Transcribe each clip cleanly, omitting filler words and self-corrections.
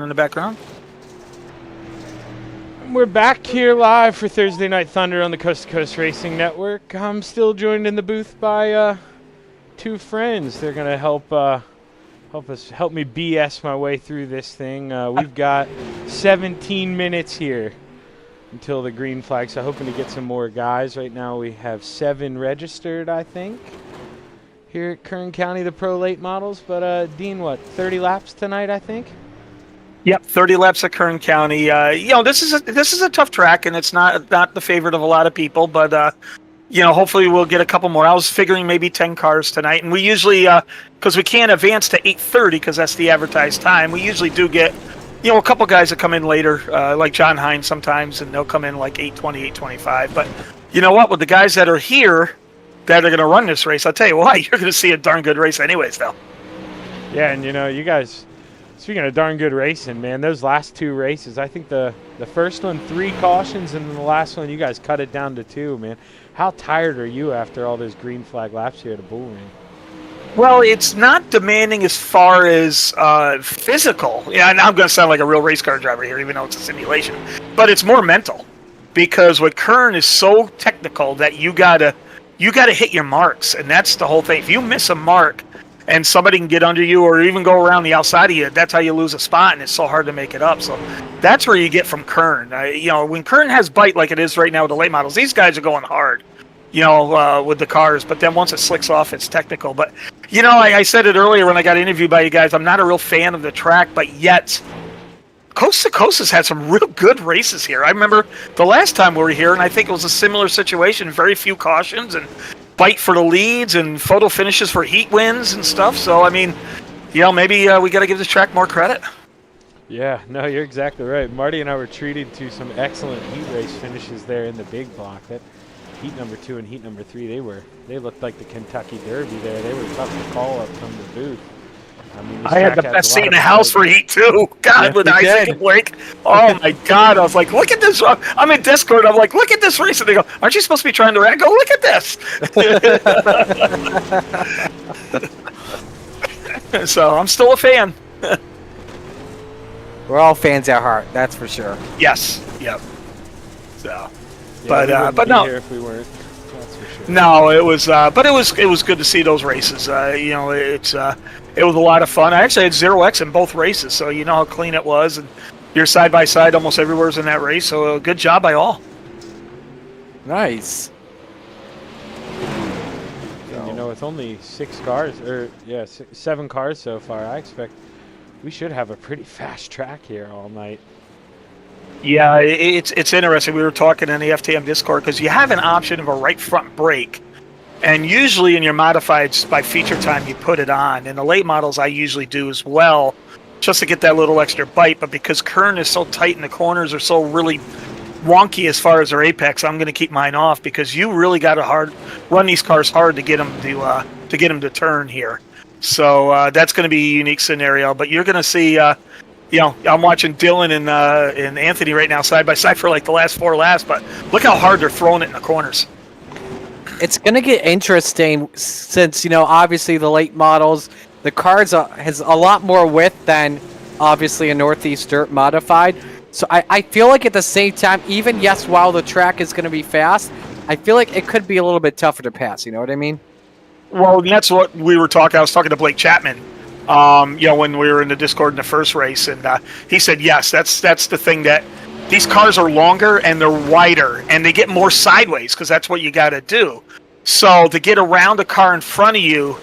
in the background. We're back here live for Thursday Night Thunder on the Coast to Coast Racing Network. I'm still joined in the booth by two friends. They're gonna help me BS my way through this thing. We've got 17 minutes here until the green flag, so hoping to get some more guys. Right now we have 7 registered, I think, here at Kern County, the Pro Late Models. But Dean, what, 30 laps tonight, I think? Yep, 30 laps at Kern County. This is a tough track, and it's not the favorite of a lot of people. But hopefully we'll get a couple more. I was figuring maybe 10 cars tonight, and we usually, because we can't advance to 8:30 because that's the advertised time. We usually do get, a couple guys that come in later, like John Hines sometimes, and they'll come in like 8:20, 8:25. But you know what? With the guys that are here that are going to run this race, I'll tell you what, you're going to see a darn good race, anyways, though. Yeah, and you guys. Speaking of darn good racing, man, those last 2 races, I think the first one, 3 cautions, and then the last one, you guys cut it down to 2, man. How tired are you after all those green flag laps here at the Bull Ring? Well, it's not demanding as far as physical. Yeah, now I'm going to sound like a real race car driver here, even though it's a simulation. But it's more mental, because what Kern is so technical that you gotta hit your marks, and that's the whole thing. If you miss a mark, and somebody can get under you or even go around the outside of you, that's how you lose a spot, and it's so hard to make it up. So that's where you get from Kern. When Kern has bite like it is right now with the late models, these guys are going hard, with the cars. But then once it slicks off, it's technical. But, I said it earlier when I got interviewed by you guys, I'm not a real fan of the track, but yet Coast to Coast has had some real good races here. I remember the last time we were here, and I think it was a similar situation, very few cautions, and fight for the leads and photo finishes for heat wins and stuff. So, maybe we got to give this track more credit. Yeah, no, you're exactly right. Marty and I were treated to some excellent heat race finishes there in the big block. That heat number 2 and heat number 3, they looked like the Kentucky Derby there. They were tough to call up from the booth. I had the best seat in the house for heat 2. God, yeah, with Isaac and Blake. Oh my God! I was like, look at this. I'm in Discord. I'm like, look at this race. And they go, aren't you supposed to be trying to? I go, look at this. So I'm still a fan. We're all fans at heart, that's for sure. Yes. Yep. So, yeah, but no. Here if we weren't. That's for sure. No, it was. But it was good to see those races. It was a lot of fun. I actually had 0x in both races, so you know how clean it was. And you're side by side almost everywhere in that race, so good job by all. Nice. And, with only 6 cars, 7 cars so far, I expect we should have a pretty fast track here all night. Yeah, it's interesting. We were talking in the FTM Discord because you have an option of a right front brake. And usually in your modifieds, by feature time, you put it on. In the late models, I usually do as well, just to get that little extra bite. But because Kern is so tight and the corners are so really wonky as far as their apex, I'm going to keep mine off because you really got to run these cars hard to get them to turn here. So that's going to be a unique scenario. But you're going to see, I'm watching Dylan and Anthony right now side by side for like the last 4 laps. But look how hard they're throwing it in the corners. It's going to get interesting since, obviously the late models, the cars has a lot more width than obviously a Northeast Dirt modified. So I feel like at the same time, even while the track is going to be fast, I feel like it could be a little bit tougher to pass. You know what I mean? Well, that's what we were talking. I was talking to Blake Chapman, when we were in the Discord in the first race, and he said, yes, that's the thing, that these cars are longer and they're wider and they get more sideways because that's what you got to do. So to get around a car in front of you,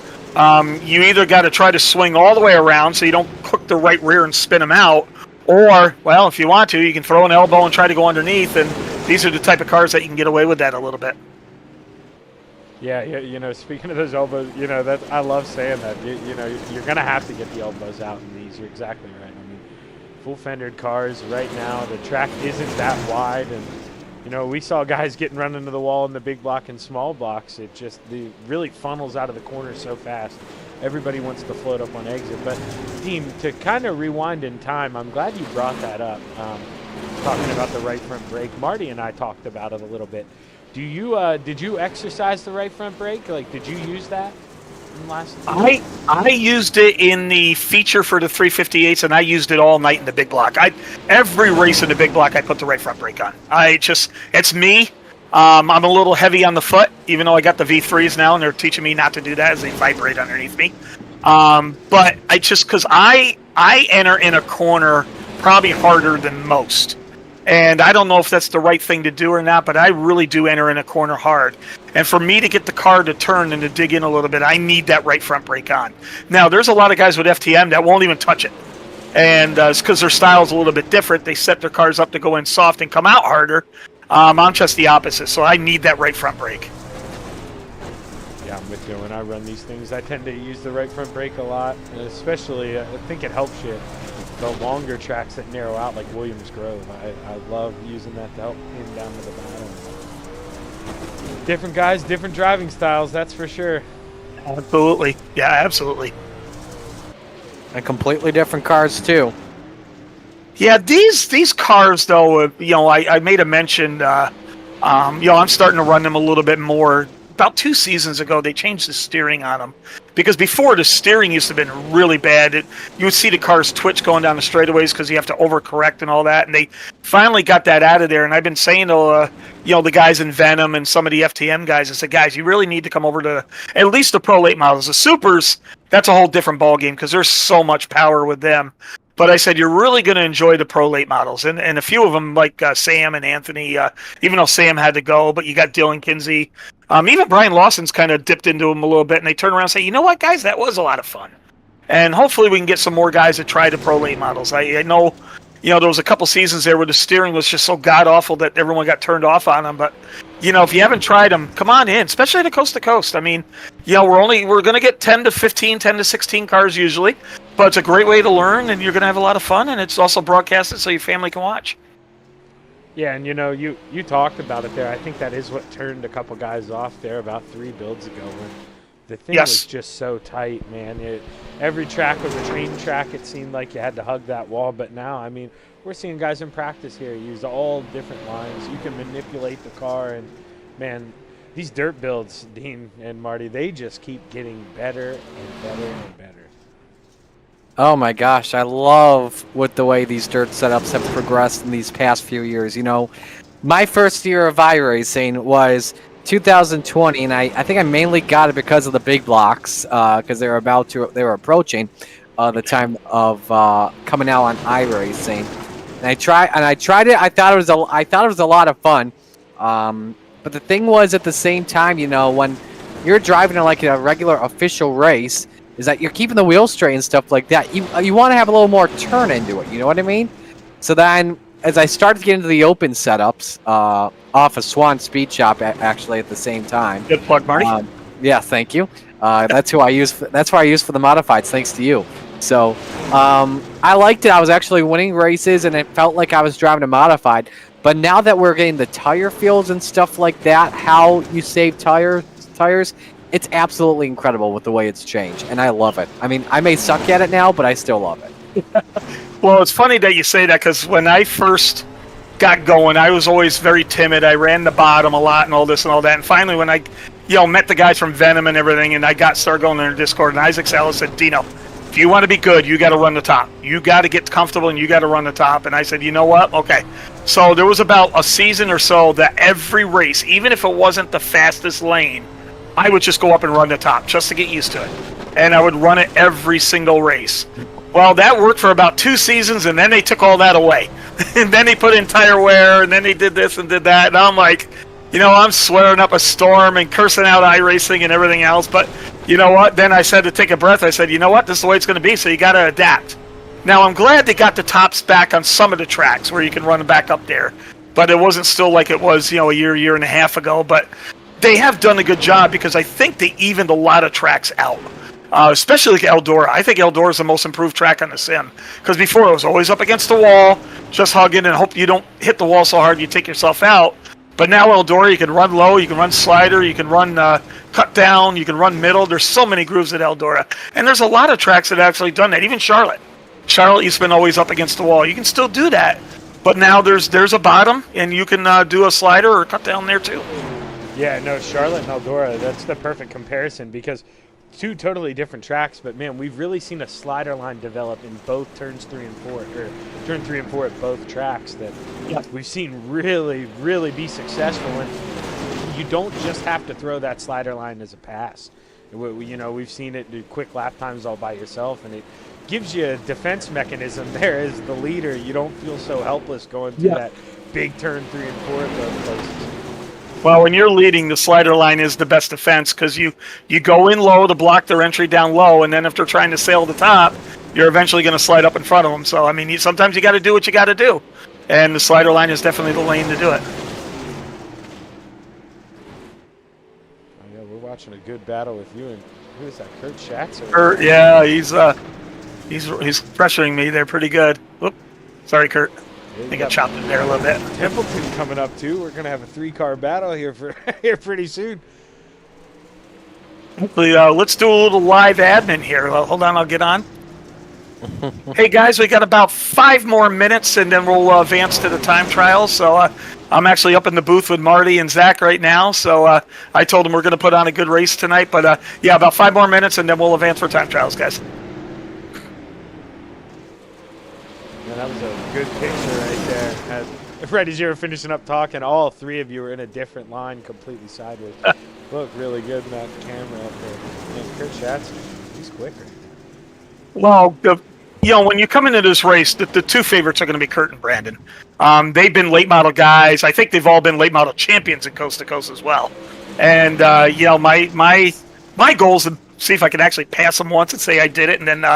you either got to try to swing all the way around so you don't hook the right rear and spin them out, or, well, if you want to, you can throw an elbow and try to go underneath, and these are the type of cars that you can get away with that a little bit. Yeah, speaking of those elbows, that I love saying that. You're going to have to get the elbows out in these. You're exactly right. Full fendered cars right now, the track isn't that wide, and we saw guys getting run into the wall in the big block and small blocks. It just really funnels out of the corner so fast. Everybody wants to float up on exit. But Dean, to kind of rewind in time, I'm glad you brought that up. Talking about the right front brake, Marty and I talked about it a little bit. Did you exercise the right front brake? Like, did you use that? last? I used it in the feature for the 358s, and I used it all night in the big block. Every race in the big block, I put the right front brake on. It's me. I'm a little heavy on the foot, even though I got the V3s now, and they're teaching me not to do that as they vibrate underneath me. But because I enter in a corner probably harder than most. And I don't know if that's the right thing to do or not, but I really do enter in a corner hard. And for me to get the car to turn and to dig in a little bit, I need that right front brake on. Now, there's a lot of guys with FTM that won't even touch it. And it's because their style's a little bit different. They set their cars up to go in soft and come out harder. I'm just the opposite, so I need that right front brake. Yeah, I'm with you. When I run these things, I tend to use the right front brake a lot, and especially I think it helps you the longer tracks that narrow out, like Williams Grove. I love using that to help pin down to the bottom. Different guys, different driving styles, that's for sure. Absolutely. Yeah, absolutely. And completely different cars, too. Yeah, these cars, though, I made a mention, I'm starting to run them a little bit more. About 2 seasons ago, they changed the steering on them. Because before, the steering used to have been really bad. You would see the cars twitch going down the straightaways because you have to overcorrect and all that. And they finally got that out of there. And I've been saying to, the guys in Venom and some of the FTM guys, I said, guys, you really need to come over to at least the Pro Late models. The Supers, that's a whole different ballgame because there's so much power with them. But I said, you're really going to enjoy the Pro Late models. And a few of them, like Sam and Anthony, even though Sam had to go, but you got Dylan Kinsey. Even Brian Lawson's kind of dipped into them a little bit, and they turn around and say, you know what, guys, that was a lot of fun. And hopefully we can get some more guys to try the Pro Late models. I know, there was a couple seasons there where the steering was just so god-awful that everyone got turned off on them. But, if you haven't tried them, come on in, especially the coast to coast. I mean, we're going to get 10 to 15, 10 to 16 cars usually. But it's a great way to learn, and you're going to have a lot of fun, and it's also broadcasted so your family can watch. Yeah, and you talked about it there. I think that is what turned a couple guys off there about 3 builds ago when the thing was just so tight, man. Every track was a train track. It seemed like you had to hug that wall. But now, I mean, we're seeing guys in practice here use all different lines. You can manipulate the car, and, man, these dirt builds, Dean and Marty, they just keep getting better and better and better. Oh my gosh, I love the way these dirt setups have progressed in these past few years. My first year of iRacing was 2020, and I think I mainly got it because of the big blocks, because they were approaching the time of coming out on iRacing. And I tried it. I thought it was a lot of fun. But the thing was, at the same time, when you're driving in like a regular official race, is that you're keeping the wheels straight and stuff like that. You want to have a little more turn into it, you know what I mean? So then, as I started to get into the open setups, off of Swan Speed Shop, actually at the same time. Good plug, Marty. Yeah, thank you. That's who I use. That's what I use for the modifieds, thanks to you. So I liked it. I was actually winning races, and it felt like I was driving a modified. But now that we're getting the tire fields and stuff like that, how you save tires. It's absolutely incredible with the way it's changed, and I love it. I mean, I may suck at it now, but I still love it. Well, it's funny that you say that because when I first got going, I was always very timid. I ran the bottom a lot and all this and all that. And finally, when I met the guys from Venom and everything, and I started going in their Discord, and Isaac Salas said, Dino, if you want to be good, you got to run the top. You got to get comfortable, and you got to run the top. And I said, you know what? Okay. So there was about a season or so that every race, even if it wasn't the fastest lane, I would just go up and run the top just to get used to it. And I would run it every single race. Well, that worked for about 2 seasons, and then they took all that away. And then they put in tire wear, and then they did this and did that. And I'm like, I'm swearing up a storm and cursing out iRacing and everything else. But you know what? Then I said to take a breath. I said, you know what? This is the way it's going to be, so you got to adapt. Now, I'm glad they got the tops back on some of the tracks where you can run them back up there. But it wasn't still like it was, a year and a half ago. But they have done a good job because I think they evened a lot of tracks out, especially like Eldora. I think Eldora is the most improved track on the sim because before it was always up against the wall, just hugging and hope you don't hit the wall so hard you take yourself out. But now Eldora, you can run low, you can run slider, you can run cut down, you can run middle. There's so many grooves at Eldora. And there's a lot of tracks that have actually done that, even Charlotte. Charlotte used to be always up against the wall. You can still do that, but now there's a bottom, and you can do a slider or cut down there too. Yeah, no, Charlotte and Eldora, that's the perfect comparison because two totally different tracks, but man, we've really seen a slider line develop in both turns 3 and 4, or turn 3 and 4 at both tracks that we've seen really, really be successful. And you don't just have to throw that slider line as a pass. We've seen it do quick lap times all by yourself, and it gives you a defense mechanism there as the leader. You don't feel so helpless going through that big turn 3 and 4 at those places. Well, when you're leading, the slider line is the best defense because you go in low to block their entry down low, and then if they're trying to sail the top, you're eventually going to slide up in front of them. So, I mean, sometimes you got to do what you got to do, and the slider line is definitely the lane to do it. Oh, yeah, we're watching a good battle with you and who is that? Kurt Schatzer? Kurt, yeah, he's pressuring me there pretty good. Whoop, sorry, Kurt. I think I chopped in there a little bit. Templeton coming up too. We're gonna have a 3-car battle here here pretty soon. Let's do a little live admin here. Hold on, I'll get on. Hey guys, we got about 5 more minutes, and then we'll advance to the time trials. So I'm actually up in the booth with Marty and Zach right now. So I told them we're going to put on a good race tonight. But yeah, about 5 more minutes, and then we'll advance for time trials, guys. Yeah, that was a good picture right there. Right as you were finishing up talking, all 3 of you were in a different line, completely sideways. Look really good in that camera up there. Man, Kurt Schatzer, he's quicker. Well, when you come into this race, the 2 favorites are going to be Kurt and Brandon. They've been late model guys. I think they've all been late model champions in Coast to Coast as well. And my goal is to see if I can actually pass them once and say I did it, and then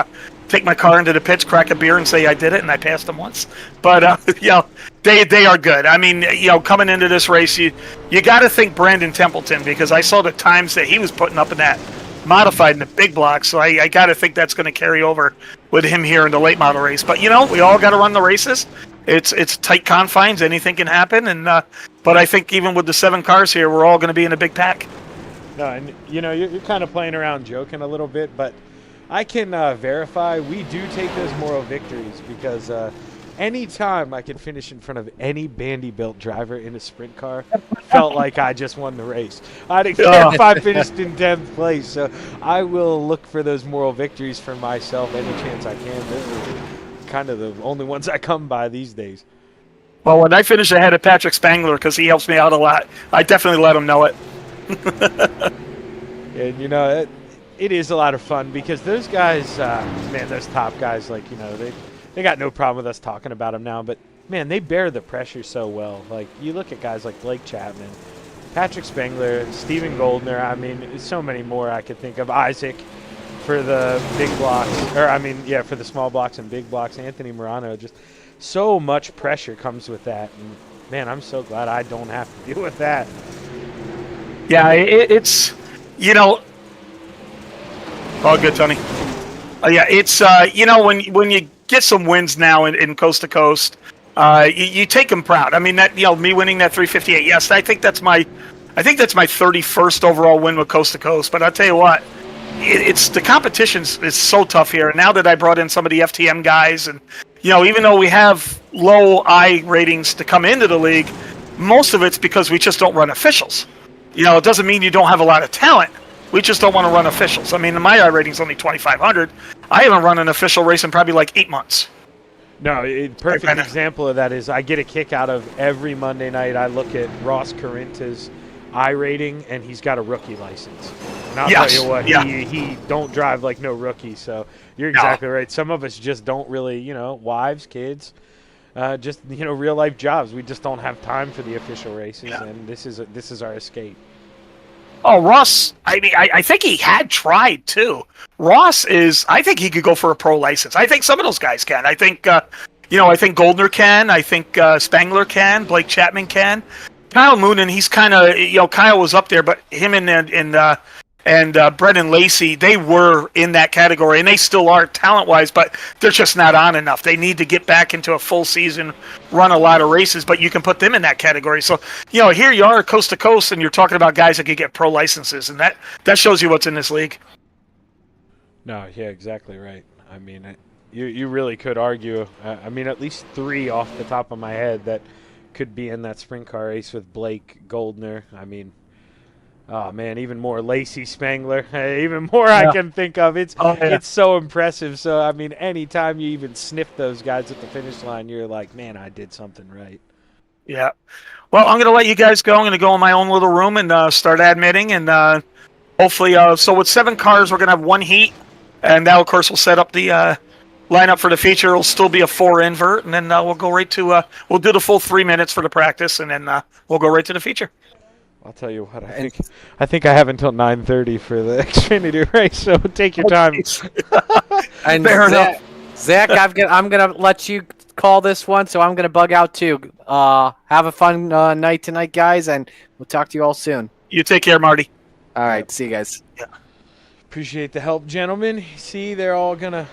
take my car into the pits, crack a beer, and say I did it, and I passed them once. But they are good. I mean, coming into this race, you got to think Brandon Templeton, because I saw the times that he was putting up in that modified in the big blocks, so I got to think that's going to carry over with him here in the late model race. But we all got to run the races. It's tight confines, anything can happen, and but I think even with the 7 cars here, we're all going to be in a big pack. No, and you're kind of playing around, joking a little bit, but I can verify we do take those moral victories, because any time I could finish in front of any Bandy-built driver in a sprint car felt like I just won the race. I didn't care if I finished in 10th place, so I will look for those moral victories for myself any chance I can. Those are kind of the only ones I come by these days. Well, when I finish ahead of Patrick Spangler, because he helps me out a lot, I definitely let him know it. And it is a lot of fun, because those guys, man, those top guys, like, they got no problem with us talking about them now, but man, they bear the pressure so well. Like, you look at guys like Blake Chapman, Patrick Spangler, Steven Goldner, I mean, so many more I could think of. Isaac for the big blocks, for the small blocks and big blocks. Anthony Morano, just so much pressure comes with that. And man, I'm so glad I don't have to deal with that. Yeah, it's, oh, good, Tony. Yeah, it's, when you get some wins now in Coast to Coast, you take them proud. I mean, that, me winning that 358, yes, I think that's my 31st overall win with Coast to Coast. But I'll tell you what, it's the competition is so tough here. And now that I brought in some of the FTM guys, and even though we have low I ratings to come into the league, most of it's because we just don't run officials. It doesn't mean you don't have a lot of talent. We just don't want to run officials. I mean, my I rating's only 2,500. I haven't run an official race in probably like 8 months. No, a perfect example of that is I get a kick out of every Monday night. I look at Ross Carinta's I rating, and he's got a rookie license. And I'll tell you what, he don't drive like no rookie. So you're exactly right. Some of us just don't really, wives, kids, just real life jobs. We just don't have time for the official races, and this is our escape. Oh, Ross, I mean, I think he had tried, too. Ross I think he could go for a pro license. I think some of those guys can. I think, I think Goldner can. I think Spangler can. Blake Chapman can. Kyle Moonen, he's kind of, Kyle was up there, but him and Brendan Lacey, they were in that category, and they still are talent-wise, but they're just not on enough. They need to get back into a full season, run a lot of races, but you can put them in that category. So, here you are coast to coast, and you're talking about guys that could get pro licenses, and that shows you what's in this league. No, yeah, exactly right. I mean, you really could argue, at least 3 off the top of my head that could be in that sprint car race with Blake, Goldner. I mean, Oh man, even more Lacey Spangler, even more I can think of. It's so impressive. So I mean, anytime you even sniff those guys at the finish line, you're like, man, I did something right. Yeah. Well, I'm going to let you guys go. I'm going to go in my own little room and start admitting, and hopefully, so with 7 cars, we're going to have 1 heat, and that, of course, will set up the lineup for the feature. It'll still be a 4 invert, and then we'll go right to we'll do the full 3 minutes for the practice, and then we'll go right to the feature. I'll tell you what, I think I have until 9:30 for the Xfinity race, so take your time. And Fair enough. Zach, I'm gonna let you call this one, so I'm gonna bug out too. Have a fun night tonight, guys, and we'll talk to you all soon. You take care, Marty. All right, see you guys. Yeah. Appreciate the help, gentlemen. See, they're all gonna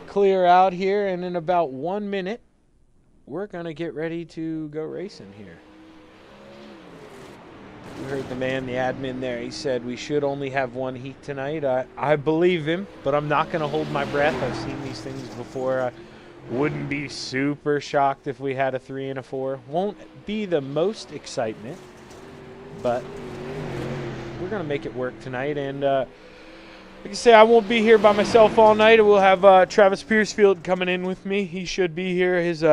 clear out here, and in about 1 minute, we're gonna get ready to go racing here. You heard the man, the admin there. He said we should only have 1 heat tonight. I believe him, but I'm not going to hold my breath. I've seen these things before. I wouldn't be super shocked if we had a 3 and a 4. Won't be the most excitement, but we're going to make it work tonight. And like I say, I won't be here by myself all night. We'll have Travis Piercefield coming in with me. He should be here. His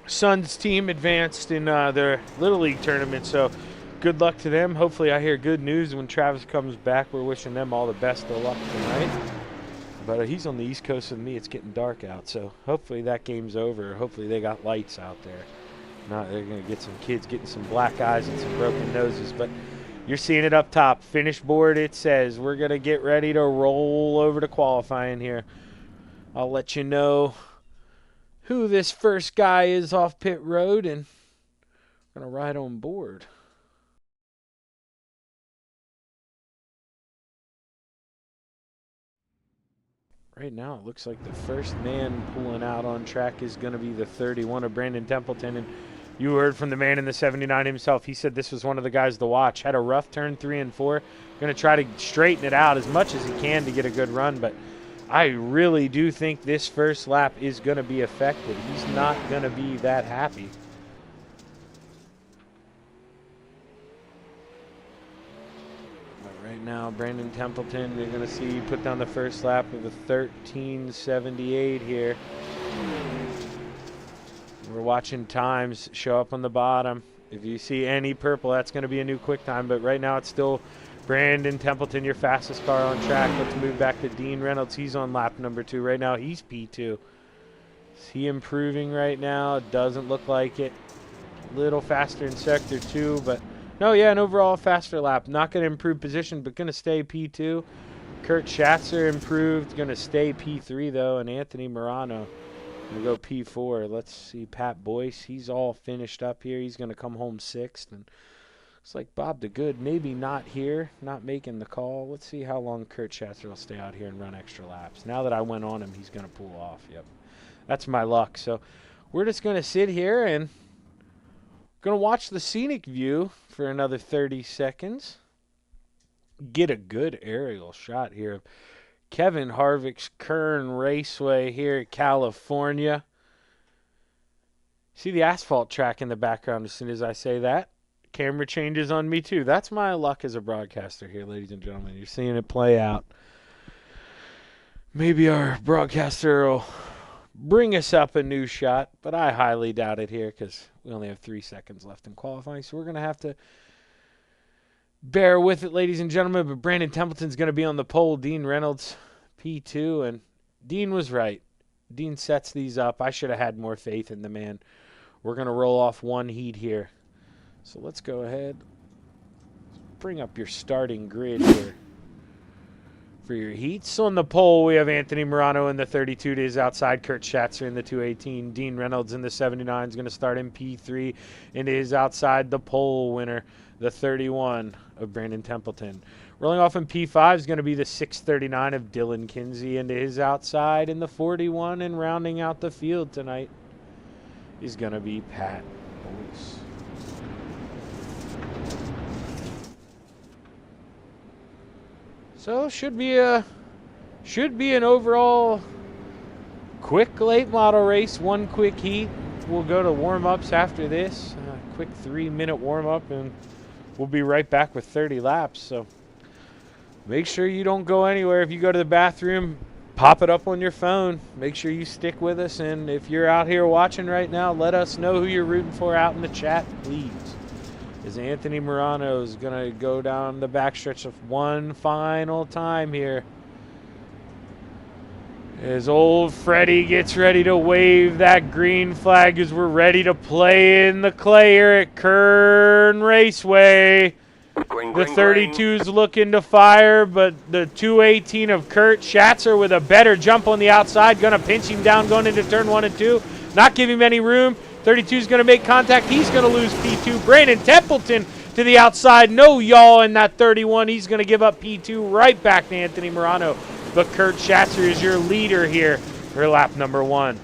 son's team advanced in their Little League tournament, so good luck to them. Hopefully I hear good news when Travis comes back. We're wishing them all the best of luck tonight. But he's on the East Coast with me. It's getting dark out, so hopefully that game's over. Hopefully they got lights out there. Not they're going to get some kids getting some black eyes and some broken noses. But you're seeing it up top. Finish board, it says. We're going to get ready to roll over to qualifying here. I'll let you know who this first guy is off pit road, and we're going to ride on board. Right now, it looks like the first man pulling out on track is going to be the 31 of Brandon Templeton. And you heard from the man in the 79 himself. He said this was one of the guys to watch. Had a rough turn 3 and 4. Going to try to straighten it out as much as he can to get a good run. But I really do think this first lap is going to be affected. He's not going to be that happy. Right now, Brandon Templeton, you're going to see put down the first lap of a 13:78 here. We're watching times show up on the bottom. If you see any purple, that's going to be a new quick time. But right now, it's still Brandon Templeton, your fastest car on track. Let's move back to Dean Reynolds. He's on lap number 2. Right now, he's P2. Is he improving right now? Doesn't look like it. A little faster in sector 2, but no, yeah, an overall faster lap. Not going to improve position, but going to stay P2. Kurt Schatzer improved. Going to stay P3, though. And Anthony Morano going to go P4. Let's see, Pat Boyce. He's all finished up here. He's going to come home 6th. And looks like Bob DeGood maybe not here, not making the call. Let's see how long Kurt Schatzer will stay out here and run extra laps. Now that I went on him, he's going to pull off. Yep, that's my luck. So we're just going to sit here and going to watch the scenic view for another 30 seconds. Get a good aerial shot here of Kevin Harvick's Kern Raceway here in California. See the asphalt track in the background as soon as I say that. Camera changes on me too. That's my luck as a broadcaster here, ladies and gentlemen. You're seeing it play out. Maybe our broadcaster will bring us up a new shot, but I highly doubt it here because we only have 3 seconds left in qualifying, so we're going to have to bear with it, ladies and gentlemen. But Brandon Templeton's going to be on the pole. Dean Reynolds, P2, and Dean was right. Dean sets these up. I should have had more faith in the man. We're going to roll off 1 heat here. So let's go ahead. Bring up your starting grid here for your heats. On the pole, we have Anthony Morano in the 32 to his outside. Kurt Schatzer in the 218. Dean Reynolds in the 79 is going to start in P3 into his outside. The pole winner, the 31 of Brandon Templeton. Rolling off in P5 is going to be the 639 of Dylan Kinsey into his outside. And the 41 and rounding out the field tonight is going to be Pat Boyce. So should be an overall quick late model race. 1 quick heat. We'll go to warm-ups after this. Quick 3-minute warm-up, and we'll be right back with 30 laps. So make sure you don't go anywhere. If you go to the bathroom, pop it up on your phone. Make sure you stick with us. And if you're out here watching right now, let us know who you're rooting for out in the chat, please. As Anthony Morano is going to go down the backstretch of one final time here. As old Freddie gets ready to wave that green flag as we're ready to play in the clay here at Kern Raceway. The 32's looking to fire, but the 218 of Kurt Schatzer with a better jump on the outside. Going to pinch him down going into turn 1 and 2. Not give him any room. 32's going to make contact. He's going to lose P2. Brandon Templeton to the outside. No yaw in that 31. He's going to give up P2 right back to Anthony Morano. But Kurt Schatzer is your leader here for lap number 1.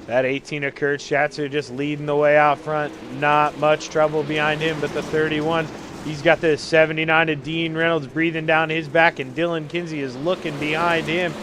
That 18 of Kurt Schatzer just leading the way out front. Not much trouble behind him, but the 31, he's got the 79 of Dean Reynolds breathing down his back, and Dylan Kinsey is looking behind him.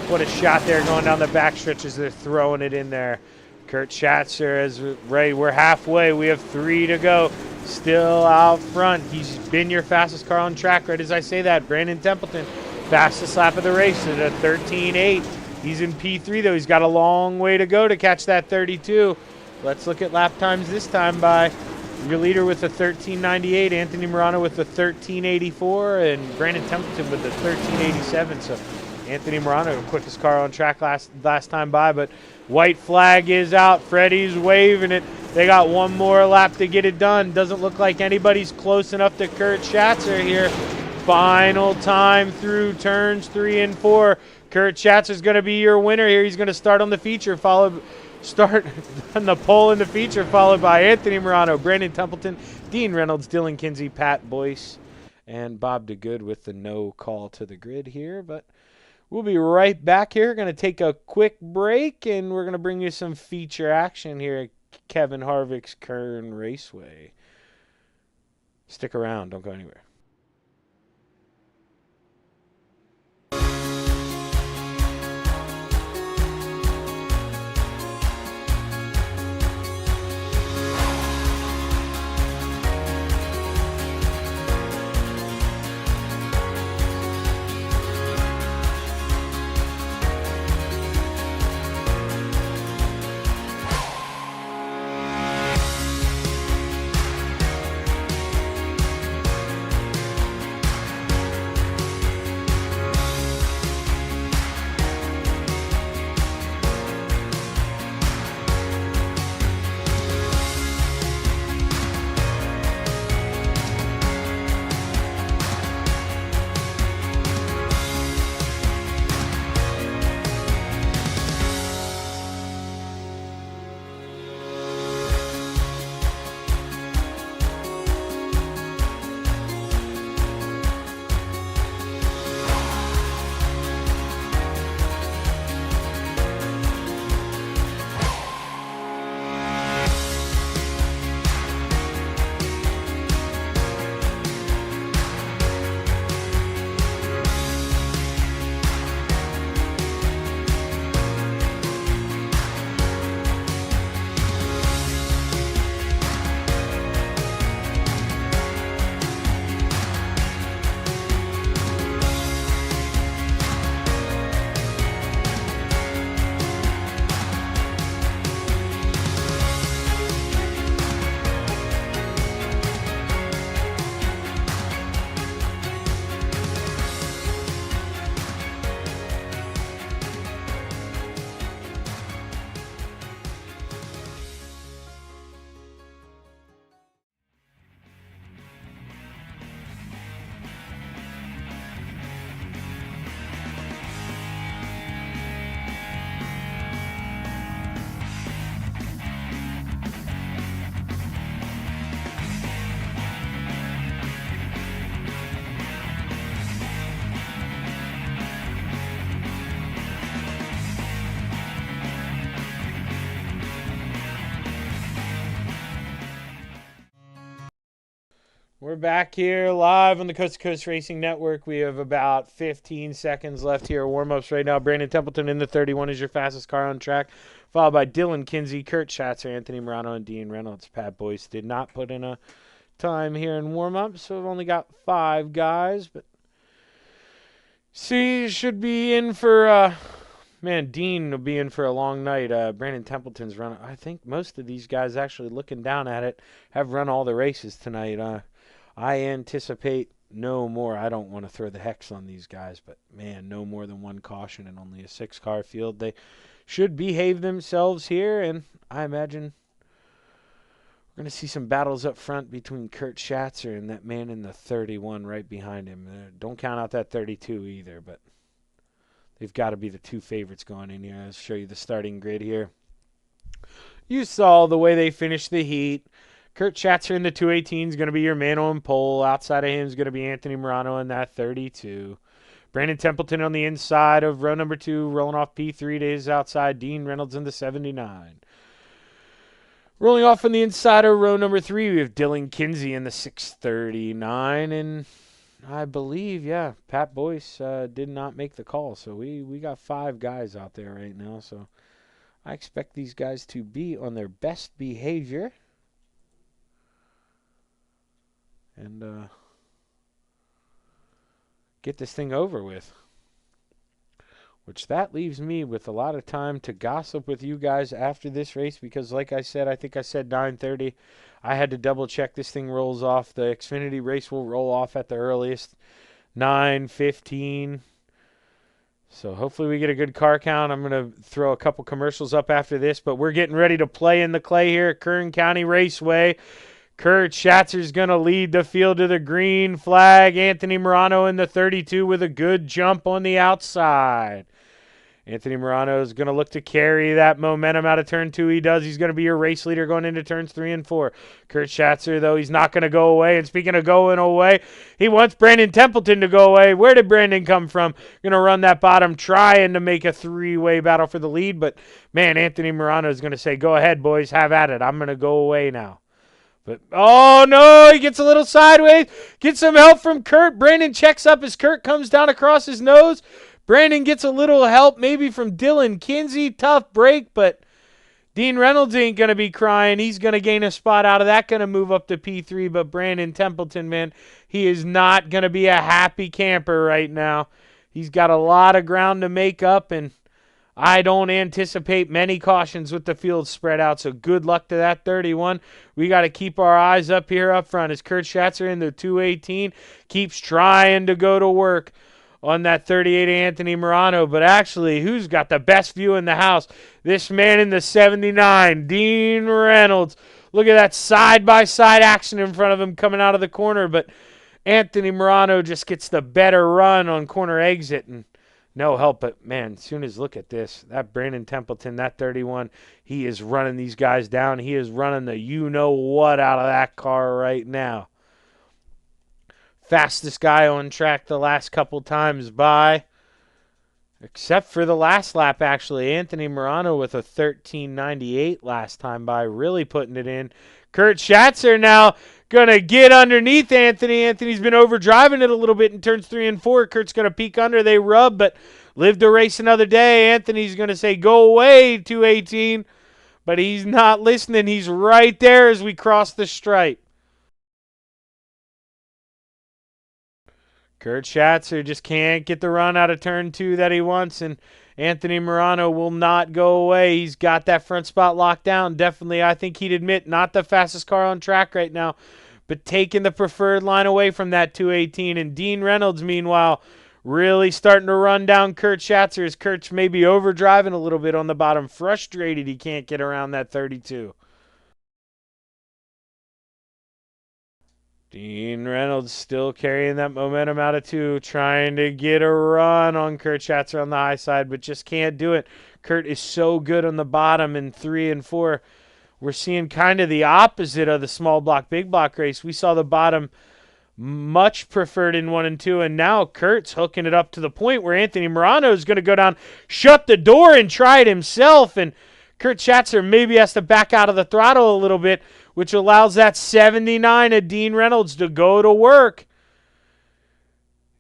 What a shot there going down the backstretch as they're throwing it in there. Kurt Schatzer is ready. We're halfway. We have 3 to go. Still out front. He's been your fastest car on track. Right as I say that, Brandon Templeton, fastest lap of the race at a 13.8. He's in P3, though. He's got a long way to go to catch that 32. Let's look at lap times this time by your leader with the 13.98, Anthony Morano with the 13.84, and Brandon Templeton with the 13.87. So Anthony Morano, the quickest car on track last time by, but white flag is out. Freddie's waving it. They got one more lap to get it done. Doesn't look like anybody's close enough to Kurt Schatzer here. Final time through turns 3 and 4. Kurt Schatzer's going to be your winner here. He's going to start on the feature, start on the pole in the feature, followed by Anthony Morano, Brandon Templeton, Dean Reynolds, Dylan Kinsey, Pat Boyce, and Bob DeGood with the no call to the grid here. But we'll be right back here. We're going to take a quick break, and we're going to bring you some feature action here at Kevin Harvick's Kern Raceway. Stick around. Don't go anywhere. We're back here live on the Coast to Coast Racing Network. We have about 15 seconds left here. Warm-ups right now. Brandon Templeton in the 31 is your fastest car on track, followed by Dylan Kinsey, Kurt Schatzer, Anthony Morano, and Dean Reynolds. Pat Boyce did not put in a time here in warm-up, so we've only got 5 guys. But see, should be in for... Man, Dean will be in for a long night. Brandon Templeton's run. I think most of these guys, actually looking down at it, have run all the races tonight. I anticipate no more. I don't want to throw the hex on these guys, but man, no more than 1 caution and only a 6-car field. They should behave themselves here, and I imagine we're going to see some battles up front between Kurt Schatzer and that man in the 31 right behind him. Don't count out that 32 either, but they've got to be the 2 favorites going in here. I'll show you the starting grid here. You saw the way they finished the heat. Kurt Schatzer in the 218 is going to be your man on pole. Outside of him is going to be Anthony Morano in that 32. Brandon Templeton on the inside of row number 2, rolling off P3 to his outside. Dean Reynolds in the 79. Rolling off on the inside of row number 3, we have Dylan Kinsey in the 639. And I believe, yeah, Pat Boyce did not make the call. So we got 5 guys out there right now. So I expect these guys to be on their best behavior. And get this thing over with. Which that leaves me with a lot of time to gossip with you guys after this race, because like I said, I think I said 9:30. I had to double check. This thing rolls off. The Xfinity race will roll off at the earliest 9:15. So hopefully we get a good car count. I'm going to throw a couple commercials up after this, but we're getting ready to play in the clay here at Kern County Raceway. Kurt Schatzer's going to lead the field to the green flag. Anthony Morano in the 32 with a good jump on the outside. Anthony Morano is going to look to carry that momentum out of turn 2. He does. He's going to be your race leader going into turns 3 and 4. Kurt Schatzer, though, he's not going to go away. And speaking of going away, he wants Brandon Templeton to go away. Where did Brandon come from? Going to run that bottom, trying to make a 3-way battle for the lead. But, man, Anthony Morano is going to say, go ahead, boys, have at it. I'm going to go away now. But, oh, no, he gets a little sideways. Gets some help from Kurt. Brandon checks up as Kurt comes down across his nose. Brandon gets a little help maybe from Dylan Kinsey. Tough break, but Dean Reynolds ain't going to be crying. He's going to gain a spot out of that, going to move up to P3. But Brandon Templeton, man, he is not going to be a happy camper right now. He's got a lot of ground to make up, and I don't anticipate many cautions with the field spread out, so good luck to that 31. We got to keep our eyes up here up front as Kurt Schatzer in the 218 keeps trying to go to work on that 38 Anthony Morano. But actually, who's got the best view in the house? This man in the 79, Dean Reynolds. Look at that side-by-side action in front of him coming out of the corner, but Anthony Morano just gets the better run on corner exit, and no help, but man, as soon as look at this, that Brandon Templeton, that 31, he is running these guys down. He is running the you-know-what out of that car right now. Fastest guy on track the last couple times by, except for the last lap, actually. Anthony Morano with a 13.98 last time by, really putting it in. Kurt Schatzer now going to get underneath Anthony. Anthony's been overdriving it a little bit in turns 3 and 4. Kurt's going to peek under. They rub, but live to race another day. Anthony's going to say, go away, 218. But he's not listening. He's right there as we cross the stripe. Kurt Schatzer just can't get the run out of turn 2 that he wants, and Anthony Morano will not go away. He's got that front spot locked down. Definitely, I think he'd admit, not the fastest car on track right now, but taking the preferred line away from that 218. And Dean Reynolds, meanwhile, really starting to run down Kurt Schatzer as Kurt's maybe overdriving a little bit on the bottom. Frustrated he can't get around that 32. Dean Reynolds still carrying that momentum out of 2, trying to get a run on Kurt Schatzer on the high side, but just can't do it. Kurt is so good on the bottom in 3 and 4. We're seeing kind of the opposite of the small block, big block race. We saw the bottom much preferred in 1 and 2, and now Kurt's hooking it up to the point where Anthony Morano is going to go down, shut the door, and try it himself, and Kurt Schatzer maybe has to back out of the throttle a little bit. which allows that 79 of Dean Reynolds to go to work.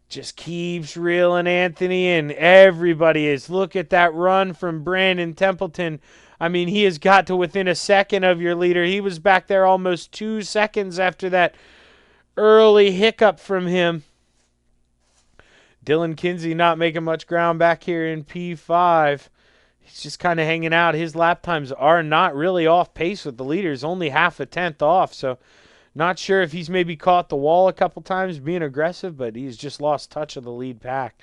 Just keeps reeling Anthony in. Everybody is. Look at that run from Brandon Templeton. I mean, he has got to within a second of your leader. He was back there almost 2 seconds after that early hiccup from him. Dylan Kinsey not making much ground back here in P5. He's just kind of hanging out. His lap times are not really off pace with the leaders, only half a tenth off. So not sure if he's maybe caught the wall a couple times being aggressive, but he's just lost touch of the lead pack.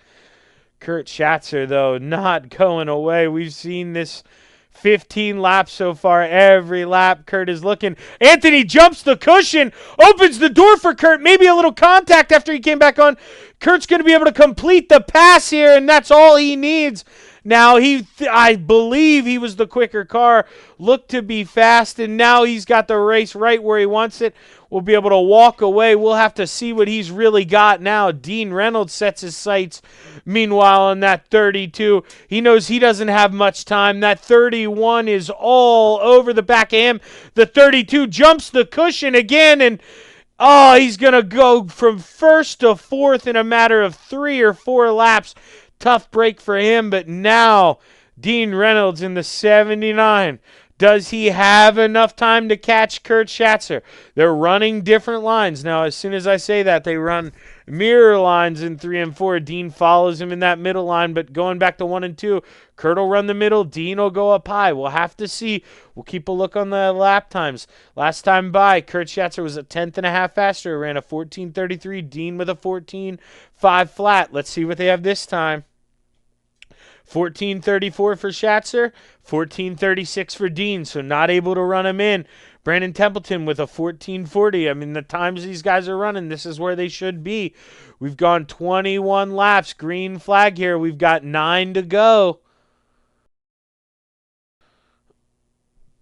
Kurt Schatzer, though, not going away. We've seen this 15 laps so far. Every lap Kurt is looking. Anthony jumps the cushion, opens the door for Kurt. Maybe a little contact after he came back on. Kurt's going to be able to complete the pass here, and that's all he needs. Now, I believe he was the quicker car, looked to be fast, and now he's got the race right where he wants it. We'll be able to walk away. We'll have to see what he's really got now. Dean Reynolds sets his sights, meanwhile, on that 32. He knows he doesn't have much time. That 31 is all over the back of him. The 32 jumps the cushion again, and he's going to go from first to fourth in a matter of 3 or 4 laps. Tough break for him, but now Dean Reynolds in the 79. Does he have enough time to catch Kurt Schatzer? They're running different lines. Now, as soon as I say that, they run mirror lines in 3 and 4. Dean follows him in that middle line, but going back to 1 and 2, Kurt will run the middle. Dean will go up high. We'll have to see. We'll keep a look on the lap times. Last time by, Kurt Schatzer was a tenth and a half faster. Ran a 14:33. Dean with a 14:5 flat. Let's see what they have this time. 14:34 for Schatzer, 14:36 for Dean, so not able to run him in. Brandon Templeton with a 14:40. I mean, the times these guys are running, this is where they should be. We've gone 21 laps. Green flag here. We've got 9 to go.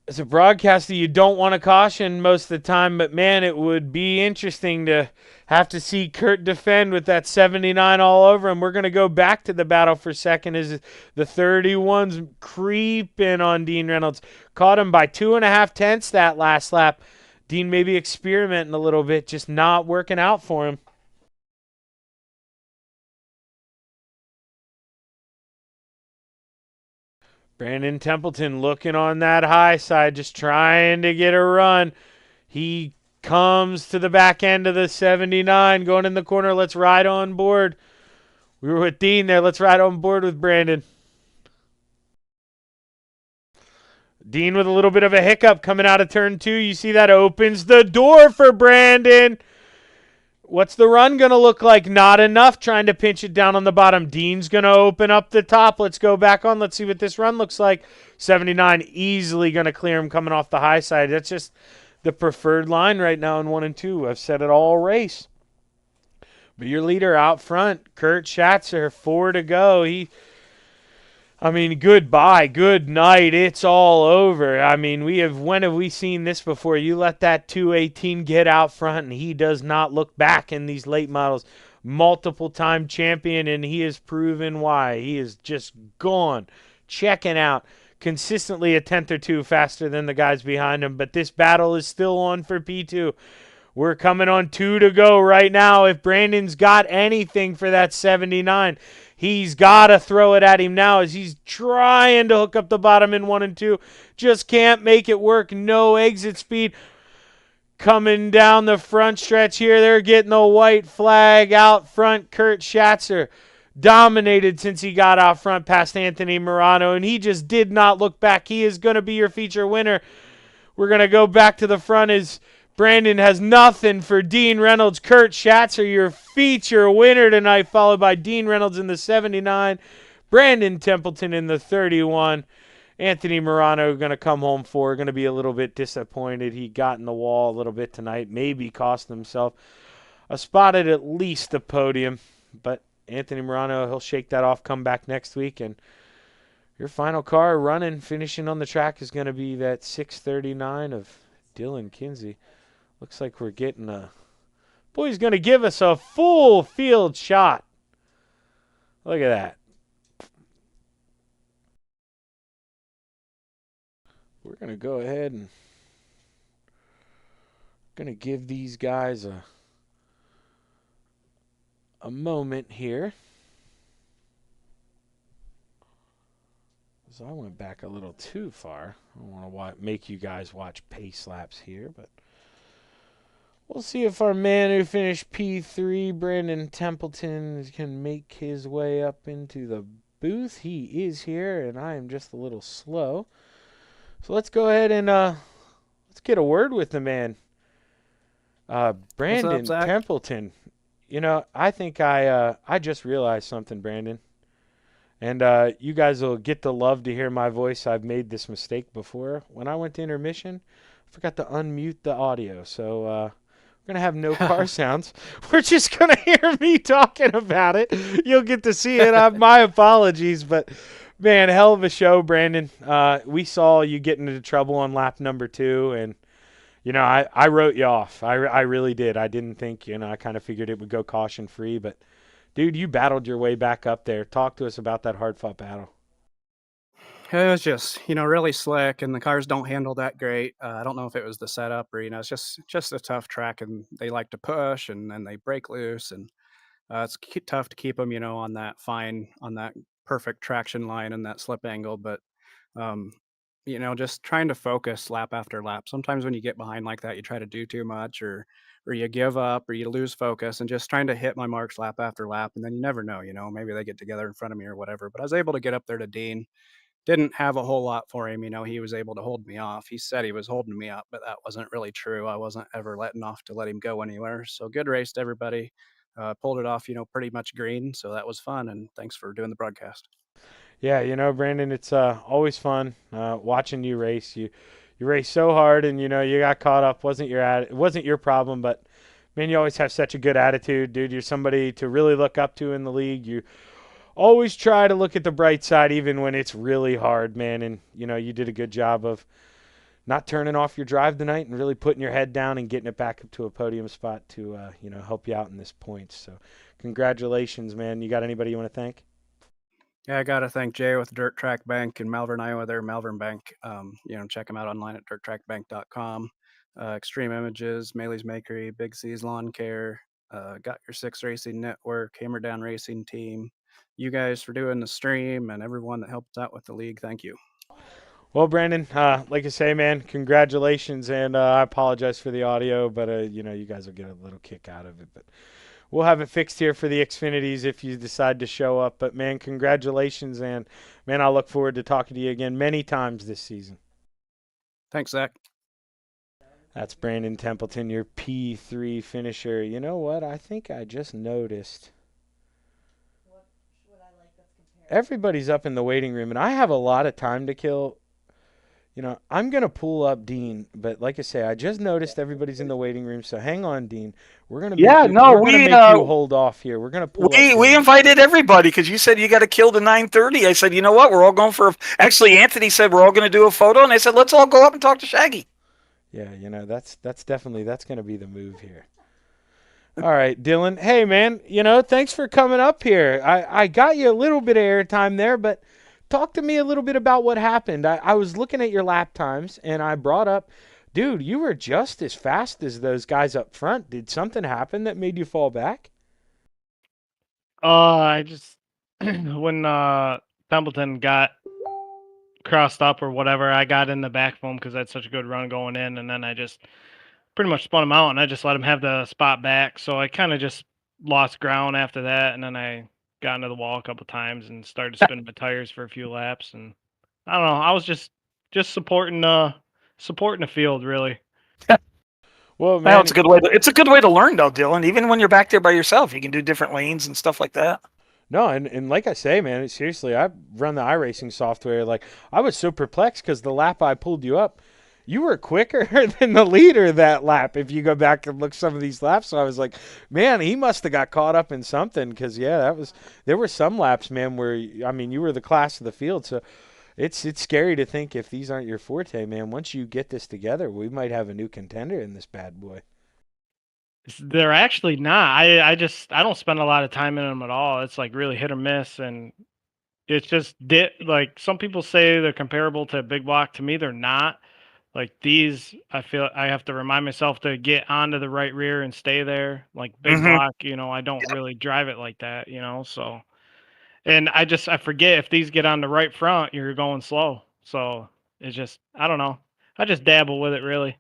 As a broadcaster, you don't want to caution most of the time, but man, it would be interesting to have to see Kurt defend with that 79 all over him. We're going to go back to the battle for second as the 31's creeping on Dean Reynolds. Caught him by 2.5 tenths that last lap. Dean maybe experimenting a little bit, just not working out for him. Brandon Templeton looking on that high side, just trying to get a run. He comes to the back end of the 79, going in the corner. Let's ride on board. We were with Dean there. Let's ride on board with Brandon. Dean with a little bit of a hiccup coming out of turn 2. You see that opens the door for Brandon. What's the run going to look like? Not enough. Trying to pinch it down on the bottom. Dean's going to open up the top. Let's go back on. Let's see what this run looks like. 79 easily going to clear him coming off the high side. That's just the preferred line right now in 1 and 2. I've said it all race. But your leader out front, Kurt Schatzer, 4 to go. Goodbye, good night. It's all over. I mean, when have we seen this before? You let that 218 get out front, and he does not look back in these late models. Multiple-time champion, and he has proven why. He is just gone, checking out. Consistently a tenth or two faster than the guys behind him, but this battle is still on for P2. We're coming on 2 to go right now. If Brandon's got anything for that 79, he's got to throw it at him now as he's trying to hook up the bottom in 1 and 2. Just can't make it work. No exit speed. Coming down the front stretch here, they're getting the white flag out front. Kurt Schatzer dominated since he got out front past Anthony Morano, and he just did not look back. He is going to be your feature winner. We're going to go back to the front as Brandon has nothing for Dean Reynolds. Kurt Schatzer, your feature winner tonight, followed by Dean Reynolds in the 79, Brandon Templeton in the 31. Anthony Morano going to come home for, going to be a little bit disappointed. He got in the wall a little bit tonight, maybe cost himself a spot at least the podium. But Anthony Morano, he'll shake that off, come back next week, and your final car running, finishing on the track is going to be that 639 of Dylan Kinsey. Looks like we're getting a... Boy, he's going to give us a full field shot. Look at that. We're going to go ahead and Gonna give these guys a moment here. So I went back a little too far. I don't want to make you guys watch pace laps here, but we'll see if our man who finished P3, Brandon Templeton, can make his way up into the booth. He is here, and I am just a little slow. So let's go ahead and let's get a word with the man. Brandon What's up, Zach? Templeton. You know, I think I just realized something, Brandon. And you guys will get the love to hear my voice. I've made this mistake before. When I went to intermission, I forgot to unmute the audio. So we're going to have no car sounds. We're just going to hear me talking about it. You'll get to see it. My apologies. But, man, hell of a show, Brandon. We saw you get into trouble on lap number 2. And, you know, I wrote you off. I really did. I didn't think, you know, I kind of figured it would go caution-free. But, dude, you battled your way back up there. Talk to us about that hard-fought battle. It was just, really slick, and the cars don't handle that great. I don't know if it was the setup or, it's just a tough track, and they like to push, and then they break loose, and it's tough to keep them, on that perfect traction line and that slip angle. But, just trying to focus lap after lap. Sometimes when you get behind like that, you try to do too much, or you give up, or you lose focus, and just trying to hit my marks lap after lap. And then you never know, maybe they get together in front of me or whatever. But I was able to get up there to Dean. Didn't have a whole lot for him. He was able to hold me off. He said he was holding me up, but that wasn't really true. I wasn't ever letting off to let him go anywhere. So good race to everybody. Pulled it off, pretty much green. So that was fun. And thanks for doing the broadcast. Yeah, Brandon, it's always fun watching you race. You race so hard, and you got caught up. It wasn't your problem, but man, you always have such a good attitude, dude. You're somebody to really look up to in the league. You always try to look at the bright side, even when it's really hard, man. And you did a good job of not turning off your drive tonight and really putting your head down and getting it back up to a podium spot to help you out in this points. So, congratulations, man. You got anybody you want to thank? Yeah, I got to thank Jay with Dirt Track Bank in Malvern, Iowa. They're Malvern Bank. Check them out online at dirttrackbank.com. Extreme Images, Maley's Makery, Big C's Lawn Care, Got Your Six Racing Network, Hammer Down Racing Team. You guys for doing the stream, and everyone that helped out with the league. Thank you. Well, Brandon, like I say, man, congratulations, and I apologize for the audio, but you guys will get a little kick out of it. But we'll have it fixed here for the Xfinities if you decide to show up. But, man, congratulations, and, man, I'll look forward to talking to you again many times this season. Thanks, Zach. That's Brandon Templeton, your P3 finisher. You know what? I think I just noticed everybody's up in the waiting room, and I have a lot of time to kill. I'm going to pull up Dean, but like I say, I just noticed everybody's in the waiting room, so hang on, Dean. We're going to make you hold off here. We're going to pull up We invited everybody because you said you got to kill the 9:30. I said, you know what? We're all going for actually, Anthony said we're all going to do a photo, and I said, let's all go up and talk to Shaggy. Yeah, that's going to be the move here. All right, Dylan. Hey, man, thanks for coming up here. I got you a little bit of airtime there, but talk to me a little bit about what happened. I was looking at your lap times, and I brought up, dude, you were just as fast as those guys up front. Did something happen that made you fall back? I just, when Templeton got crossed up or whatever, I got in the back of him because I had such a good run going in, and then I just pretty much spun him out, and I just let him have the spot back. So I kind of just lost ground after that, and then I got into the wall a couple times and started spinning my tires for a few laps. And I don't know, I was just supporting the field, really. Well, man, it's a good way to learn, though, Dylan. Even when you're back there by yourself, you can do different lanes and stuff like that. No, and like I say, man, seriously, I've run the iRacing software. Like, I was so perplexed because the lap I pulled you up, you were quicker than the leader that lap if you go back and look some of these laps. So I was like, man, he must have got caught up in something because, yeah, there were some laps, man, where, I mean, you were the class of the field. So it's scary to think if these aren't your forte, man. Once you get this together, we might have a new contender in this bad boy. They're actually not. I don't spend a lot of time in them at all. It's like really hit or miss, and it's just like some people say they're comparable to a big block. To me, they're not. Like these, I feel I have to remind myself to get onto the right rear and stay there. Like big block, I don't really drive it like that, so. And I forget if these get on the right front, you're going slow. So it's just, I don't know. I just dabble with it really.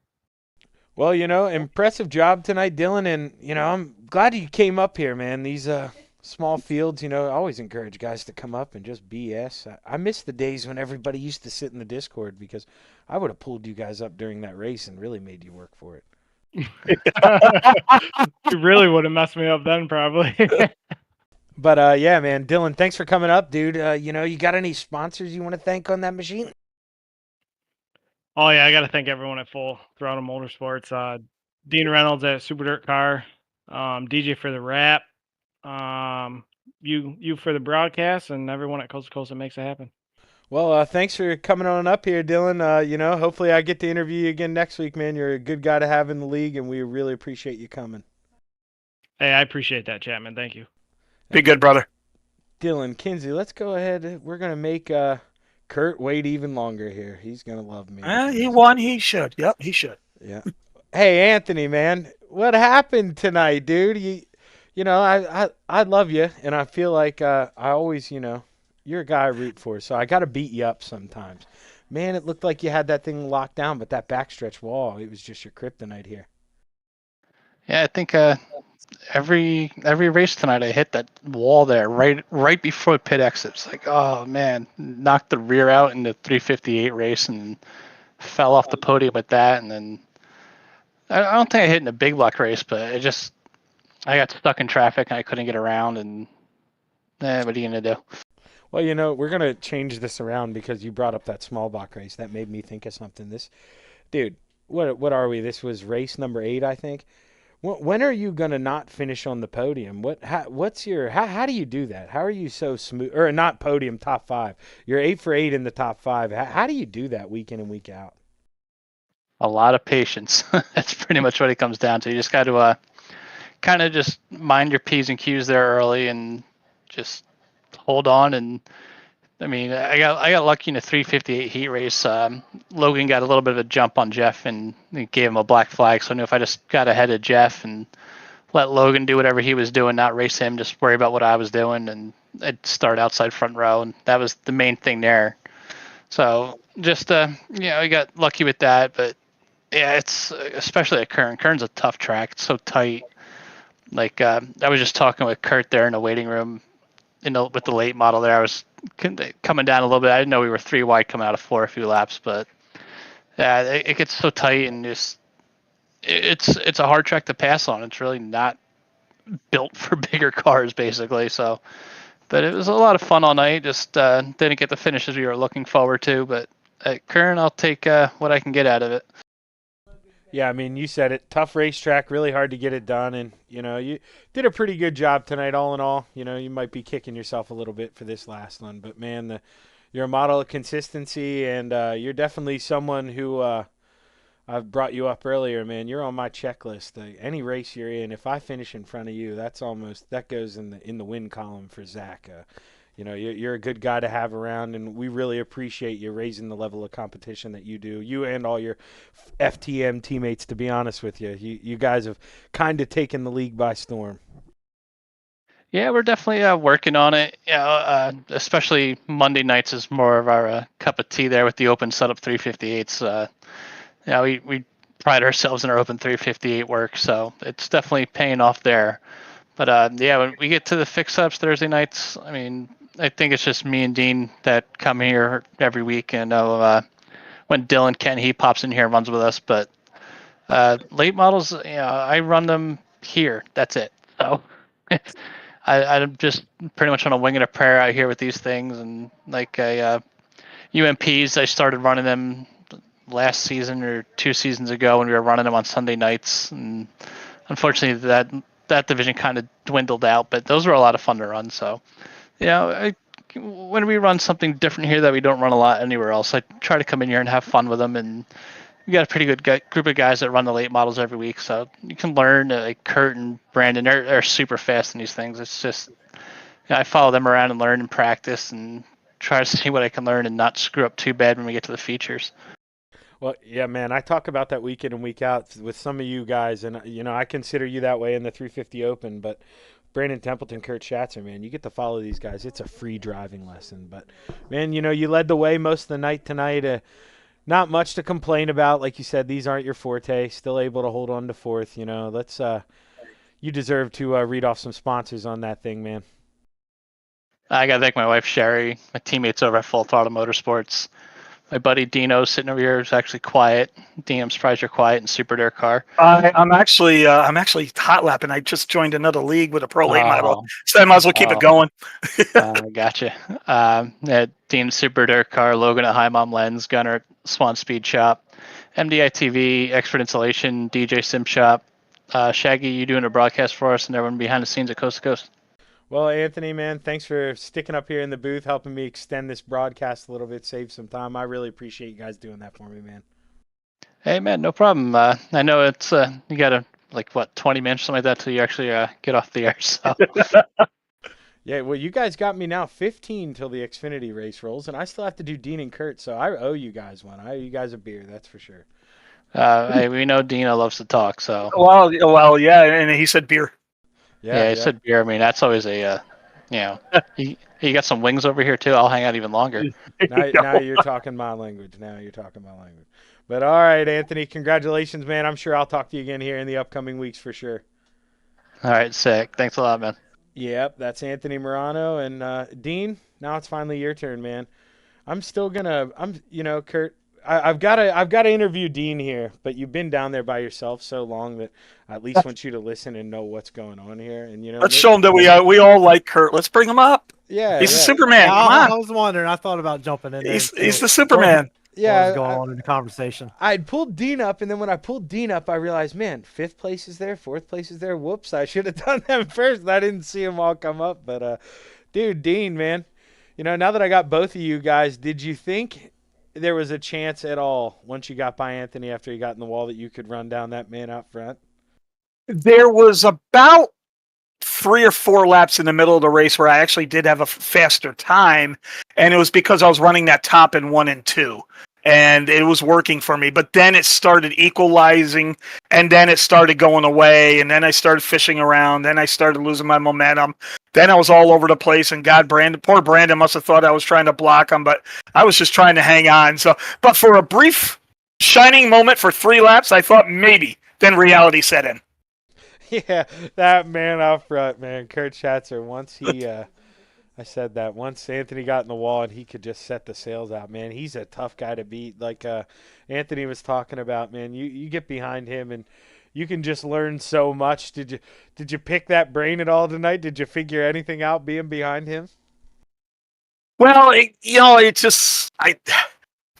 Well, impressive job tonight, Dylan, and I'm glad you came up here, man. These small fields, I always encourage guys to come up and just BS. I miss the days when everybody used to sit in the Discord because I would have pulled you guys up during that race and really made you work for it. You really would have messed me up then, probably. But yeah, man, Dylan, thanks for coming up, dude. You got any sponsors you want to thank on that machine? Oh yeah, I got to thank everyone at Full Throttle Motorsports. Dean Reynolds at Super Dirt Car, DJ for the rap, you for the broadcast, and everyone at Coast to Coast that makes it happen. Well, thanks for coming on up here, Dylan. Hopefully I get to interview you again next week, man. You're a good guy to have in the league, and we really appreciate you coming. Hey, I appreciate that, Chapman. Thank you. Be good, brother. Dylan, Kinsey, let's go ahead. We're going to make Kurt wait even longer here. He's going to love me. He won. He should. Yep, he should. Yeah. Hey, Anthony, man. What happened tonight, dude? I love you, and I feel like I always, you're a guy I root for, so I got to beat you up sometimes. Man, it looked like you had that thing locked down, but that backstretch wall, it was just your kryptonite here. Yeah, I think every race tonight I hit that wall there right before pit exit. It's like, oh man, knocked the rear out in the 358 race and fell off the podium with that. And then I don't think I hit in a big block race, but I got stuck in traffic and I couldn't get around. And what are you gonna do? Well, we're gonna change this around because you brought up that small block race. That made me think of something. Dude, what are we? This was race number 8, I think. When are you gonna not finish on the podium? How do you do that? How are you so smooth? Or not podium, top 5. You're 8 for 8 in the top 5. How do you do that week in and week out? A lot of patience. That's pretty much what it comes down to. You just got to kind of just mind your P's and Q's there early and just hold on. And I mean, I got lucky in a 358 heat race. Logan got a little bit of a jump on Jeff and he gave him a black flag. So I knew if I just got ahead of Jeff and let Logan do whatever he was doing, not race him, just worry about what I was doing, and I'd start outside front row. And that was the main thing there. So just, I got lucky with that. But yeah, it's especially at Kern. Kern's a tough track. It's so tight. Like I was just talking with Kurt there in the waiting room with the late model there. I was coming down a little bit. I didn't know we were 3 wide coming out of 4 a few laps, but yeah, it gets so tight and just it's a hard track to pass on. It's really not built for bigger cars, basically. So, but it was a lot of fun all night. Just didn't get the finishes we were looking forward to, but at Kern, I'll take what I can get out of it. Yeah, I mean, you said it. Tough racetrack, really hard to get it done, and you did a pretty good job tonight. All in all, you might be kicking yourself a little bit for this last one, but man, you're a model of consistency, and you're definitely someone who I've brought you up earlier, man. You're on my checklist. Any race you're in, if I finish in front of you, that goes in the win column for Zach. You're a good guy to have around, and we really appreciate you raising the level of competition that you do. You and all your FTM teammates, to be honest with you. You guys have kind of taken the league by storm. Yeah, we're definitely working on it. Especially Monday nights is more of our cup of tea there with the open setup 358s. We pride ourselves in our open 358 work, so it's definitely paying off there. But when we get to the fix-ups Thursday nights, I mean, I think it's just me and Dean that come here every week. And when Dylan can, he pops in here and runs with us. But late models, I run them here. That's it. So I'm just pretty much on a wing and a prayer out here with these things. And like UMPs, I started running them last season or 2 seasons ago when we were running them on Sunday nights. And unfortunately, that division kind of dwindled out. But those were a lot of fun to run. So. When we run something different here that we don't run a lot anywhere else, I try to come in here and have fun with them. And we got a pretty good group of guys that run the late models every week, so you can learn. Like Kurt and Brandon, they're super fast in these things. It's just I follow them around and learn and practice and try to see what I can learn and not screw up too bad when we get to the features. Well, yeah, man, I talk about that week in and week out with some of you guys, and I consider you that way in the 350 Open. But Brandon Templeton, Kurt Schatzer, man, you get to follow these guys. It's a free driving lesson. But man, you led the way most of the night tonight. Not much to complain about, like you said. These aren't your forte. Still able to hold on to fourth. Let's. You deserve to read off some sponsors on that thing, man. I got to thank my wife, Sherry, my teammates over at Full Throttle Motorsports. My buddy Dino sitting over here is actually quiet. Dean, I'm surprised you're quiet in Super Dare car. I'm actually hot lapping. I just joined another league with a Pro Late model, so I might as well keep it going. Gotcha. Dean Super Dare car, Logan at High Mom Lens, Gunner at Swan Speed Shop, MDI TV, Expert Installation, DJ Sim Shop. Shaggy, you doing a broadcast for us and everyone behind the scenes at Coast to Coast? Well, Anthony, man, thanks for sticking up here in the booth, helping me extend this broadcast a little bit, save some time. I really appreciate you guys doing that for me, man. Hey, man, no problem. I know it's you got 20 minutes, something like that, till you actually get off the air. So. Yeah, well, you guys got me now 15 till the Xfinity race rolls, and I still have to do Dean and Kurt, so I owe you guys one. I owe you guys a beer, that's for sure. Hey, we know Dina loves to talk, so. Well, yeah, and he said beer. Yeah, he said beer. I mean, that's always a, you got some wings over here too. I'll hang out even longer. Now you're talking my language. But all right, Anthony, congratulations, man. I'm sure I'll talk to you again here in the upcoming weeks for sure. All right, sick. Thanks a lot, man. Yep, that's Anthony Morano. And Dean, now it's finally your turn, man. Kurt, I've got to interview Dean here, but you've been down there by yourself so long that I at least want you to listen and know what's going on here. And let's show him that we all like Kurt. Let's bring him up. Yeah, he's the Superman. I was wondering. I thought about jumping in. He's the Superman. Yeah, what's going on in the conversation? I'd pulled Dean up, and then when I pulled Dean up, I realized, man, 5th place is there, 4th place is there. Whoops, I should have done them first. I didn't see them all come up. But, dude, Dean, man, now that I got both of you guys, did you think there was a chance at all once you got by Anthony after he got in the wall that you could run down that man out front? There was about 3 or 4 laps in the middle of the race where I actually did have a faster time, and it was because I was running that top in 1 and 2. And it was working for me, but then it started equalizing, and then it started going away, and then I started fishing around, then I started losing my momentum. Then I was all over the place, and poor Brandon must have thought I was trying to block him, but I was just trying to hang on. But for a brief shining moment for 3 laps, I thought maybe. Then reality set in. Yeah, that man out front, man, Kurt Schatzer. Once Anthony got in the wall and he could just set the sails out, man, he's a tough guy to beat. Like Anthony was talking about, man, you get behind him and you can just learn so much. Did you pick that brain at all tonight? Did you figure anything out being behind him? Well,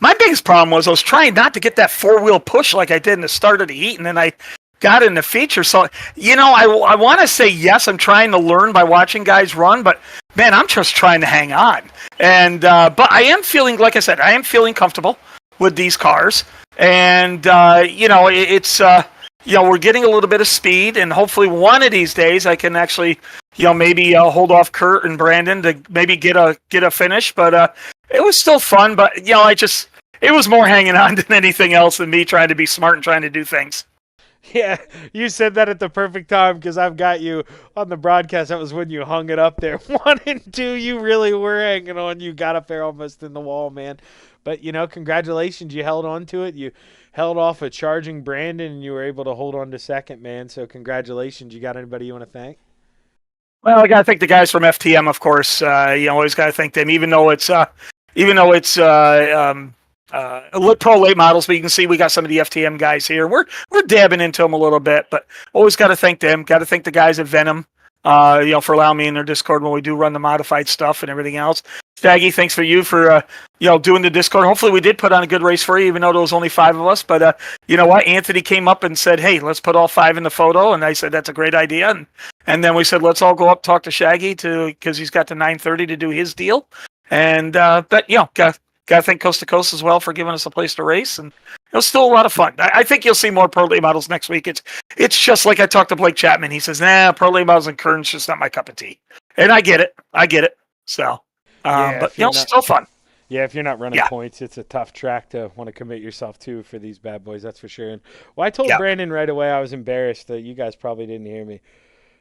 my biggest problem was I was trying not to get that 4-wheel push like I did in the start of the heat, and then I got in the feature. So, I want to say yes, I'm trying to learn by watching guys run, but man, I'm just trying to hang on. And but I am feeling, like I said, I am feeling comfortable with these cars, and it's we're getting a little bit of speed, and hopefully one of these days I can actually maybe hold off Kurt and Brandon to maybe get a finish. But it was still fun. But it was more hanging on than anything else than me trying to be smart and trying to do things. Yeah, you said that at the perfect time because I've got you on the broadcast. That was when you hung it up there. 1 and 2, you really were hanging on. You got up there almost in the wall, man. But, congratulations. You held on to it. You held off a charging Brandon, and you were able to hold on to second, man. So congratulations. You got anybody you want to thank? Well, I got to thank the guys from FTM, of course. Always got to thank them, even though it's pro late models, but you can see we got some of the FTM guys here. We're dabbing into them a little bit, but always got to thank them. Got to thank the guys at Venom, for allowing me in their Discord when we do run the modified stuff and everything else. Staggy, thanks for doing the Discord. Hopefully we did put on a good race for you, even though there was only 5 of us. But you know what? Anthony came up and said, "Hey, let's put all 5 in the photo," and I said that's a great idea. And then we said, let's all go up talk to Shaggy because he's got the 9:30 to do his deal. And but got to thank Coast to Coast as well for giving us a place to race, and it was still a lot of fun. I think you'll see more Pro Late models next week. It's just like I talked to Blake Chapman. He says, Pro Late models and Kern's just not my cup of tea. And I get it. So, but still fun. Yeah, if you're not running Yeah. points, it's a tough track to want to commit yourself to for these bad boys. That's for sure. And well, I told Yeah. Brandon right away I was embarrassed that you guys probably didn't hear me.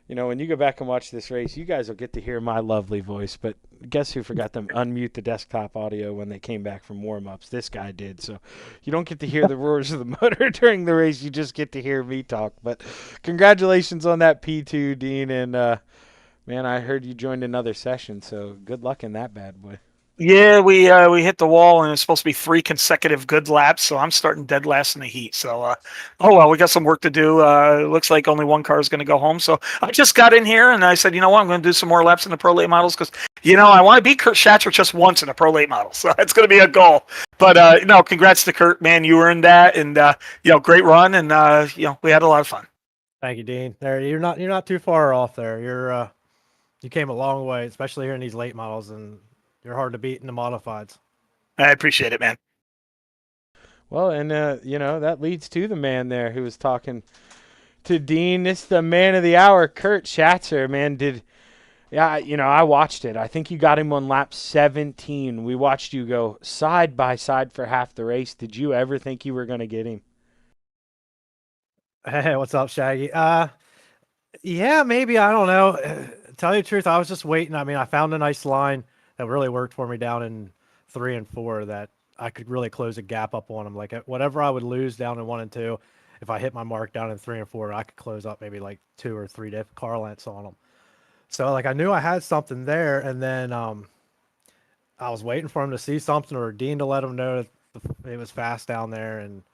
You know, when you go back and watch this race, you guys will get to hear my lovely voice. But guess who forgot to unmute the desktop audio when they came back from warm-ups? This guy did. So you don't get to hear the roars of the motor during the race. You just get to hear me talk. But congratulations on that P2, Dean. And, man, I heard you joined another session. So good luck in that bad boy. Yeah, we hit the wall, and it's supposed to be 3 consecutive good laps. So I'm starting dead last in the heat. So, oh well, we got some work to do. It looks like only one car is going to go home. So I just got in here, and I said, you know what, I'm going to do some more laps in the Pro Late models because I want to beat Kurt Schatzer just once in a Pro Late model. So that's going to be a goal. But no, congrats to Kurt, man. You earned that, and great run, and we had a lot of fun. Thank you, Dean. There, you're not too far off there. You came a long way, especially here in these late models, and you're hard to beat in the modifieds. I appreciate it, man. Well, and, that leads to the man there who was talking to Dean. This is the man of the hour, Kurt Schatzer, man. I watched it. I think you got him on lap 17. We watched you go side by side for half the race. Did you ever think you were going to get him? Hey, what's up, Shaggy? Yeah, maybe. I don't know. Tell you the truth, I was just waiting. I mean, I found a nice line that really worked for me down in 3 and 4 that I could really close a gap up on them. Like whatever I would lose down in 1 and 2, if I hit my mark down in 3 and 4, I could close up maybe like 2 or 3 car lengths on them. So like I knew I had something there, and then I was waiting for him to see something or Dean to let him know that it was fast down there and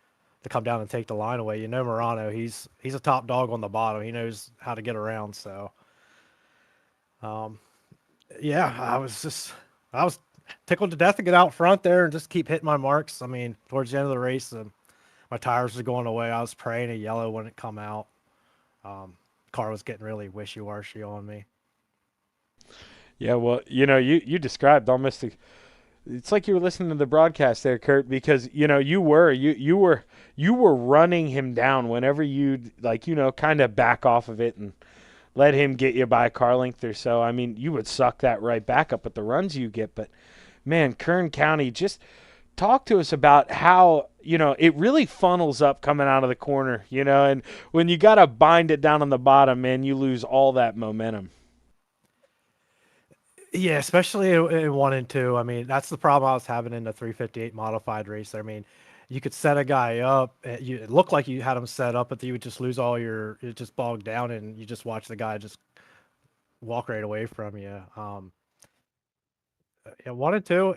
to come down and take the line away. Morano, he's a top dog on the bottom. He knows how to get around. So, yeah, I was tickled to death to get out front there and just keep hitting my marks. I mean, towards the end of the race, my tires were going away. I was praying a yellow wouldn't come out. Car was getting really wishy-washy on me. Yeah, well, you described almost it's like you were listening to the broadcast there, Kurt, because you were running him down whenever you kind of back off of it and let him get you by a car length or so. I mean, you would suck that right back up with the runs you get. But man, Kern County, just talk to us about how it really funnels up coming out of the corner, and when you got to bind it down on the bottom, man, you lose all that momentum. Yeah, especially in 1 and 2. I mean, that's the problem I was having in the 358 modified race. I mean, you could set a guy up. It looked like you had him set up, but you would just lose it just bogged down, and you just watch the guy just walk right away from you. Yeah, 1 and 2,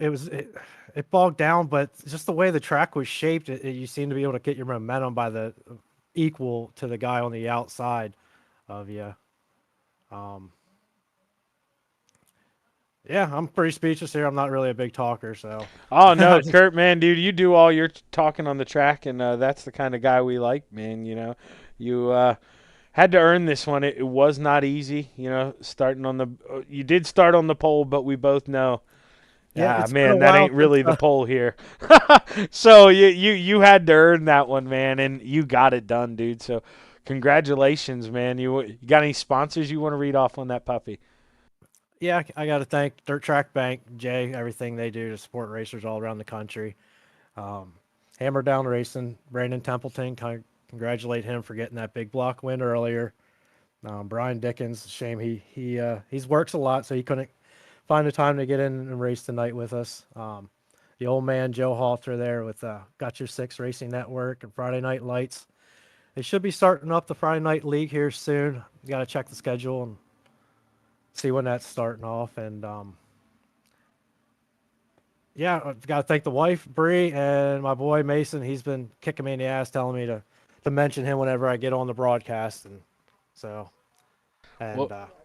it bogged down, but just the way the track was shaped, you seem to be able to get your momentum by the equal to the guy on the outside of you. Yeah, I'm pretty speechless here. I'm not really a big talker, so. Oh no, Kurt, man, dude, you do all your talking on the track, and that's the kind of guy we like, man. You had to earn this one. It was not easy, starting on you did start on the pole, but we both know. Yeah, man, that ain't really the pole here. So you had to earn that one, man, and you got it done, dude. So congratulations, man. You got any sponsors you want to read off on that puppy? Yeah, I got to thank Dirt Track Bank, Jay, everything they do to support racers all around the country. Hammer Down Racing, Brandon Templeton, congratulate him for getting that big block win earlier. Brian Dickens, shame he works a lot, so he couldn't find the time to get in and race tonight with us. The old man Joe Halter there with Got Your Six Racing Network and Friday Night Lights. They should be starting up the Friday Night League here soon. You got to check the schedule and see when that's starting off. And yeah, I've got to thank the wife, Bree, and my boy Mason. He's been kicking me in the ass, telling me to mention him whenever I get on the broadcast. And so,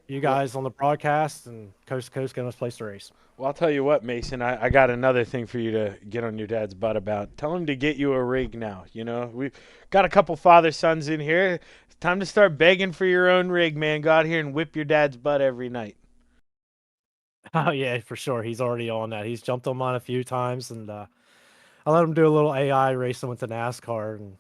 you guys on the broadcast and coast to coast getting us place to race. Well, I'll tell you what, Mason, I got another thing for you to get on your dad's butt about. Tell him to get you a rig now. We've got a couple father-sons in here. It's time to start begging for your own rig, man. Go out here and whip your dad's butt every night. Oh, yeah, for sure. He's already on that. He's jumped on mine a few times, and I let him do a little AI racing with the NASCAR, and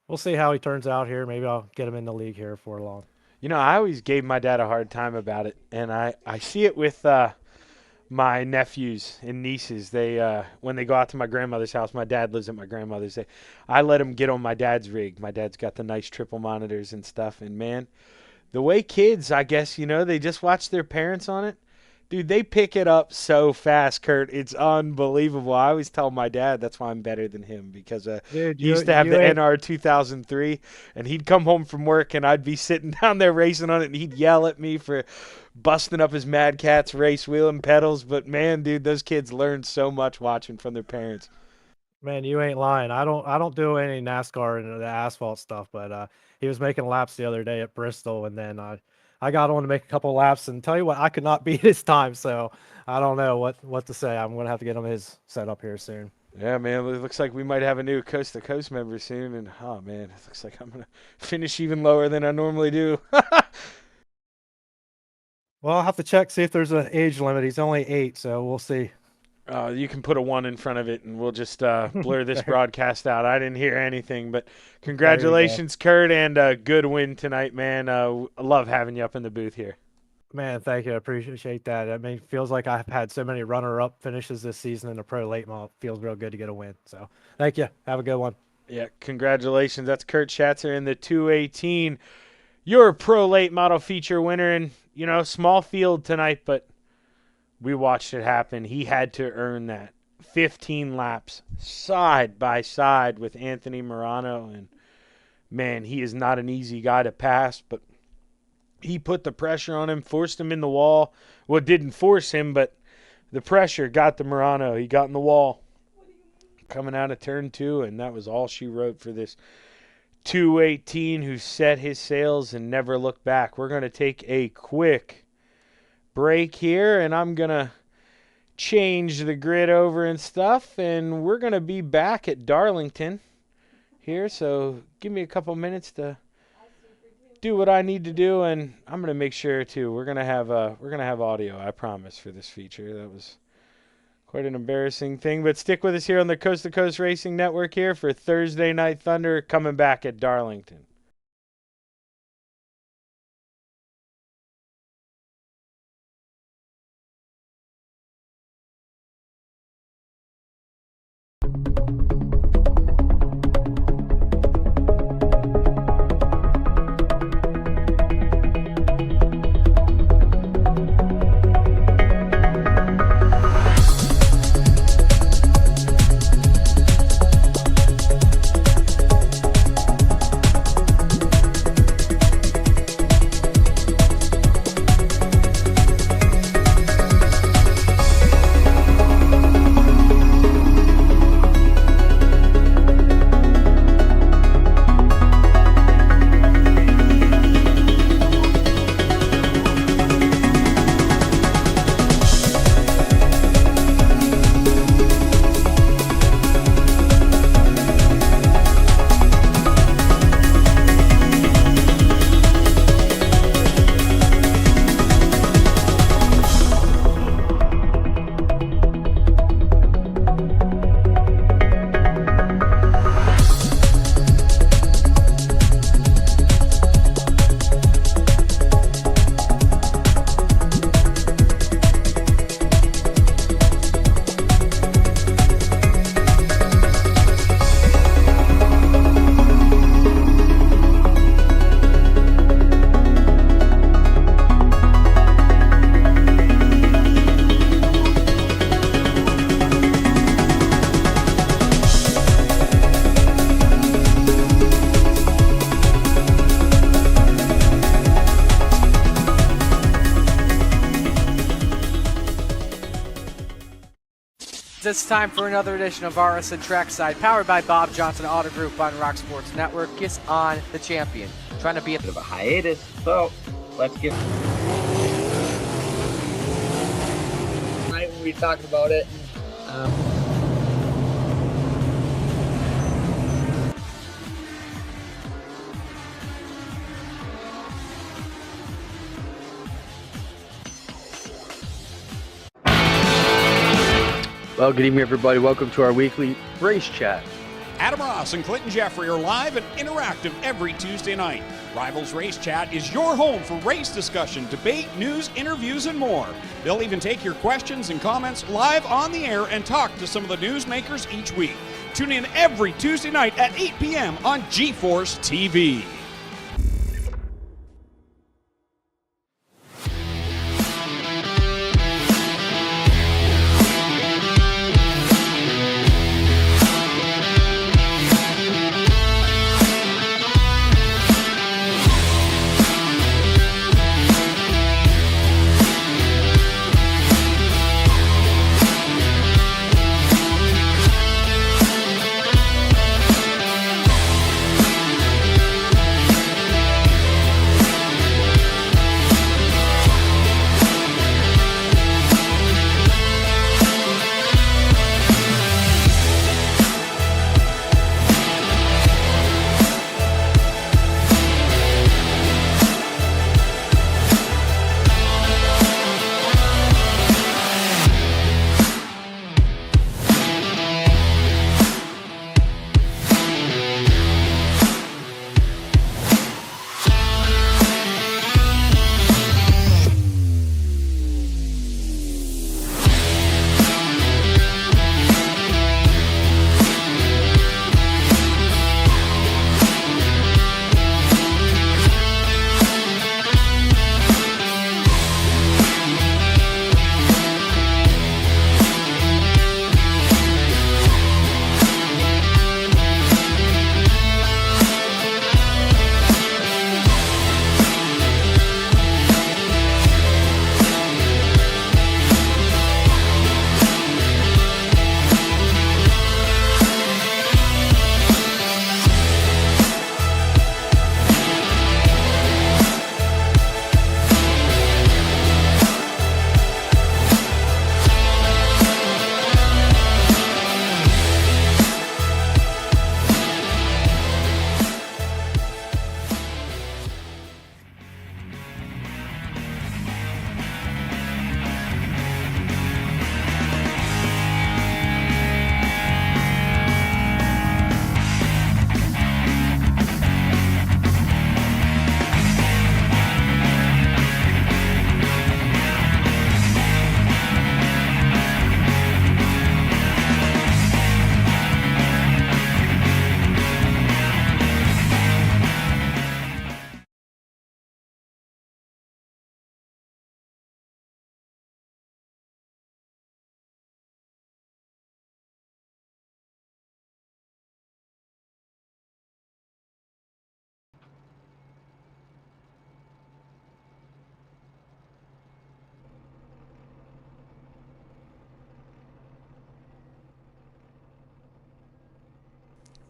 we'll see how he turns out here. Maybe I'll get him in the league here for long. I always gave my dad a hard time about it, and I see it with my nephews and nieces, they when they go out to my grandmother's house, my dad lives at my grandmother's, I let them get on my dad's rig. My dad's got the nice triple monitors and stuff, and man, the way kids, I guess, they just watch their parents on it. Dude, they pick it up so fast, Kurt. It's unbelievable. I always tell my dad that's why I'm better than him, because Dude, he used to have the NR 2003, and he'd come home from work, and I'd be sitting down there racing on it, and he'd yell at me for busting up his Mad Catz race wheel and pedals. But, man, dude, those kids learn so much watching from their parents. Man, you ain't lying. I don't do any NASCAR and the asphalt stuff, but he was making laps the other day at Bristol, and then I got on to make a couple laps, and tell you what, I could not beat his time, so I don't know what to say. I'm gonna have to get him his setup here soon. Yeah, man, it looks like we might have a new Coast to Coast member soon, and oh man, it looks like I'm gonna finish even lower than I normally do. Well, I'll have to check, see if there's an age limit. He's only 8, so we'll see. You can put a 1 in front of it, and we'll just blur this broadcast out. I didn't hear anything, but congratulations, Kurt, and a good win tonight, man. I love having you up in the booth here. Man, thank you. I appreciate that. I mean, it feels like I've had so many runner-up finishes this season in the pro late model. It feels real good to get a win. So thank you. Have a good one. Yeah, congratulations. That's Kurt Schatzer in the 218. Your pro late model feature winner, and, small field tonight, but we watched it happen. He had to earn that. 15 laps side by side with Anthony Morano, and man, he is not an easy guy to pass, but he put the pressure on him, forced him in the wall. Well, it didn't force him, but the pressure got the Morano. He got in the wall coming out of turn 2, and that was all she wrote for this 218 who set his sails and never looked back. We're going to take a quick break here, and I'm going to change the grid over and stuff, and we're going to be back at Darlington here, so give me a couple minutes to do what I need to do, and I'm going to make sure too we're going to have audio, I promise, for this feature. That was quite an embarrassing thing, but stick with us here on the Coast to Coast Racing Network here for Thursday Night Thunder, coming back at Darlington. It's time for another edition of Iracing Trackside, powered by Bob Johnson Auto Group on Rock Sports Network. Gets on the champion, trying to be a bit of a hiatus. So let's get. Right when we talked about it. Well, good evening, everybody. Welcome to our weekly race chat. Adam Ross and Clinton Jeffrey are live and interactive every Tuesday night. Rivals Race Chat is your home for race discussion, debate, news, interviews, and more. They'll even take your questions and comments live on the air and talk to some of the newsmakers each week. Tune in every Tuesday night at 8 p.m. on GeForce TV.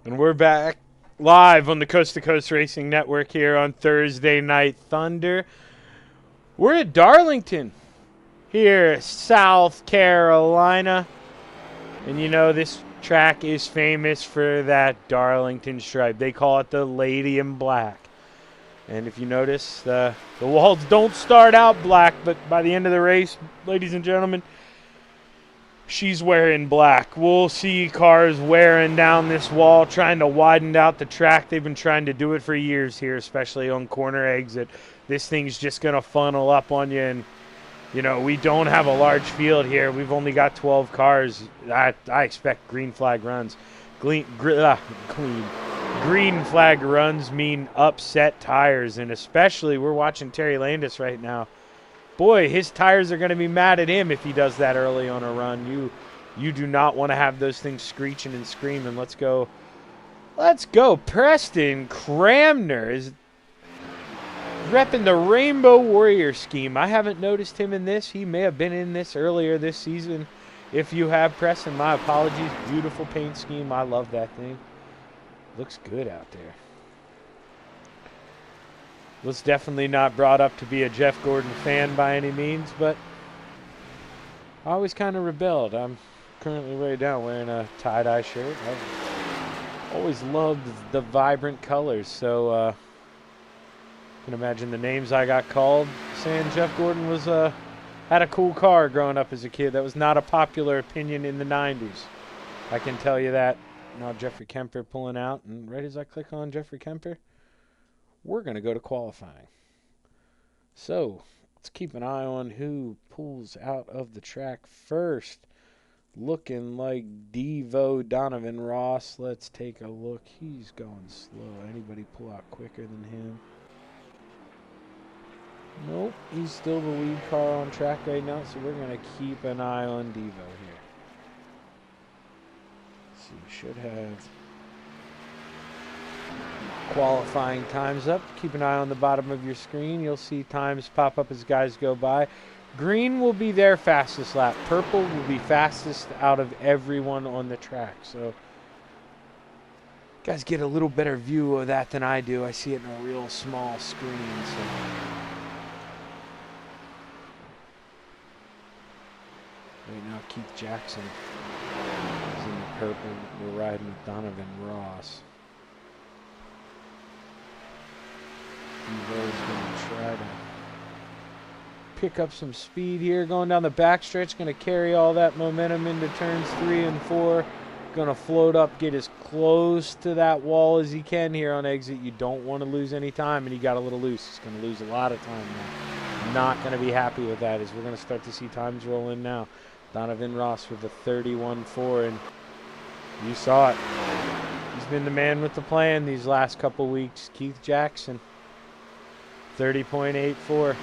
And we're back live on the Coast to Coast Racing Network here on Thursday Night Thunder. We're at Darlington here, South Carolina. And you know, this track is famous for that Darlington stripe. They call it the Lady in Black. And if you notice, the walls don't start out black, but by the end of the race, ladies and gentlemen, she's wearing black. We'll see cars wearing down this wall, trying to widen out the track. They've been trying to do it for years here, especially on corner exit. This thing's just going to funnel up on you. And, you know, we don't have a large field here. We've only got 12 cars. I expect green flag runs. Green flag runs mean upset tires. And especially, we're watching Terry Landis right now. Boy, his tires are going to be mad at him if he does that early on a run. You do not want to have those things screeching and screaming. Let's go. Preston Cramner is repping the Rainbow Warrior scheme. I haven't noticed him in this. He may have been in this earlier this season. If you have, Preston, my apologies. Beautiful paint scheme. I love that thing. Looks good out there. Was definitely not brought up to be a Jeff Gordon fan by any means, but I always kind of rebelled. I'm currently right now wearing a tie-dye shirt. I've always loved the vibrant colors, so you can imagine the names I got called saying Jeff Gordon was had a cool car growing up as a kid. That was not a popular opinion in the 90s. I can tell you that Now Jeffrey Kemper pulling out, and right as I click on Jeffrey Kemper, we're going to go to qualifying. So let's keep an eye on who pulls out of the track first. Looking like Devo Donovan Ross. Let's take a look. He's going slow. Anybody pull out quicker than him? Nope, he's still the lead car on track right now, so we're going to keep an eye on Devo here. So you should have qualifying times up. Keep an eye on the bottom of your screen. You'll see times pop up as guys go by. Green will be their fastest lap. Purple will be fastest out of everyone on the track. So guys get a little better view of that than I do. I see it in a real small screen. So right now Keith Jackson is in the purple. We're riding with Donovan Ross. Devo's going to try to pick up some speed here, going down the backstretch, going to carry all that momentum into turns 3 and 4. Going to float up, get as close to that wall as he can here on exit. You don't want to lose any time, and he got a little loose. He's going to lose a lot of time now. Not going to be happy with that as we're going to start to see times roll in now. Donovan Ross with a 31.4, and you saw it. He's been the man with the plan these last couple weeks. Keith Jackson, 30.84.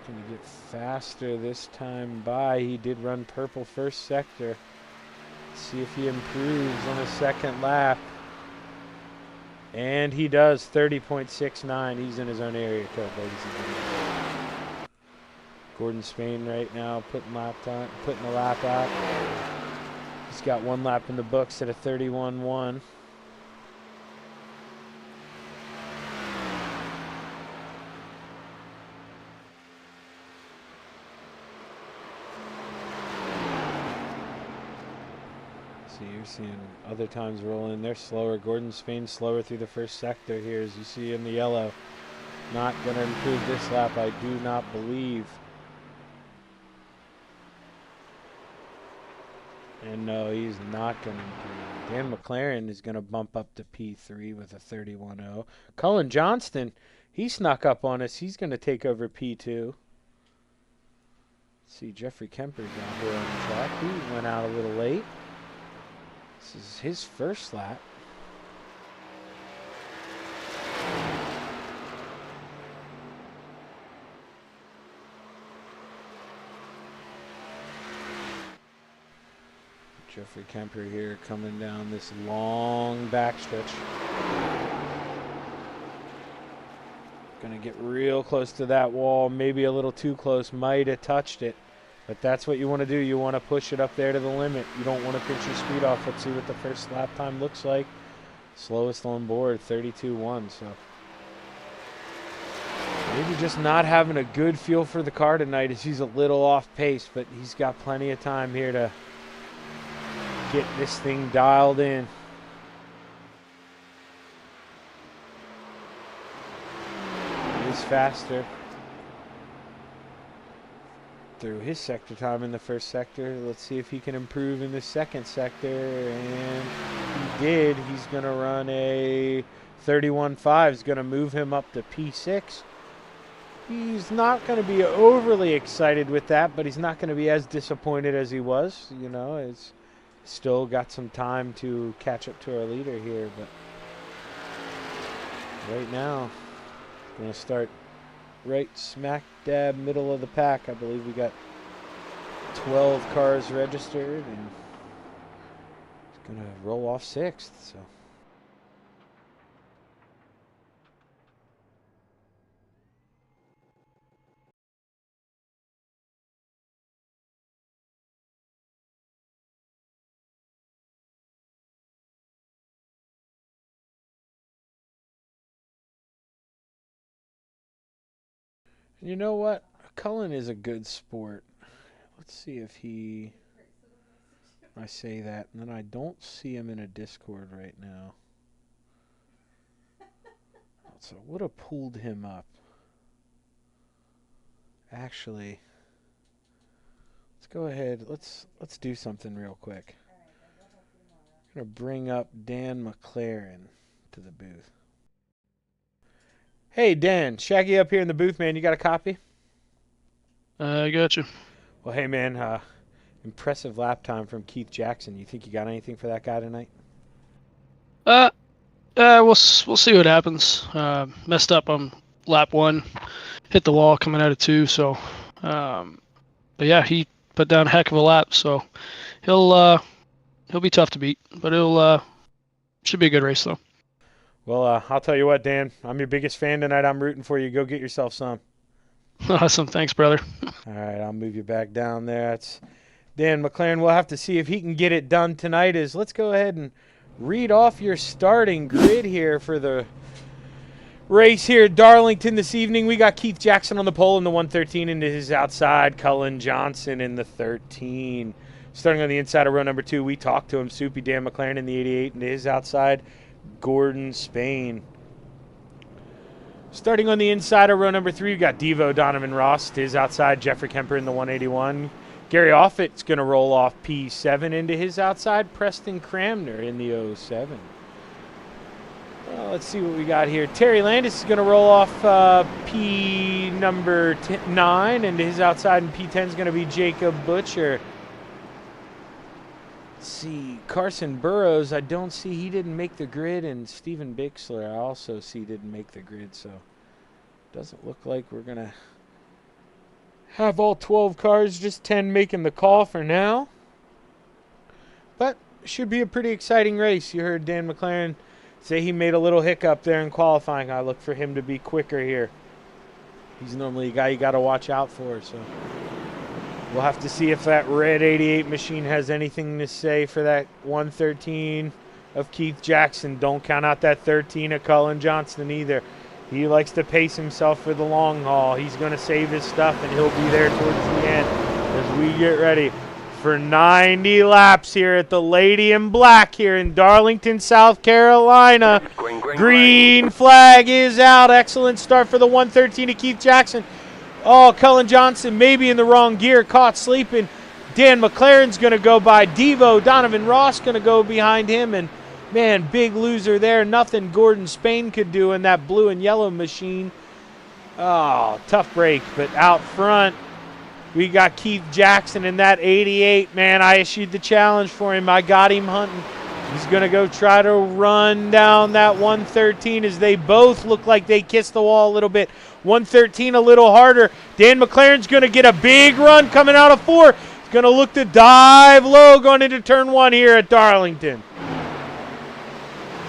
Can he get faster this time by? He did run purple first sector. Let's see if he improves on the second lap. And he does, 30.69. He's in his own area code, ladies and gentlemen. Gordon Spain right now putting a lap out. He's got one lap in the books at a 31.1. You're seeing other times roll in. They're slower. Gordon Spain slower through the first sector here, as you see in the yellow. Not going to improve this lap, I do not believe. And no, he's not going to improve. Dan McLaren is going to bump up to P3 with a 31.0. Cullen Johnston, he snuck up on us. He's going to take over P2. Let's see, Jeffrey Kemper's out here on the track. He went out a little late. This is his first lap. Jeffrey Kemper here coming down this long backstretch. Gonna get real close to that wall, maybe a little too close, might have touched it. But that's what you want to do. You want to push it up there to the limit. You don't want to pinch your speed off. Let's see what the first lap time looks like. Slowest on board, 32.1. So maybe just not having a good feel for the car tonight as he's a little off pace, but he's got plenty of time here to get this thing dialed in. He is faster through his sector time in the first sector. Let's see if he can improve in the second sector, and he did. He's going to run a 31.5. Is going to move him up to P6. He's not going to be overly excited with that, but he's not going to be as disappointed as he was. You know, it's still got some time to catch up to our leader here, but right now, going to start right smack dab middle of the pack. I believe we got 12 cars registered, and it's going to roll off 6th. So you know what? Cullen is a good sport. Let's see if he... I say that, and then I don't see him in a Discord right now. So I would have pulled him up. Actually, let's go ahead. Let's do something real quick. I'm going to bring up Dan McLaren to the booth. Hey, Dan. Shaggy up here in the booth, man. You got a copy? I got you. Well, hey, man. Impressive lap time from Keith Jackson. You think you got anything for that guy tonight? We'll see what happens. Messed up on lap 1, hit the wall coming out of 2. So, but yeah, he put down a heck of a lap. So he'll be tough to beat, but it'll should be a good race though. Well, I'll tell you what, Dan. I'm your biggest fan tonight. I'm rooting for you. Go get yourself some. Awesome, thanks, brother. All right, I'll move you back down there. That's Dan McLaren. We'll have to see if he can get it done tonight. Let's go ahead and read off your starting grid here for the race here at Darlington this evening. We got Keith Jackson on the pole in the 113 into his outside. Cullen Johnson in the 13. Starting on the inside of row number 2, we talked to him. Soupy Dan McLaren in the 88 into his outside. Gordon Spain. Starting on the inside of row number 3, we got Devo Donovan Ross to his outside. Jeffrey Kemper in the 181. Gary Offit's going to roll off P7 into his outside. Preston Cramner in the 07. Let's see what we got here. Terry Landis is going to roll off P number 9 into his outside, and P10 is going to be Jacob Butcher. Let's see. Carson Burrows, I don't see. He didn't make the grid, and Steven Bixler I also see didn't make the grid, so doesn't look like we're going to have all 12 cars, just 10 making the call for now. But should be a pretty exciting race. You heard Dan McLaren say he made a little hiccup there in qualifying. I look for him to be quicker here. He's normally a guy you got to watch out for, so we'll have to see if that red 88 machine has anything to say for that 113 of Keith Jackson. Don't count out that 13 of Cullen Johnson either. He likes to pace himself for the long haul. He's going to save his stuff, and he'll be there towards the end as we get ready for 90 laps here at the Lady in Black here in Darlington, South Carolina. Green flag is out. Excellent start for the 113 of Keith Jackson. Oh, Cullen Johnson maybe in the wrong gear, caught sleeping. Dan McLaren's going to go by. Devo Donovan Ross going to go behind him, and man, big loser there. Nothing Gordon Spain could do in that blue and yellow machine. Oh, tough break. But out front, we got Keith Jackson in that 88. Man, I issued the challenge for him. I got him hunting. He's going to go try to run down that 113 as they both look like they kissed the wall a little bit. 113 a little harder. Dan McLaren's going to get a big run coming out of 4. He's going to look to dive low going into turn 1 here at Darlington.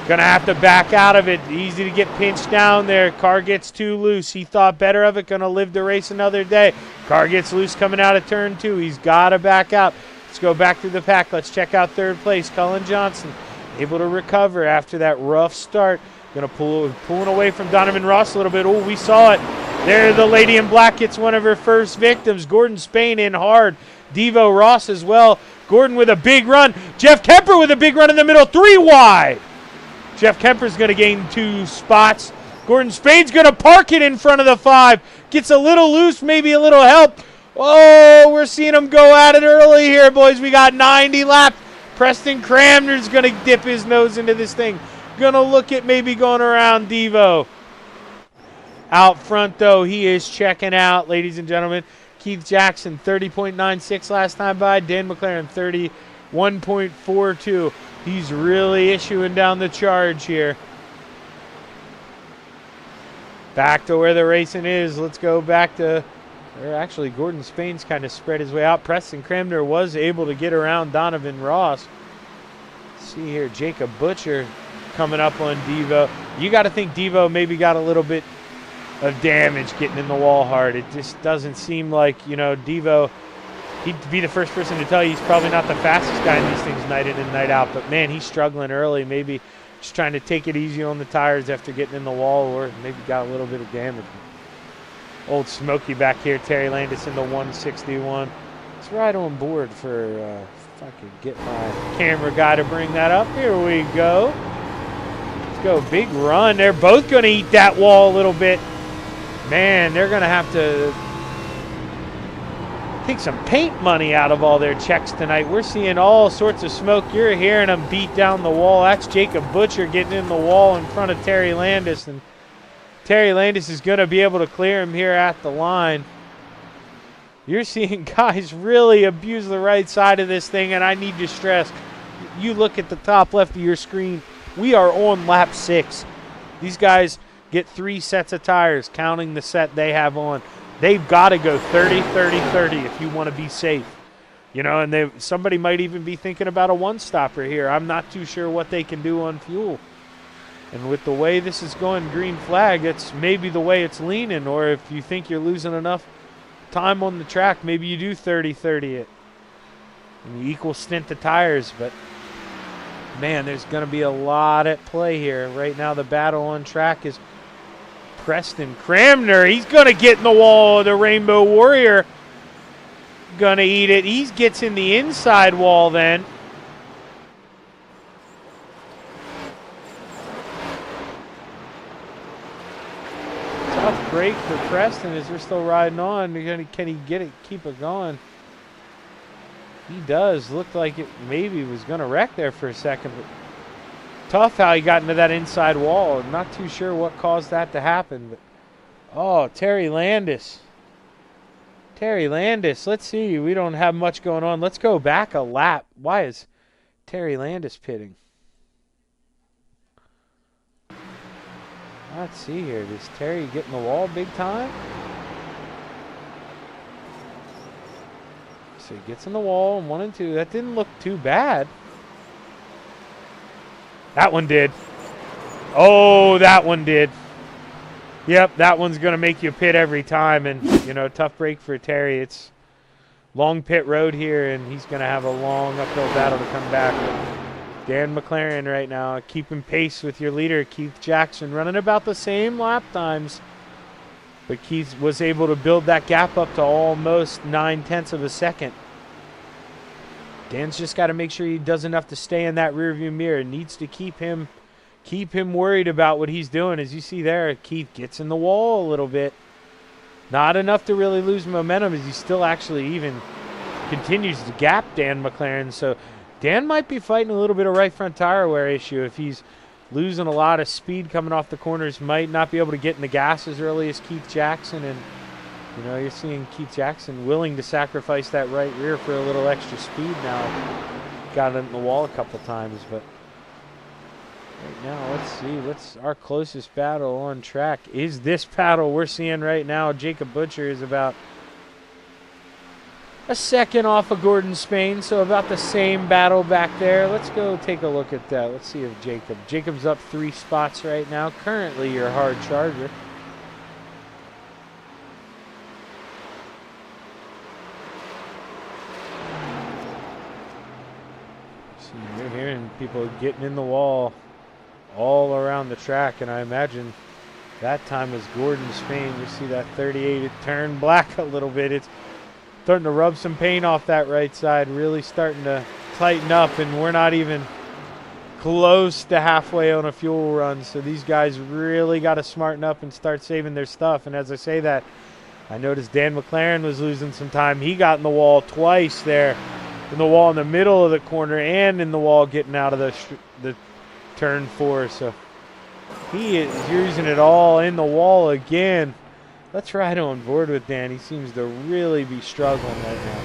Going to have to back out of it. Easy to get pinched down there. Car gets too loose. He thought better of it. Going to live to race another day. Car gets loose coming out of turn 2. He's got to back out. Let's go back through the pack. Let's check out third place. Cullen Johnson able to recover after that rough start. Going to pulling away from Donovan Ross a little bit. Oh, we saw it. There the Lady in Black gets one of her first victims. Gordon Spain in hard. Devo Ross as well. Gordon with a big run. Jeff Kemper with a big run in the middle. 3 wide. Jeff Kemper's going to gain 2 spots. Gordon Spain's going to park it in front of the 5. Gets a little loose, maybe a little help. Oh, we're seeing him go at it early here, boys. We got 90 laps. Preston Cramner's going to dip his nose into this thing. Going to look at maybe going around Devo. Out front, though, he is checking out, ladies and gentlemen. Keith Jackson, 30.96 last time by. Dan McLaren, 31.42. He's really issuing down the charge here. Back to where the racing is. Let's go back to where actually Gordon Spain's kind of spread his way out. Preston Cramner was able to get around Donovan Ross. Let's see here, Jacob Butcher coming up on Devo. You got to think Devo maybe got a little bit of damage getting in the wall hard. It just doesn't seem like, Devo, he'd be the first person to tell you he's probably not the fastest guy in these things night in and night out. But, man, he's struggling early. Maybe just trying to take it easy on the tires after getting in the wall, or maybe got a little bit of damage. Old Smokey back here, Terry Landis in the 161. Let's ride on board for, if I could get my camera guy to bring that up. Here we go. Let's go, big run. They're both going to eat that wall a little bit. Man, they're going to have to take some paint money out of all their checks tonight. We're seeing all sorts of smoke. You're hearing them beat down the wall. That's Jacob Butcher getting in the wall in front of Terry Landis, and Terry Landis is going to be able to clear him here at the line. You're seeing guys really abuse the right side of this thing, and I need to stress, you look at the top left of your screen, we are on lap 6. These guys get 3 sets of tires, counting the set they have on. They've got to go 30, 30, 30 if you want to be safe. You know, and somebody might even be thinking about a one-stopper here. I'm not too sure what they can do on fuel. And with the way this is going green flag, it's maybe the way it's leaning. Or if you think you're losing enough time on the track, maybe you do 30-30 it. And you equal stint the tires. But, man, there's going to be a lot at play here. Right now the battle on track is Preston Cramner. He's going to get in the wall of the Rainbow Warrior. Going to eat it. He gets in the inside wall then. Tough break for Preston as they're still riding on. Can he get it, keep it going? He does. Looked like it maybe was going to wreck there for a second. But tough how he got into that inside wall. I'm not too sure what caused that to happen. But oh, Terry Landis. Terry Landis. Let's see. We don't have much going on. Let's go back a lap. Why is Terry Landis pitting? Let's see here. Does Terry get in the wall big time? So he gets in the wall in 1 and 2. That didn't look too bad. That one did. Oh, that one did. Yep, that one's going to make you pit every time. And, you know, tough break for Terry. It's long pit road here, and he's going to have a long uphill battle to come back. Dan McLaren right now keeping pace with your leader, Keith Jackson, running about the same lap times. But Keith was able to build that gap up to almost 9/10 of a second. Dan's just got to make sure he does enough to stay in that rearview mirror. Needs to keep him worried about what he's doing. As you see there, Keith gets in the wall a little bit. Not enough to really lose momentum as he still actually even continues to gap Dan McLaren. So Dan might be fighting a little bit of right front tire wear issue. If he's losing a lot of speed coming off the corners, might not be able to get in the gas as early as Keith Jackson. And, you know, you're seeing Keith Jackson willing to sacrifice that right rear for a little extra speed now. Got it in the wall a couple times, but right now, let's see. What's our closest battle on track? Is this battle we're seeing right now? Jacob Butcher is about a second off of Gordon Spain, so about the same battle back there. Let's go take a look at that. Let's see if Jacob's up 3 spots right now. Currently your hard charger. See, you're hearing people getting in the wall all around the track, and I imagine that time was Gordon Spain. You see that 38, it turned black a little bit. It's starting to rub some paint off that right side, really starting to tighten up, and we're not even close to halfway on a fuel run. So these guys really got to smarten up and start saving their stuff. And as I say that, I noticed Dan McLaren was losing some time. He got in the wall twice there, in the wall in the middle of the corner and in the wall getting out of the turn 4. So he is using it all in the wall again. Let's ride on board with Dan. He seems to really be struggling right now.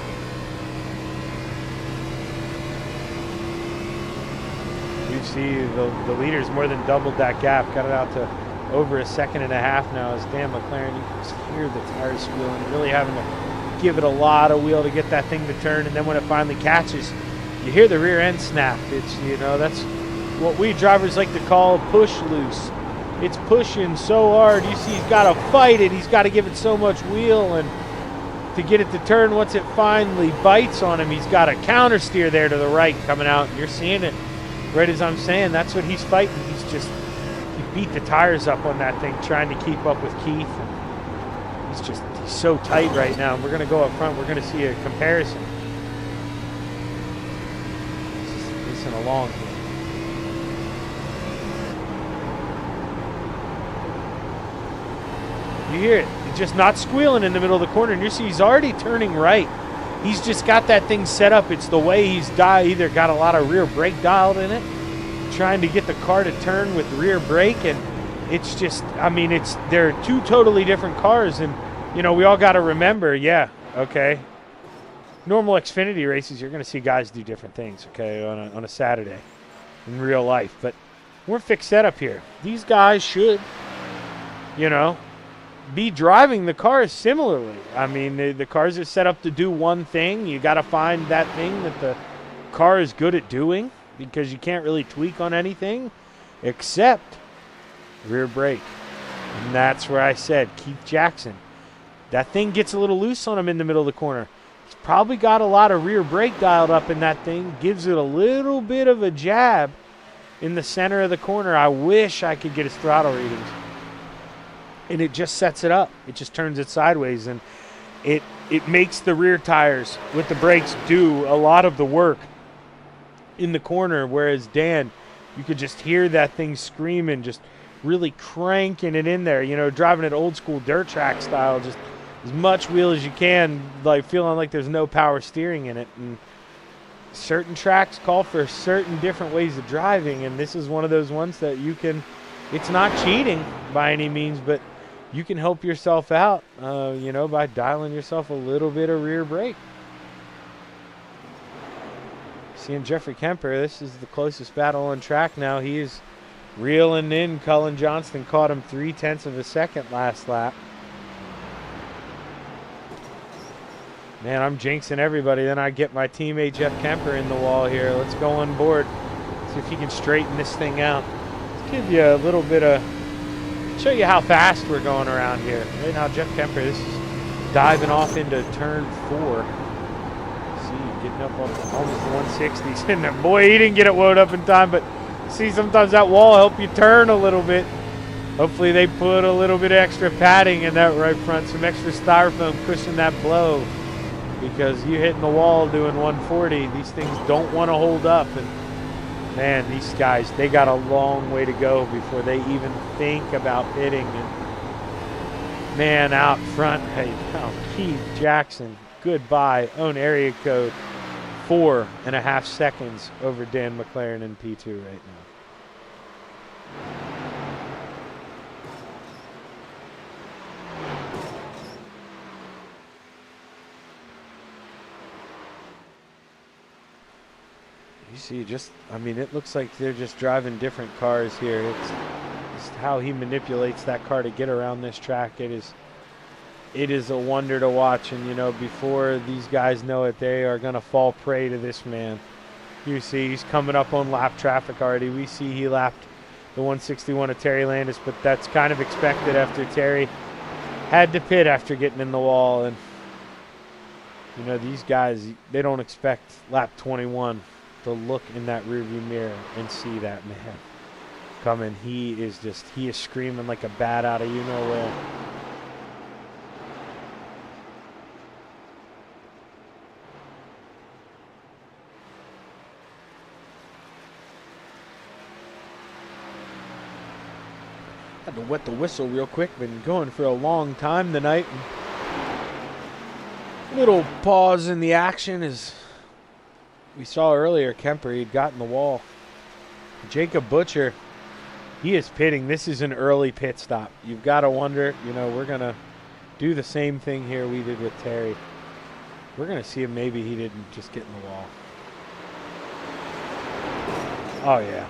You see the leader's more than doubled that gap. Got it out to over 1.5 seconds now as Dan McLaren. You can just hear the tires squealing. Really having to give it a lot of wheel to get that thing to turn. And then when it finally catches, you hear the rear end snap. It's, you know, that's what we drivers like to call push loose. It's pushing so hard. You see he's got to fight it. He's got to give it so much wheel, and to get it to turn, once it finally bites on him, he's got a counter steer there to the right coming out. And you're seeing it right as I'm saying. That's what he's fighting. He beat the tires up on that thing trying to keep up with Keith. And he's so tight right now. And we're going to go up front. We're going to see a comparison. It's missing along here. You hear it. It's just not squealing in the middle of the corner. And you see he's already turning right. he's just got that thing set up. It's the way he's either got a lot of rear brake dialed in it, trying to get the car to turn with rear brake, and it's just, I mean, they're two totally different cars, and you know, we all got to remember, yeah, okay, normal Xfinity races, you're going to see guys do different things, okay, on a Saturday in real life, but we're fixed setup here. These guys should, you know, be driving the cars similarly. I mean, the cars are set up to do one thing. You got to find that thing that the car is good at doing, because you can't really tweak on anything except rear brake. And that's where I said Keith Jackson. That thing gets a little loose on him in the middle of the corner. He's probably got a lot of rear brake dialed up in that thing. Gives it a little bit of a jab in the center of the corner. I wish I could get his throttle readings. And it just sets it up. It just turns it sideways. And it makes the rear tires with the brakes do a lot of the work in the corner. Whereas Dan, you could just hear that thing screaming, just really cranking it in there. You know, driving it old school dirt track style, just as much wheel as you can, like feeling like there's no power steering in it. And certain tracks call for certain different ways of driving, and this is one of those ones that you can, it's not cheating by any means, but you can help yourself out, you know, by dialing yourself a little bit of rear brake. Seeing Jeffrey Kemper, this is the closest battle on track now. He is reeling in. Cullen Johnston caught him 0.3 of a second last lap. Man, I'm jinxing everybody. Then I get my teammate Jeff Kemper in the wall here. Let's go on board. See if he can straighten this thing out. Let's give you a little bit of, show you how fast we're going around here. Right now, Jeff Kemper, this is diving off into turn 4. See, getting up on almost the 160s. And boy, he didn't get it wound up in time, but see, sometimes that wall help you turn a little bit. Hopefully they put a little bit of extra padding in that right front, some extra styrofoam cushion that blow, because you hitting the wall doing 140, these things don't want to hold up. And man, these guys, they got a long way to go before they even think about pitting. And man, out front, hey, now Keith Jackson, goodbye, own area code 4.5 seconds over Dan McLaren in P2 right now. You see, just, I mean, it looks like they're just driving different cars here. It's just how he manipulates that car to get around this track. It is a wonder to watch. And, you know, before these guys know it, they are going to fall prey to this man. You see, he's coming up on lap traffic already. We see he lapped the 161 of Terry Landis, but that's kind of expected after Terry had to pit after getting in the wall. And, you know, these guys, they don't expect lap 21 to look in that rearview mirror and see that man coming. He is screaming like a bat out of you-know-where. Had to wet the whistle real quick. Been going for a long time tonight. Little pause in the action as we saw earlier. Kemper, he'd gotten the wall. Jacob Butcher, he is pitting. This is an early pit stop. You've got to wonder, you know, we're going to do the same thing here we did with Terry. We're going to see if maybe he didn't just get in the wall. Oh, yeah.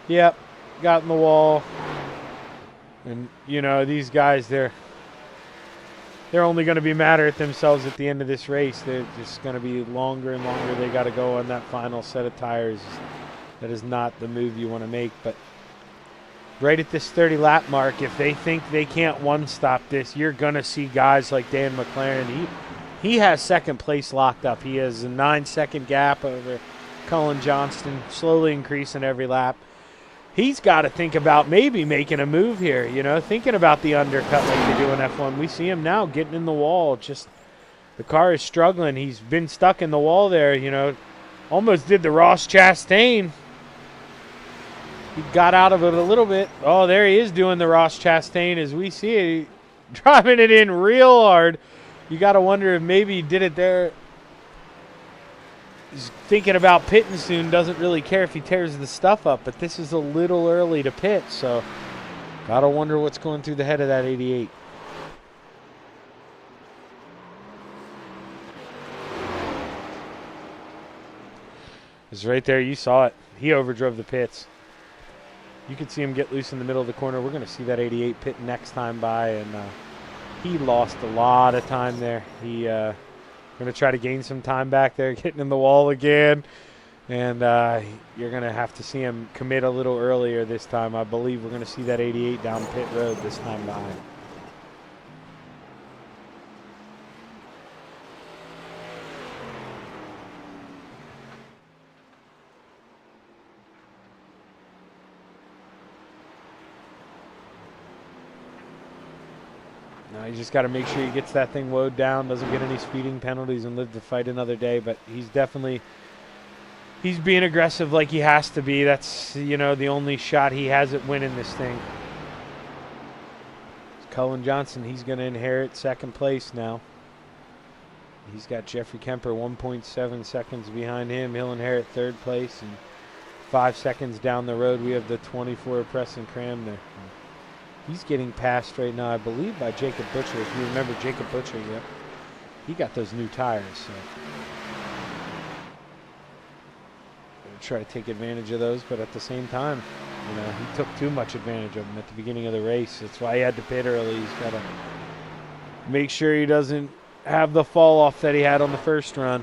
Yep, got in the wall. And, you know, these guys, they're only going to be madder at themselves at the end of this race. They're just going to be longer and longer. They got to go on that final set of tires. That is not the move you want to make. But right at this 30 lap mark, if they think they can't one-stop this, you're going to see guys like Dan McLaren. He has second place locked up. He has a 9-second gap over Cullen Johnston, slowly increasing every lap. He's got to think about maybe making a move here, you know, thinking about the undercut like they do in F1. We see him now getting in the wall. Just the car is struggling. He's been stuck in the wall there, you know. Almost did the Ross Chastain. He got out of it a little bit. Oh, there he is doing the Ross Chastain as we see it. Driving it in real hard. you got to wonder if maybe he did it there. He's thinking about pitting soon, doesn't really care if he tears the stuff up, but this is a little early to pit, so got to wonder what's going through the head of that 88. It's right there. You saw it. He overdrove the pits. You could see him get loose in the middle of the corner. We're going to see that 88 pit next time by, and he lost a lot of time there. He going to try to gain some time back there, getting in the wall again, and you're going to have to see him commit a little earlier this time. I believe we're going to see that 88 down pit road this time by. Now you just got to make sure he gets that thing woed down, doesn't get any speeding penalties, and live to fight another day. But he's being aggressive like he has to be. That's, you know, the only shot he has at winning this thing. Cullen Johnson, he's going to inherit second place now. He's got Jeffrey Kemper 1.7 seconds behind him. He'll inherit third place, and 5 seconds down the road we have the 24 Preston Cramner. He's getting passed right now, I believe, by Jacob Butcher. If you remember Jacob Butcher, yep. He got those new tires, so gonna try to take advantage of those, but at the same time, you know, he took too much advantage of them at the beginning of the race. That's why he had to pit early. He's got to make sure he doesn't have the fall off that he had on the first run.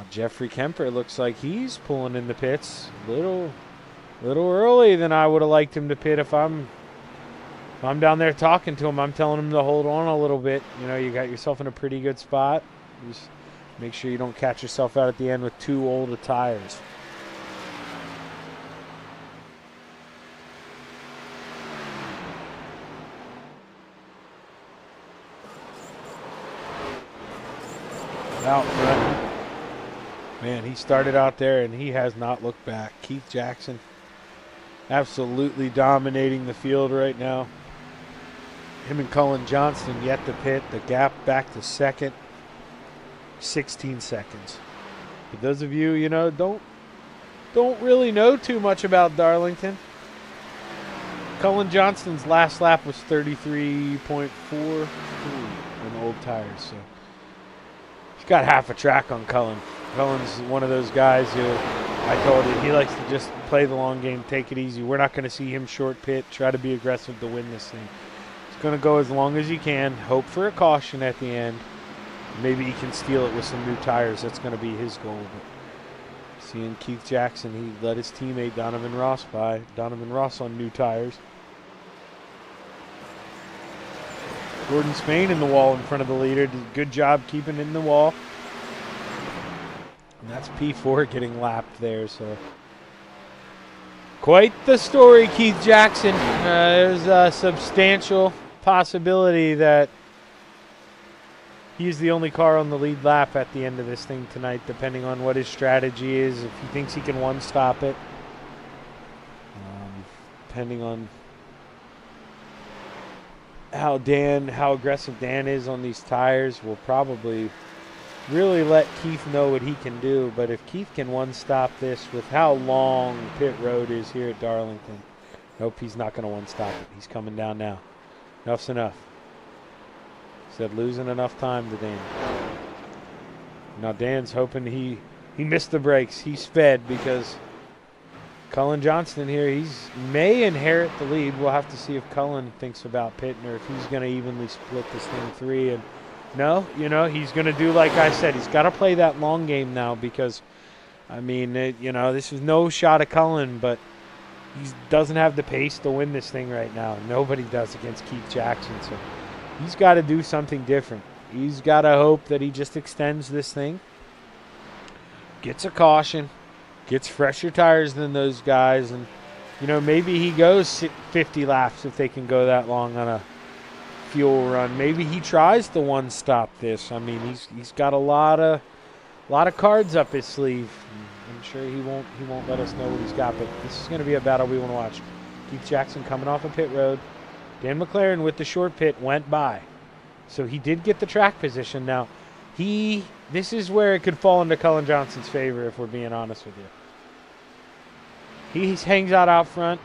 Jeffrey Kemper looks like he's pulling in the pits a little early than I would have liked him to pit. If I'm down there talking to him, I'm telling him to hold on a little bit. You know, you got yourself in a pretty good spot. Just make sure you don't catch yourself out at the end with too old of tires. Out front. Man, he started out there, and he has not looked back. Keith Jackson absolutely dominating the field right now. Him and Cullen Johnston yet to pit. The gap back to second, 16 seconds. For those of you, you know, don't really know too much about Darlington. Cullen Johnston's last lap was 33.43 on old tires, so he's got half a track on Cullen. Cullen's one of those guys who, I told you, he likes to just play the long game, take it easy. We're not going to see him short pit, try to be aggressive to win this thing. He's going to go as long as he can, hope for a caution at the end. Maybe he can steal it with some new tires. That's going to be his goal. But seeing Keith Jackson, he led his teammate Donovan Ross by. Donovan Ross on new tires. Gordon Spain in the wall in front of the leader. Did a good job keeping in the wall. And that's P4 getting lapped there, so quite the story, Keith Jackson. There's a substantial possibility that he's the only car on the lead lap at the end of this thing tonight, depending on what his strategy is. If he thinks he can one-stop it, depending on how aggressive Dan is on these tires, will probably really let Keith know what he can do. But if Keith can one-stop this with how long pit road is here at Darlington, nope, he's not going to one-stop it. He's coming down now. Enough's enough. Said losing enough time to Dan. Now Dan's hoping he missed the brakes. He sped because Cullen Johnston here, he's may inherit the lead. We'll have to see if Cullen thinks about pitting or if he's going to evenly split this thing 3. And no, you know, he's going to do like I said. He's got to play that long game now because, I mean, you know, this is no shot at Cullen, but he doesn't have the pace to win this thing right now. Nobody does against Keith Jackson, so he's got to do something different. He's got to hope that he just extends this thing, gets a caution, gets fresher tires than those guys, and, you know, maybe he goes 50 laps if they can go that long on a fuel run. Maybe he tries to one-stop this. I mean, he's got a lot of cards up his sleeve. I'm sure he won't let us know what he's got, but this is going to be a battle we want to watch. Keith Jackson coming off a pit road. Dan McLaren with the short pit went by. So he did get the track position. Now, this is where it could fall into Cullen Johnson's favor, if we're being honest with you. He hangs out front.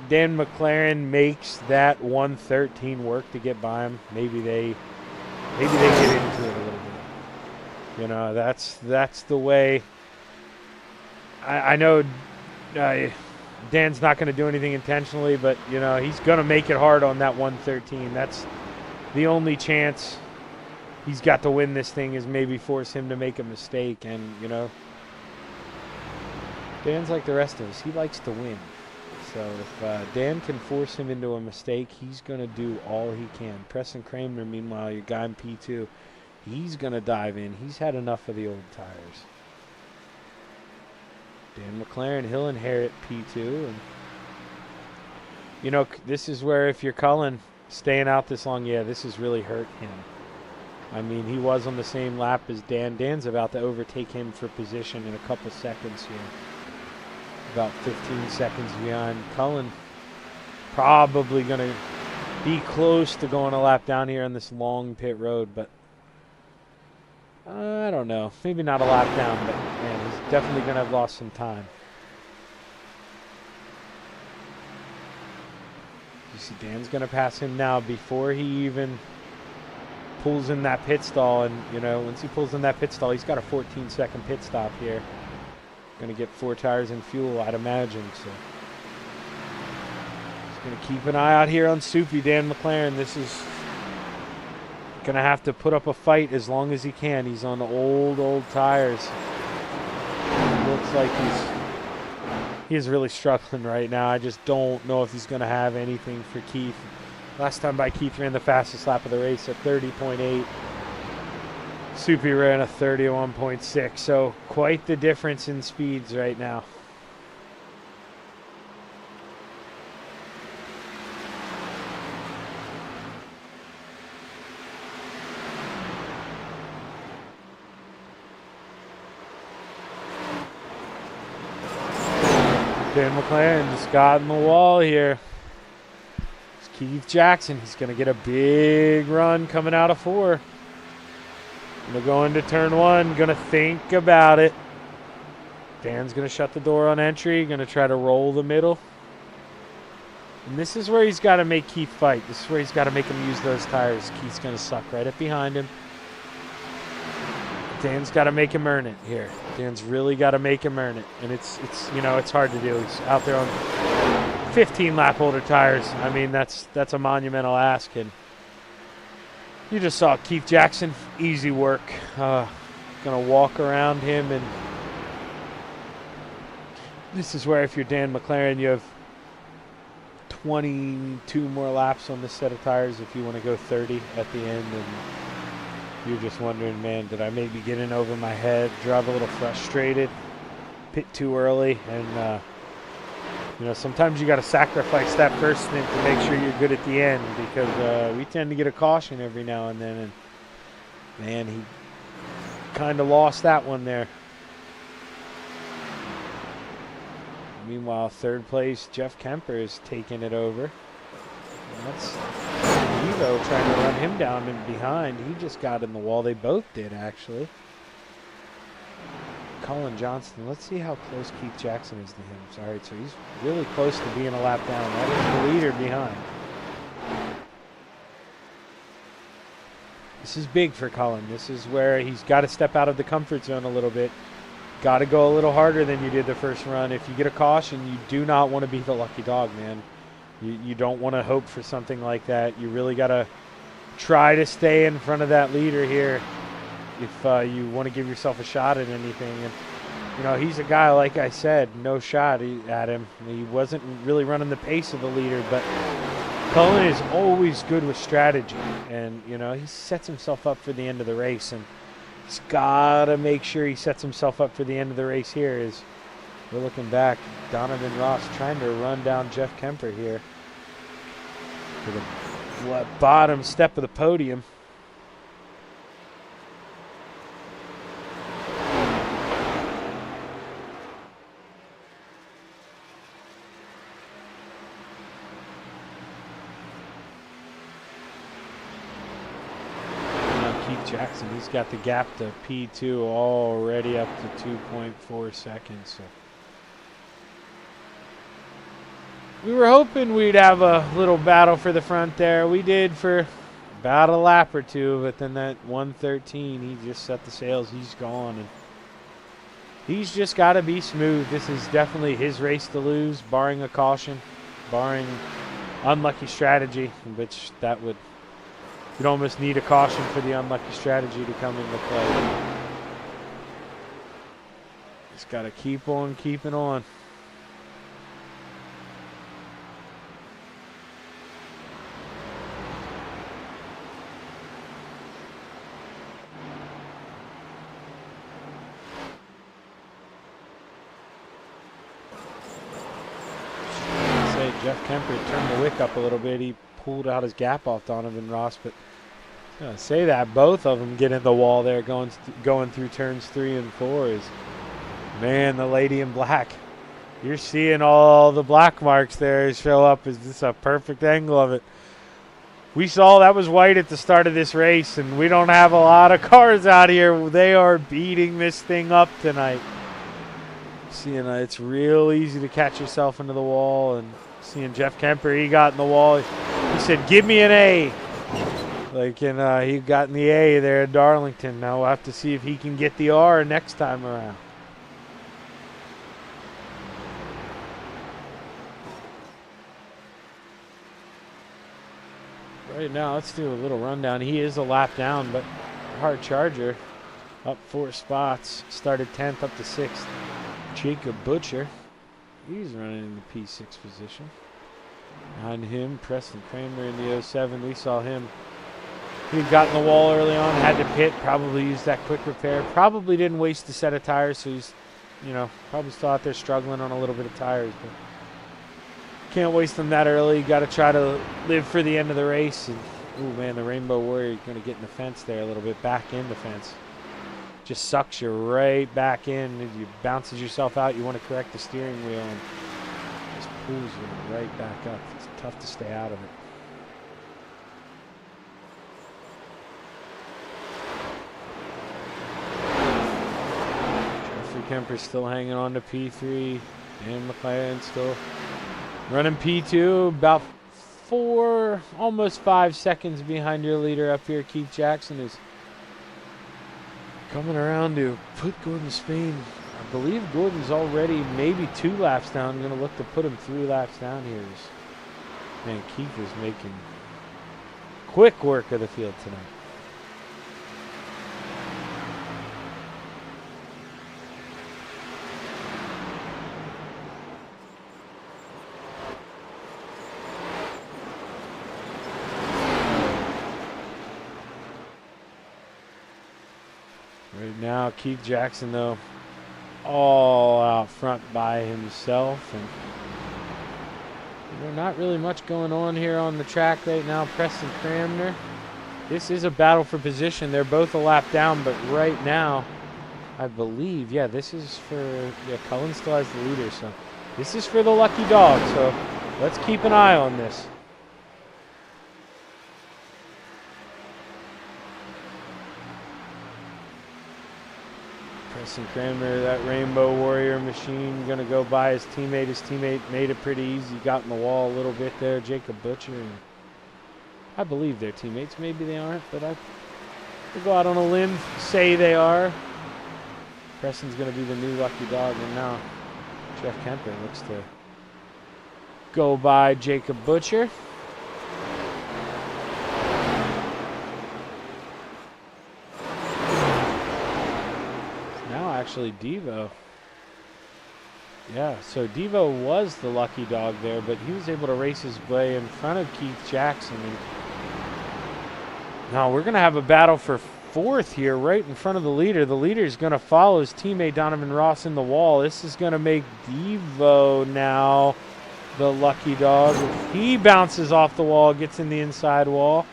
Dan McLaren makes that 113 work to get by him. Maybe they get into it a little bit. You know, that's the way. I know Dan's not going to do anything intentionally, but, you know, he's going to make it hard on that 113. That's the only chance he's got to win this thing, is maybe force him to make a mistake. And, you know, Dan's like the rest of us. He likes to win. So if Dan can force him into a mistake, he's going to do all he can. Preston Kramer, meanwhile, your guy in P2, he's going to dive in. He's had enough of the old tires. Dan McLaren, he'll inherit P2. And, you know, this is where, if you're Cullen, staying out this long, yeah, this has really hurt him. I mean, he was on the same lap as Dan. Dan's about to overtake him for position in a couple seconds here. About 15 seconds behind. Cullen probably going to be close to going a lap down here on this long pit road, but I don't know. Maybe not a lap down, but man, he's definitely going to have lost some time. You see Dan's going to pass him now before he even pulls in that pit stall. And, you know, once he pulls in that pit stall, he's got a 14-second pit stop here. Going to get 4 tires and fuel, I'd imagine. So he's going to keep an eye out here on Soupy. Dan McLaren, this is going to have to put up a fight as long as he can. He's on the old tires. It looks like he's really struggling right now. I just don't know if he's going to have anything for Keith. Last time by, Keith ran the fastest lap of the race at 30.8. Soupy ran a 31.6, so quite the difference in speeds right now. Dan McLaren just got in the wall here. It's Keith Jackson. He's going to get a big run coming out of 4. Going to go into turn 1, going to think about it. Dan's going to shut the door on entry, going to try to roll the middle. And this is where he's got to make Keith fight. This is where he's got to make him use those tires. Keith's going to suck right up behind him. Dan's got to make him earn it here. Dan's really got to make him earn it. And it's you know, it's hard to do. He's out there on 15 lap holder tires. I mean, that's a monumental ask. And you just saw Keith Jackson, easy work. Gonna walk around him, and this is where, if you're Dan McLaren, you have 22 more laps on this set of tires if you want to go 30 at the end, and you're just wondering, man, did I maybe get in over my head, drive a little frustrated, pit too early, and you know, sometimes you got to sacrifice that first stint to make sure you're good at the end, because we tend to get a caution every now and then, and man, he kind of lost that one there. Meanwhile, third place, Jeff Kemper is taking it over. And that's Evo trying to run him down and behind. He just got in the wall. They both did, actually. Cullen Johnston. Let's see how close Keith Jackson is to him. All right, so he's really close to being a lap down. That is the leader behind. This is big for Cullen. This is where he's got to step out of the comfort zone a little bit. Got to go a little harder than you did the first run. If you get a caution, you do not want to be the lucky dog, man. You don't want to hope for something like that. You really got to try to stay in front of that leader here if you want to give yourself a shot at anything. And you know, he's a guy, like I said, no shot at him. He wasn't really running the pace of the leader, but Cullen is always good with strategy. And, you know, he sets himself up for the end of the race. And he's got to make sure he sets himself up for the end of the race here. As we're looking back, Donovan Ross trying to run down Jeff Kemper here to the bottom step of the podium. Jackson, he's got the gap to P2 already up to 2.4 seconds. So we were hoping we'd have a little battle for the front there. We did for about a lap or two, but then that 113, he just set the sails. He's gone, and he's just got to be smooth. This is definitely his race to lose, barring a caution, barring unlucky strategy, which that would, you'd almost need a caution for the unlucky strategy to come into play. Just got to keep on keeping on. Jeff Kemper turned the wick up a little bit. He pulled out his gap off Donovan Ross, but I was gonna say that both of them get in the wall there going through turns 3 and 4 is, man, the lady in black. You're seeing all the black marks there show up. Is this a perfect angle of it? We saw that was white at the start of this race, and we don't have a lot of cars out here. They are beating this thing up tonight. Seeing it's real easy to catch yourself into the wall, and seeing Jeff Kemper, he got in the wall. He said, "Give me an A." Like, and he got in the A there at Darlington. Now we'll have to see if he can get the R next time around. Right now, let's do a little rundown. He is a lap down, but Hard Charger up 4 spots. Started 10th up to 6th. Jacob Butcher, he's running in the P6 position. Behind him, Preston Kramer in the 07. We saw him. He got in the wall early on, had to pit, probably used that quick repair. Probably didn't waste a set of tires, so he's, probably still out there struggling on a little bit of tires. But can't waste them that early. Got to try to live for the end of the race. And, ooh, man, the Rainbow Warrior going to get in the fence there a little bit, back in the fence. Just sucks you right back in. You bounces yourself out. You want to correct the steering wheel, and just pulls you right back up. It's tough to stay out of it. Jeffrey Kemper still hanging on to P3. Dan McLaren still running P2. About 4, almost 5 seconds behind your leader up here, Keith Jackson, is coming around to put Gordon Spain. I believe Gordon's already maybe 2 laps down. I'm going to look to put him 3 laps down here. Man, Keith is making quick work of the field tonight. Right now, Keith Jackson, though, all out front by himself. And not really much going on here on the track right now. Preston Cramner. This is a battle for position. They're both a lap down, but right now, I believe, yeah, this is for, Cullen still has the leader, so this is for the lucky dog. So let's keep an eye on this. Preston Cranmer, that Rainbow Warrior machine, going to go by his teammate. His teammate made it pretty easy. Got in the wall a little bit there. Jacob Butcher. And I believe they're teammates. Maybe they aren't, but I will go out on a limb, say they are. Preston's going to be the new lucky dog. And now Jeff Kemper looks to go by Jacob Butcher. Actually, Devo. Yeah, so Devo was the lucky dog there, but he was able to race his way in front of Keith Jackson. And now we're going to have a battle for 4th here, right in front of the leader. The leader is going to follow his teammate Donovan Ross in the wall. This is going to make Devo now the lucky dog. He bounces off the wall, gets in the inside wall.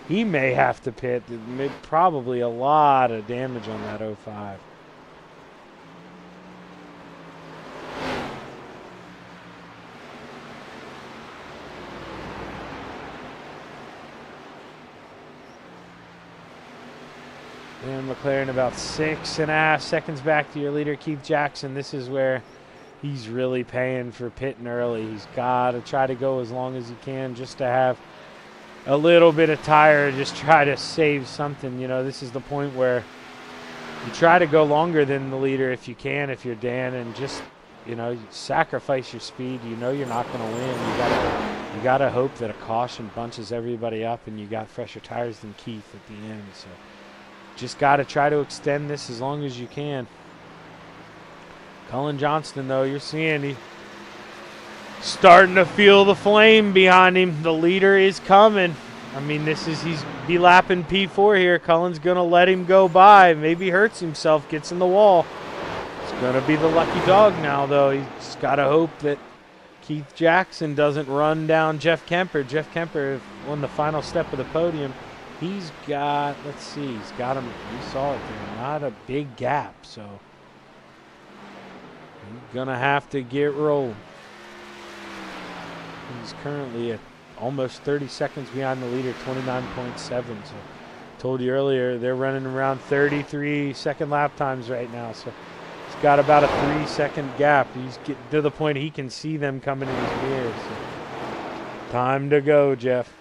He may have to pit. Probably a lot of damage on that 05. Dan McLaren about 6.5 seconds back to your leader, Keith Jackson. This is where he's really paying for pitting early. He's got to try to go as long as he can just to have a little bit of tire, just try to save something. You know, this is the point where you try to go longer than the leader if you can, if you're Dan, and just, you know, you sacrifice your speed. You know you're not going to win. You gotta hope that a caution bunches everybody up and you got fresher tires than Keith at the end. So just got to try to extend this as long as you can. Cullen Johnston, though, you're seeing he starting to feel the flame behind him. The leader is coming. I mean, he's be lapping P4 here. Cullen's going to let him go by. Maybe hurts himself, gets in the wall. It's going to be the lucky dog now, though. He's got to hope that Keith Jackson doesn't run down Jeff Kemper. Jeff Kemper won the final step of the podium. He's got, let's see, he's got him, we saw it there, not a big gap, so he's going to have to get rolling. He's currently at almost 30 seconds behind the leader, 29.7. So told you earlier, they're running around 33 second lap times right now. So he's got about a 3-second gap. He's getting to the point he can see them coming in his mirror. So time to go, Jeff.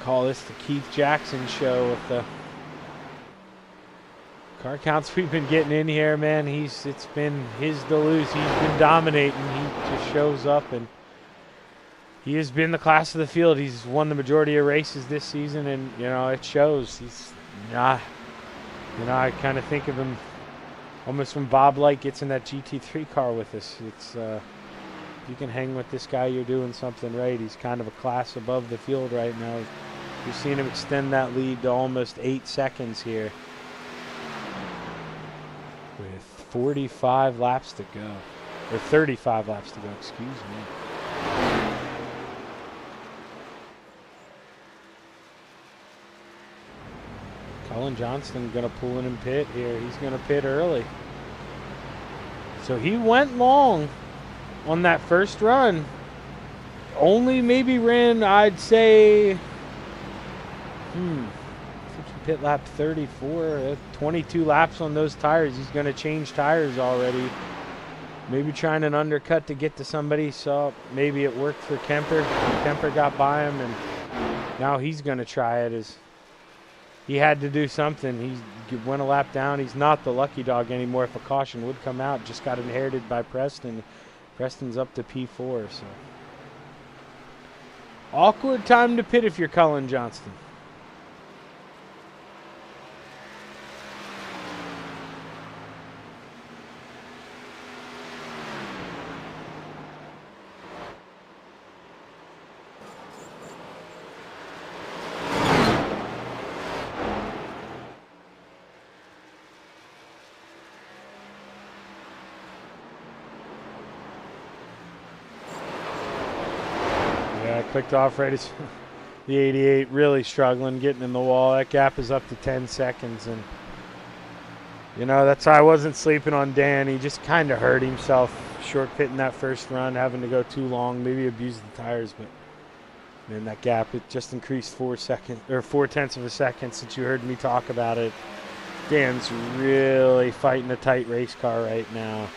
Call this the Keith Jackson show with the car counts we've been getting in here, man. It's been his to lose. He's been dominating. He just shows up, and he has been the class of the field. He's won the majority of races this season, and you know it shows. He's not. You know, I kind of think of him almost when Bob Light gets in that GT3 car with us. It's if you can hang with this guy, you're doing something right. He's kind of a class above the field right now. You've seen him extend that lead to almost 8 seconds here with 45 laps to go, or 35 laps to go, excuse me. Cullen Johnston going to pull in and pit here. He's going to pit early. So he went long on that first run. Only maybe ran, I'd say, I think he pit lap 34, 22 laps on those tires. He's going to change tires already. Maybe trying an undercut to get to somebody. So maybe it worked for Kemper. Kemper got by him, and now he's going to try it. He had to do something. He went a lap down. He's not the lucky dog anymore. If a caution would come out, just got inherited by Preston. Preston's up to P4, so. Awkward time to pit if you're Cullen Johnston. Clicked off right as the 88, really struggling, getting in the wall. That gap is up to 10 seconds. And, you know, that's why I wasn't sleeping on Dan. He just kind of hurt himself short pitting that first run, having to go too long, maybe abused the tires. But, man, that gap, it just increased 4/10 of a second since you heard me talk about it. Dan's really fighting a tight race car right now.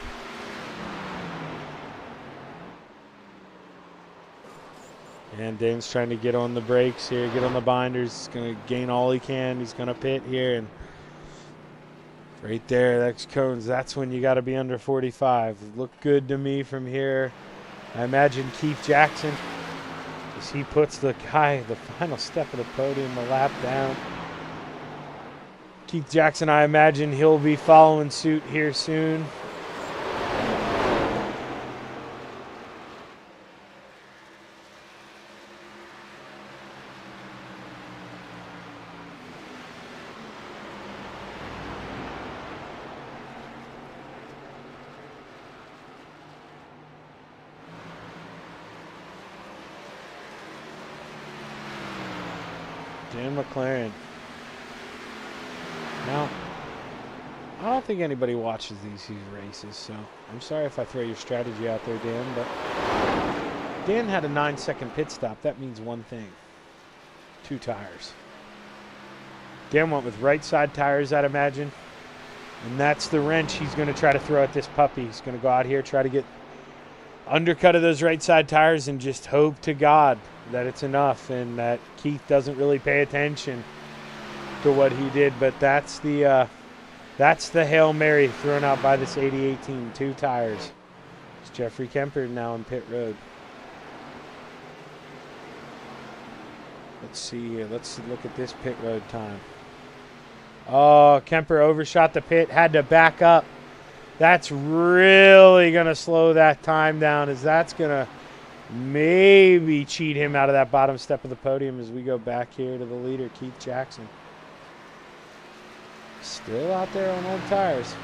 And Dan's trying to get on the brakes here, get on the binders. He's going to gain all he can. He's going to pit here. And right there, that's cones. That's when you got to be under 45. Looked good to me from here. I imagine Keith Jackson, as he puts the final step of the podium, a lap down. Keith Jackson, I imagine he'll be following suit here soon. Dan McLaren. Now, I don't think anybody watches these races, so I'm sorry if I throw your strategy out there, Dan, but Dan had a 9-second pit stop. That means one thing. 2 tires. Dan went with right side tires, I'd imagine. And that's the wrench he's going to try to throw at this puppy. He's going to go out here, try to get undercut of those right side tires and just hope to God that it's enough and that Keith doesn't really pay attention to what he did. But that's the Hail Mary thrown out by this 88 team. 2 tires. It's Jeffrey Kemper now on pit road. Let's see here. Let's look at this pit road time. Oh, Kemper overshot the pit, had to back up. That's really going to slow that time down, as that's going to maybe cheat him out of that bottom step of the podium as we go back here to the leader, Keith Jackson. Still out there on old tires.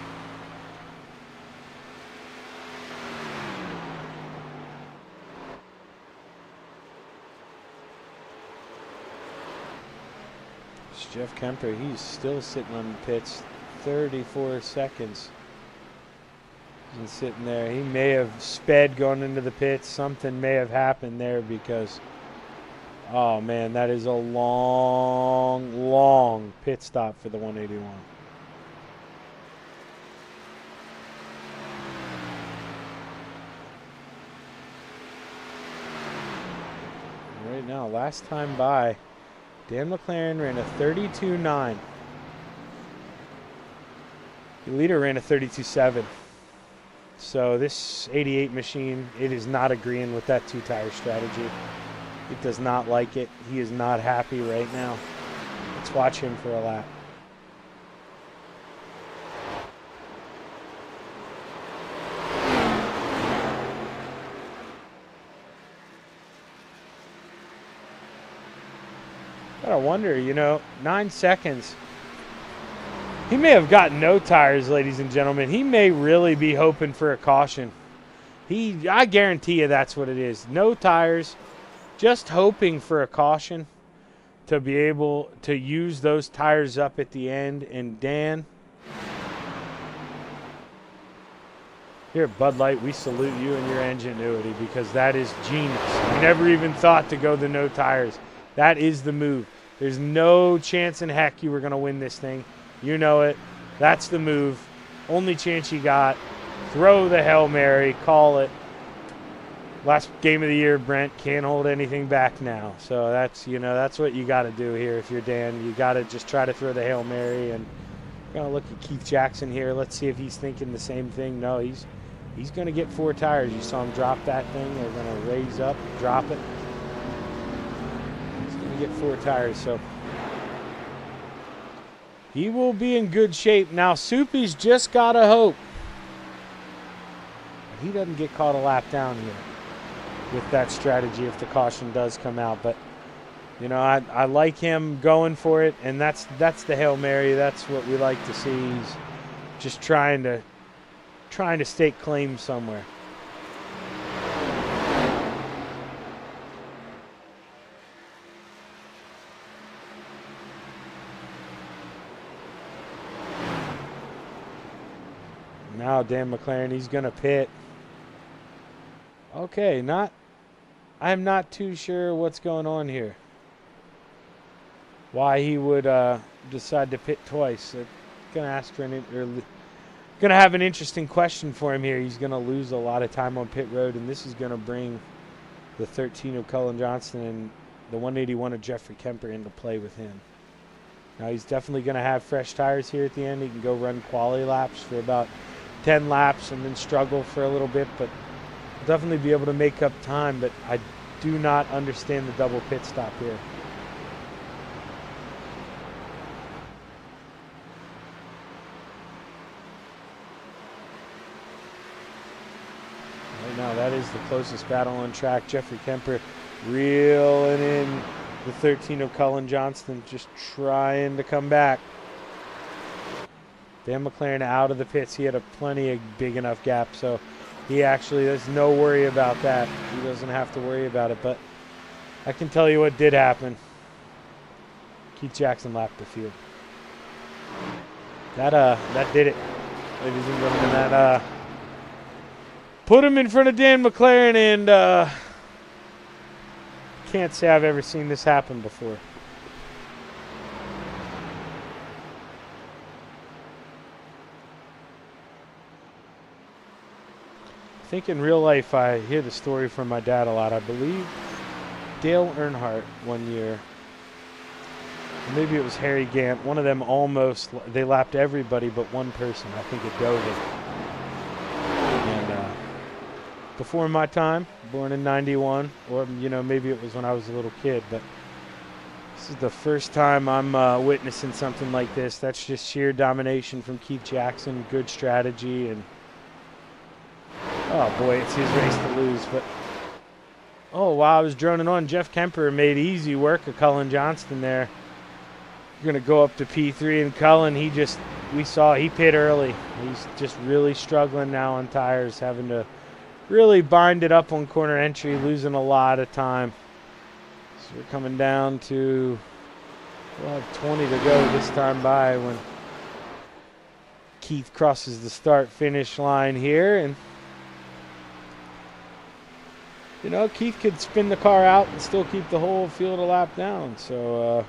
Jeff Kemper, he's still sitting on the pits, 34 seconds. He's sitting there. He may have sped going into the pits. Something may have happened there because, oh man, that is a long, long pit stop for the 181. Right now, last time by, Dan McLaren ran a 32.9. The leader ran a 32.7. So this 88 machine, it is not agreeing with that 2-tire strategy. It does not like it. He is not happy right now. Let's watch him for a lap. I wonder, 9 seconds. He may have gotten no tires, ladies and gentlemen. He may really be hoping for a caution. I guarantee you that's what it is. No tires, just hoping for a caution to be able to use those tires up at the end. And Dan, here at Bud Light, we salute you and your ingenuity because that is genius. We never even thought to go the no tires. That is the move. There's no chance in heck you were going to win this thing. You know it. That's the move. Only chance you got. Throw the Hail Mary. Call it. Last game of the year, Brent. Can't hold anything back now. So that's, that's what you got to do here if you're Dan. You got to just try to throw the Hail Mary. And we're going to look at Keith Jackson here. Let's see if he's thinking the same thing. No, he's going to get 4 tires. You saw him drop that thing. They're going to raise up, drop it. Get 4 tires, so he will be in good shape. Now Soupy's just gotta hope he doesn't get caught a lap down here with that strategy if the caution does come out. But I like him going for it, and that's the Hail Mary. That's what we like to see. He's just trying to stake claim somewhere. Now Dan McLaren, he's going to pit. Okay, I'm not too sure what's going on here. Why he would decide to pit twice. Going to have an interesting question for him here. He's going to lose a lot of time on pit road, and this is going to bring the 13 of Cullen Johnston and the 181 of Jeffrey Kemper into play with him. Now he's definitely going to have fresh tires here at the end. He can go run quali laps for about 10 laps and then struggle for a little bit, but he'll definitely be able to make up time. But I do not understand the double pit stop here. Right now, that is the closest battle on track. Jeffrey Kemper reeling in the 13 of Cullen Johnston, just trying to come back. Dan McLaren out of the pits. He had a plenty of big enough gap, so there's no worry about that. He doesn't have to worry about it, but I can tell you what did happen. Keith Jackson lapped the field. That did it, ladies and gentlemen. That put him in front of Dan McLaren, and can't say I've ever seen this happen before. I think in real life I hear the story from my dad a lot. I believe Dale Earnhardt one year, or maybe it was Harry Gant, one of them they lapped everybody but one person, I think at Dover. And before my time, born in 91, or maybe it was when I was a little kid, but this is the first time I'm witnessing something like this. That's just sheer domination from Keith Jackson, good strategy, and oh boy, it's his race to lose. But oh, while I was droning on, Jeff Kemper made easy work of Cullen Johnston there. We're going to go up to P3, and Cullen, we saw he pit early. He's just really struggling now on tires, having to really bind it up on corner entry, losing a lot of time. So we're coming down to, we'll have 20 to go this time by when Keith crosses the start-finish line here. And Keith could spin the car out and still keep the whole field a lap down. So,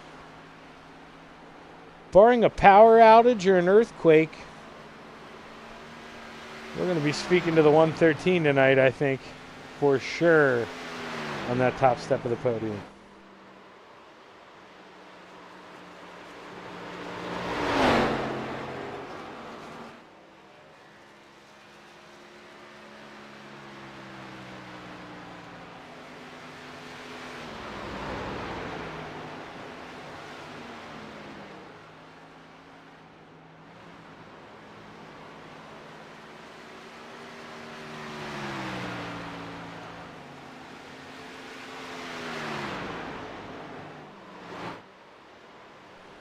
barring a power outage or an earthquake, we're going to be speaking to the 113 tonight, I think, for sure, on that top step of the podium.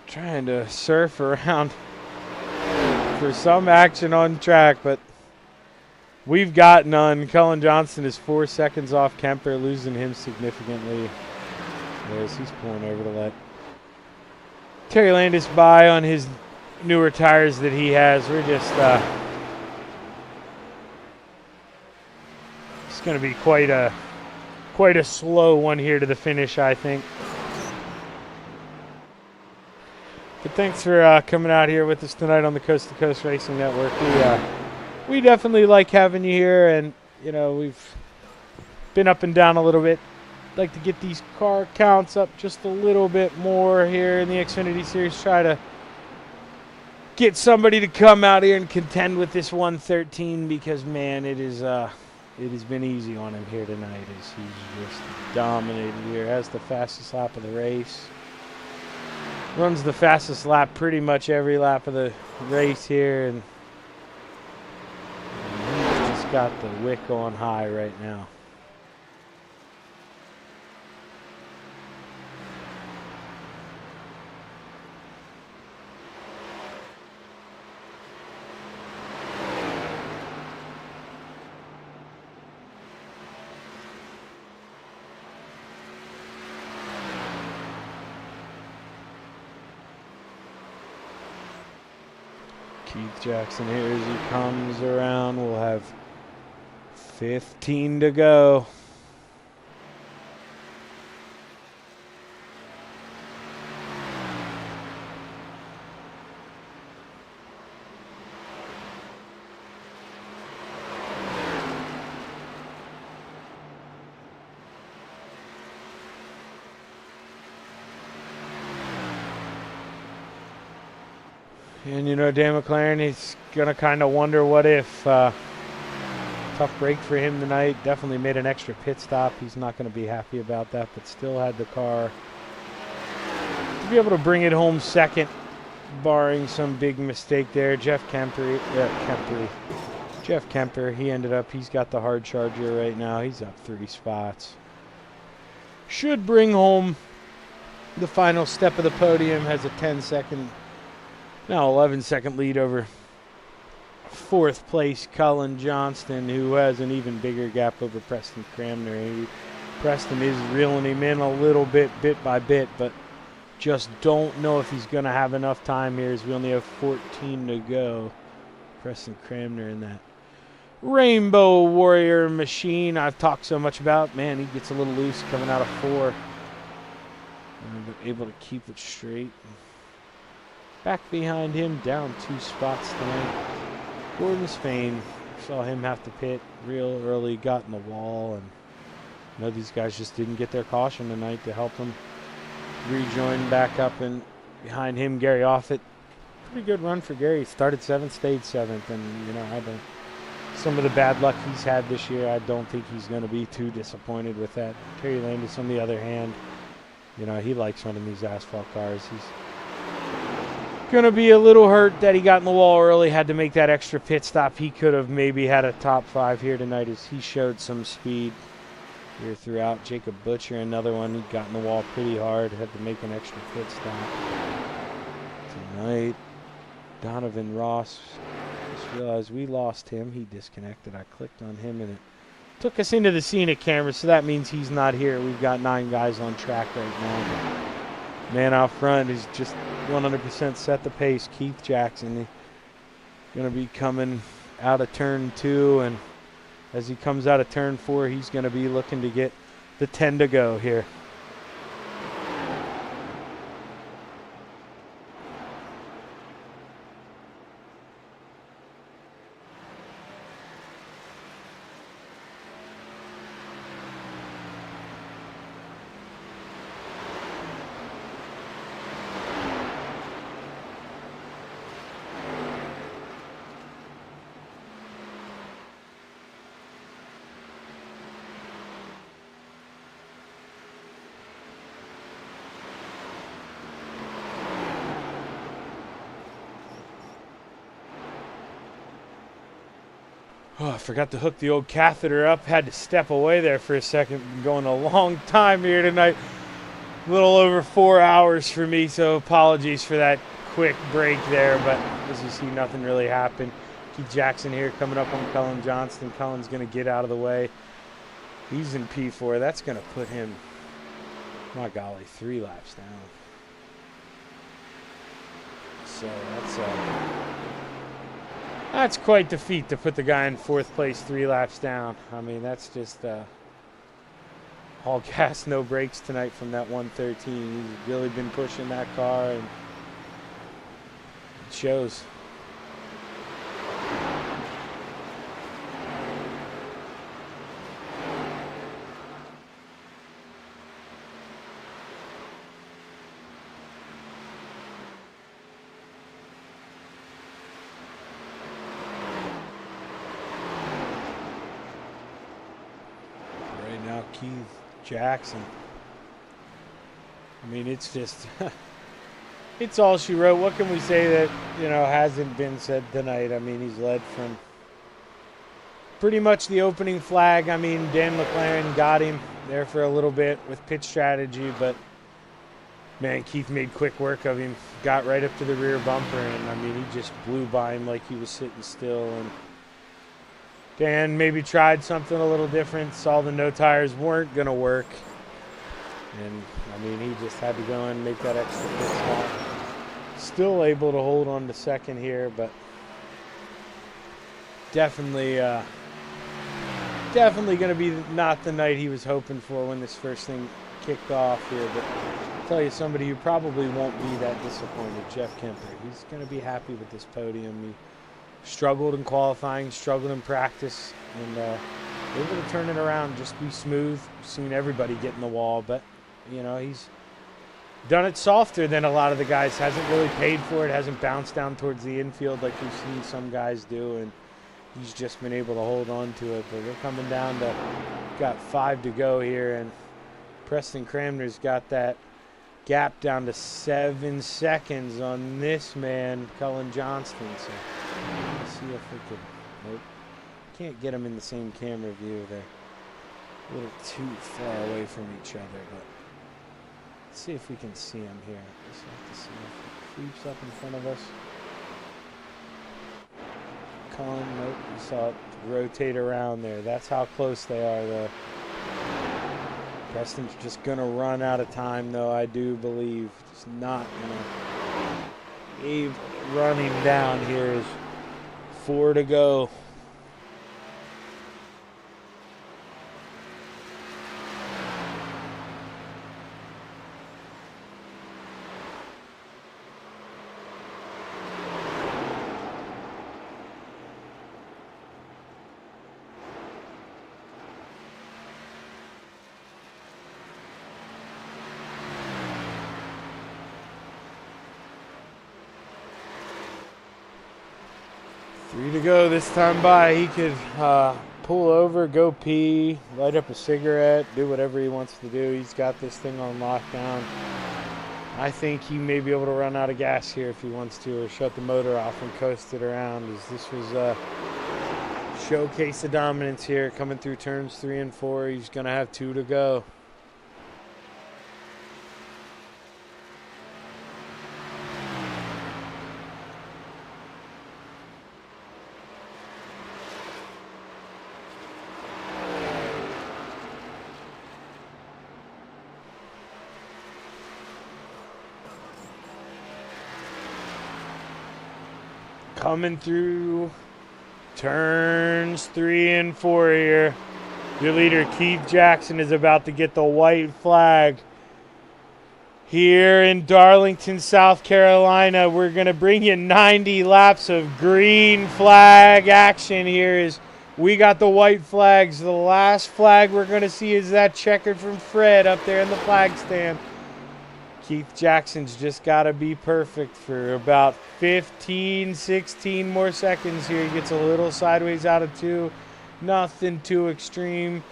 Trying to surf around for some action on track, but we've got none. Cullen Johnston is 4 seconds off Kemper, losing him significantly. Yes, he's pulling over to let Terry Landis by on his newer tires that he has. We're just it's going to be quite a slow one here to the finish, I think. But thanks for coming out here with us tonight on the Coast to Coast Racing Network. We definitely like having you here, and we've been up and down a little bit. Like to get these car counts up just a little bit more here in the Xfinity Series. Try to get somebody to come out here and contend with this 113, because man, it has been easy on him here tonight. He's just dominated here. Has the fastest lap of the race. Runs the fastest lap pretty much every lap of the race here, and he's just got the wick on high right now. Keith Jackson here as he comes around. We'll have 15 to go. And Dan McLaren, he's going to kind of wonder what if. Tough break for him tonight. Definitely made an extra pit stop. He's not going to be happy about that, but still had the car to be able to bring it home second, barring some big mistake there. Jeff Kemper, he's got the hard charger right now. He's up 3 spots. Should bring home the final step of the podium. Has a 11-second lead over fourth place Cullen Johnston, who has an even bigger gap over Preston Cramner. Preston is reeling him in a little bit by bit, but Just don't know if he's going to have enough time here as we only have 14 to go. Preston Cramner in that Rainbow Warrior machine I've talked so much about. Man, he gets a little loose coming out of 4. But able to keep it straight. Back behind him, down 2 spots tonight. Gordon Spain, saw him have to pit real early, got in the wall, and you know these guys just didn't get their caution tonight to help him rejoin back up. And behind him, Gary Offit. Pretty good run for Gary. Started 7th, stayed 7th, and you know some of the bad luck he's had this year, I don't think he's going to be too disappointed with that. Terry Landis, on the other hand, you know, he likes running these asphalt cars. He's going to be a little hurt that he got in the wall early, had to make that extra pit stop. He could have maybe had a top 5 here tonight as he showed some speed here throughout. Jacob Butcher, another one, he got in the wall pretty hard, had to make an extra pit stop tonight. Donovan Ross, just realized we lost him. He disconnected. I clicked on him and it took us into the scenic camera, so that means he's not here. We've got 9 guys on track right now. But man out front is just 100% set the pace. Keith Jackson going to be coming out of turn 2, and as he comes out of turn 4, he's going to be looking to get the 10 to go here. Oh, I forgot to hook the old catheter up. Had to step away there for a second. Been going a long time here tonight. A little over 4 hours for me, so apologies for that quick break there. But as you see, nothing really happened. Keith Jackson here coming up on Cullen Johnston. Cullen's going to get out of the way. He's in P4. That's going to put him, my golly, 3 laps down. So that's quite the feat to put the guy in 4th place 3 laps down. I mean, that's just all gas, no brakes tonight from that 113. He's really been pushing that car, and it shows. Keith Jackson. I mean, it's just, it's all she wrote. What can we say that, you know, hasn't been said tonight? I mean, he's led from pretty much the opening flag. I mean, Dan McLaren got him there for a little bit with pitch strategy, but man, Keith made quick work of him. Got right up to the rear bumper, and I mean, he just blew by him like he was sitting still. And Dan maybe tried something a little different, saw the no tires weren't going to work. And, I mean, he just had to go and make that extra pit stop. Still able to hold on to 2nd here, but definitely going to be not the night he was hoping for when this first thing kicked off here. But I'll tell you, somebody who probably won't be that disappointed, Jeff Kemper. He's going to be happy with this podium. He struggled in qualifying, struggled in practice, and able to turn it around, just be smooth. We've seen everybody get in the wall, but, you know, he's done it softer than a lot of the guys. Hasn't really paid for it, hasn't bounced down towards the infield like we've seen some guys do, and he's just been able to hold on to it. But we're coming down to, got 5 to go here, and Preston Cramner's got that gap down to 7 seconds on this man, Cullen Johnston. So let's see if we can. Nope. Can't get them in the same camera view. They're a little too far away from each other, but let's see if we can see them here. Just have to see if it creeps up in front of us. Cullen, nope, you saw it rotate around there. That's how close they are, though. Preston's just going to run out of time, though, I do believe. It's not going to. Abe running down here is 4 to go. To go this time by. He could pull over, go pee, light up a cigarette, do whatever he wants to do. He's got this thing on lockdown. I think he may be able to run out of gas here if he wants to, or shut the motor off and coast it around, as this was a showcase of dominance here coming through turns 3 and 4. He's going to have 2 to go. Coming through turns 3 and 4 here. Your leader, Keith Jackson, is about to get the white flag. Here in Darlington, South Carolina, we're going to bring you 90 laps of green flag action here. As we got the white flags. The last flag we're going to see is that checkered from Fred up there in the flag stand. Keith Jackson's just got to be perfect for about 15, 16 more seconds here. He gets a little sideways out of 2. Nothing too extreme.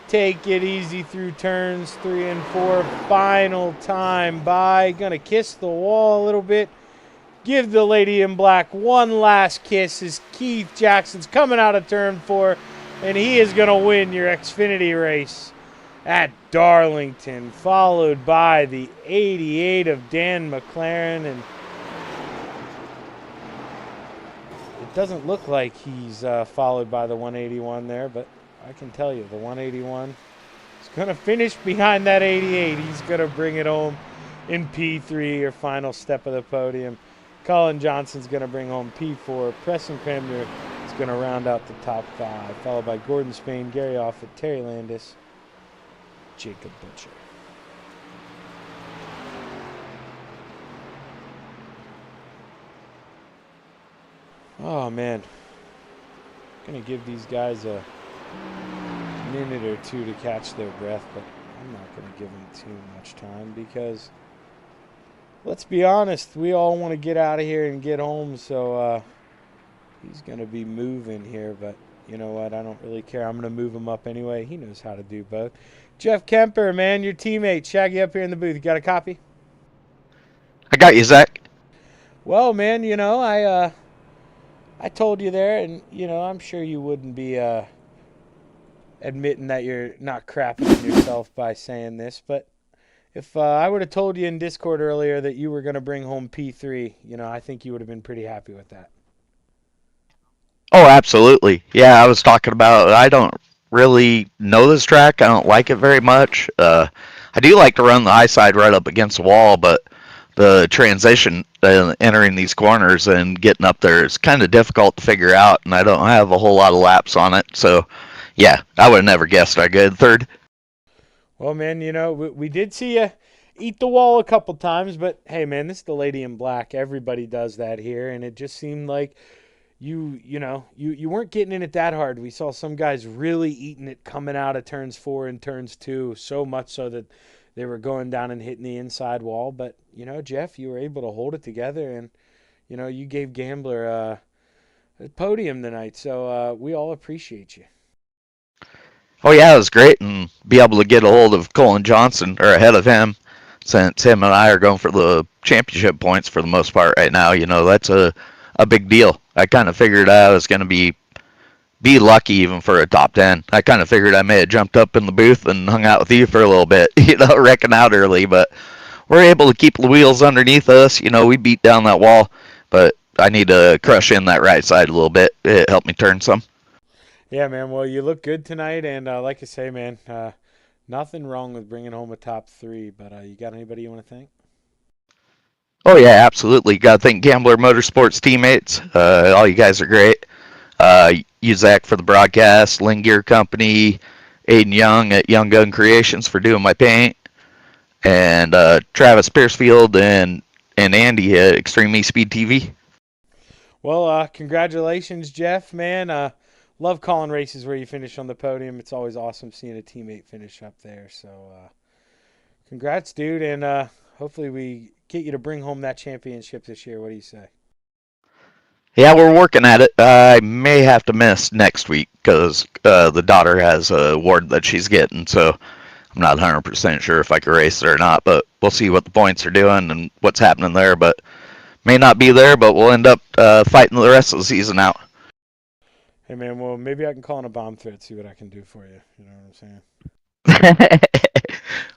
Take it easy through turns 3 and 4. Final time by. Gonna kiss the wall a little bit. Give the lady in black one last kiss as Keith Jackson's coming out of turn 4. And he is gonna win your Xfinity race at Darlington, followed by the 88 of Dan McLaren. And it doesn't look like he's followed by the 181 there, but I can tell you the 181 is going to finish behind that 88. He's going to bring it home in P3, your final step of the podium. Colin Johnson's going to bring home P4. Preston Cranmer is going to round out the top 5, followed by Gordon Spain, Gary Offit, Terry Landis, Jacob Butcher. Oh man, gonna give these guys a minute or 2 to catch their breath, but I'm not gonna give them too much time because let's be honest, we all want to get out of here and get home, so he's gonna be moving here, but you know what, I don't really care. I'm gonna move him up anyway. He knows how to do both. Jeff Kemper, man, your teammate, Shaggy up here in the booth. You got a copy? I got you, Zach. Well, man, you know, I told you there, and, you know, I'm sure you wouldn't be admitting that you're not crapping on yourself by saying this, but if I would have told you in Discord earlier that you were going to bring home P3, you know, I think you would have been pretty happy with that. Oh, absolutely. Yeah, I was talking about, I don't really know this track. I don't like it very much. I do like to run the high side right up against the wall, but the transition entering these corners and getting up there is kind of difficult to figure out, and I don't have a whole lot of laps on it. So, yeah, I would have never guessed I get third. Well, man, you know, we did see you eat the wall a couple times, but hey, man, this is the lady in black. Everybody does that here, and it just seemed like you weren't getting in it that hard. We saw some guys really eating it coming out of turns 4 and turns 2, so much so that they were going down and hitting the inside wall. But, you know, Jeff, you were able to hold it together, and, you know, you gave Gambler a podium tonight. So we all appreciate you. Oh, yeah, it was great, and be able to get a hold of Colin Johnson, or ahead of him, since him and I are going for the championship points for the most part right now. You know, that's a big deal. I kind of figured I was going to be lucky even for a top 10. I kind of figured I may have jumped up in the booth and hung out with you for a little bit, you know, wrecking out early, but we're able to keep the wheels underneath us. You know, we beat down that wall, but I need to crush in that right side a little bit. It helped me turn some. Yeah, man. Well, you look good tonight, and like I say, man, Nothing wrong with bringing home a top 3, but you got anybody you want to thank? Oh yeah, absolutely. Got to thank Gambler Motorsports teammates. All you guys are great. You Zach for the broadcast, Lynn Gear Company, Aiden Young at Young Gun Creations for doing my paint, and Travis Piercefield and Andy at Extreme E-Speed TV. Well, congratulations, Jeff, man. Love calling races where you finish on the podium. It's always awesome seeing a teammate finish up there. So, congrats, dude, and hopefully we get you to bring home that championship this year. What do you say? Yeah, we're working at it. I may have to miss next week because the daughter has a award that she's getting, so I'm not 100% sure if I can race it or not, but we'll see what the points are doing and what's happening there. But may not be there, but we'll end up fighting the rest of the season out. Hey, man, well, maybe I can call in a bomb threat, see what I can do for you. You know what I'm saying?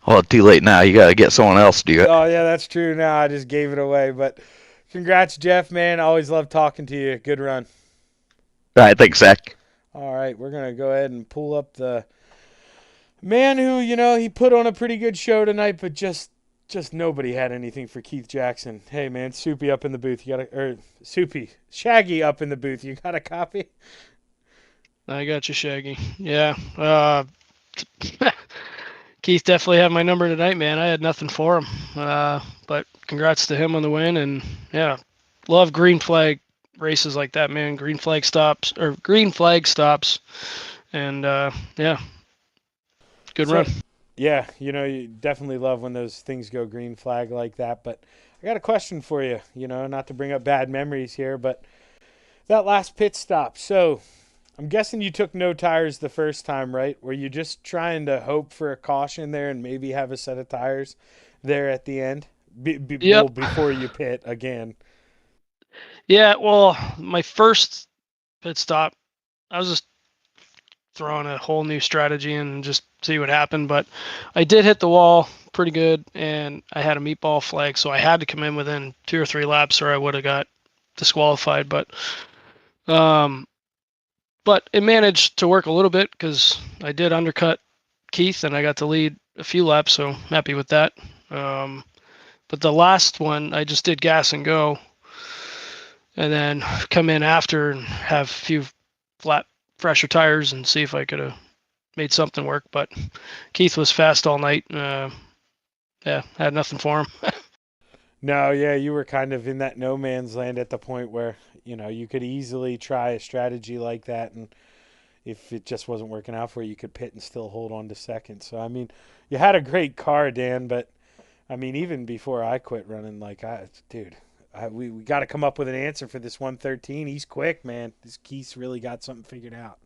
Well, too late now. You got to get someone else to do it. Oh, yeah, that's true. Now I just gave it away. But congrats, Jeff, man. I always love talking to you. Good run. All right, thanks, Zach. All right, we're going to go ahead and pull up the man who, he put on a pretty good show tonight, but just nobody had anything for Keith Jackson. Hey, man, Soupy up in the booth. Shaggy up in the booth. You got a copy? I got you, Shaggy. Yeah. Keith definitely had my number tonight, man. I had nothing for him. But congrats to him on the win. And, yeah, love green flag races like that, man. Green flag stops. And, yeah, good run. Yeah, you definitely love when those things go green flag like that. But I got a question for you, not to bring up bad memories here, but that last pit stop. So I'm guessing you took no tires the first time, right? Were you just trying to hope for a caution there and maybe have a set of tires there at the end Yep. before you pit again? Yeah, well, my first pit stop, I was just throwing a whole new strategy and just see what happened. But I did hit the wall pretty good, and I had a meatball flag, so I had to come in within 2 or 3 laps, or I would have got disqualified. But it managed to work a little bit because I did undercut Keith, and I got to lead a few laps, so I'm happy with that. But the last one, I just did gas and go, and then come in after and have a few fresher tires and see if I could have made something work. But Keith was fast all night. Had nothing for him. No, yeah, you were kind of in that no man's land at the point where, you could easily try a strategy like that, and if it just wasn't working out for you, you could pit and still hold on to second. So, I mean, you had a great car, Dan, but, I mean, even before I quit running, we got to come up with an answer for this 113. He's quick, man. This Keith's really got something figured out.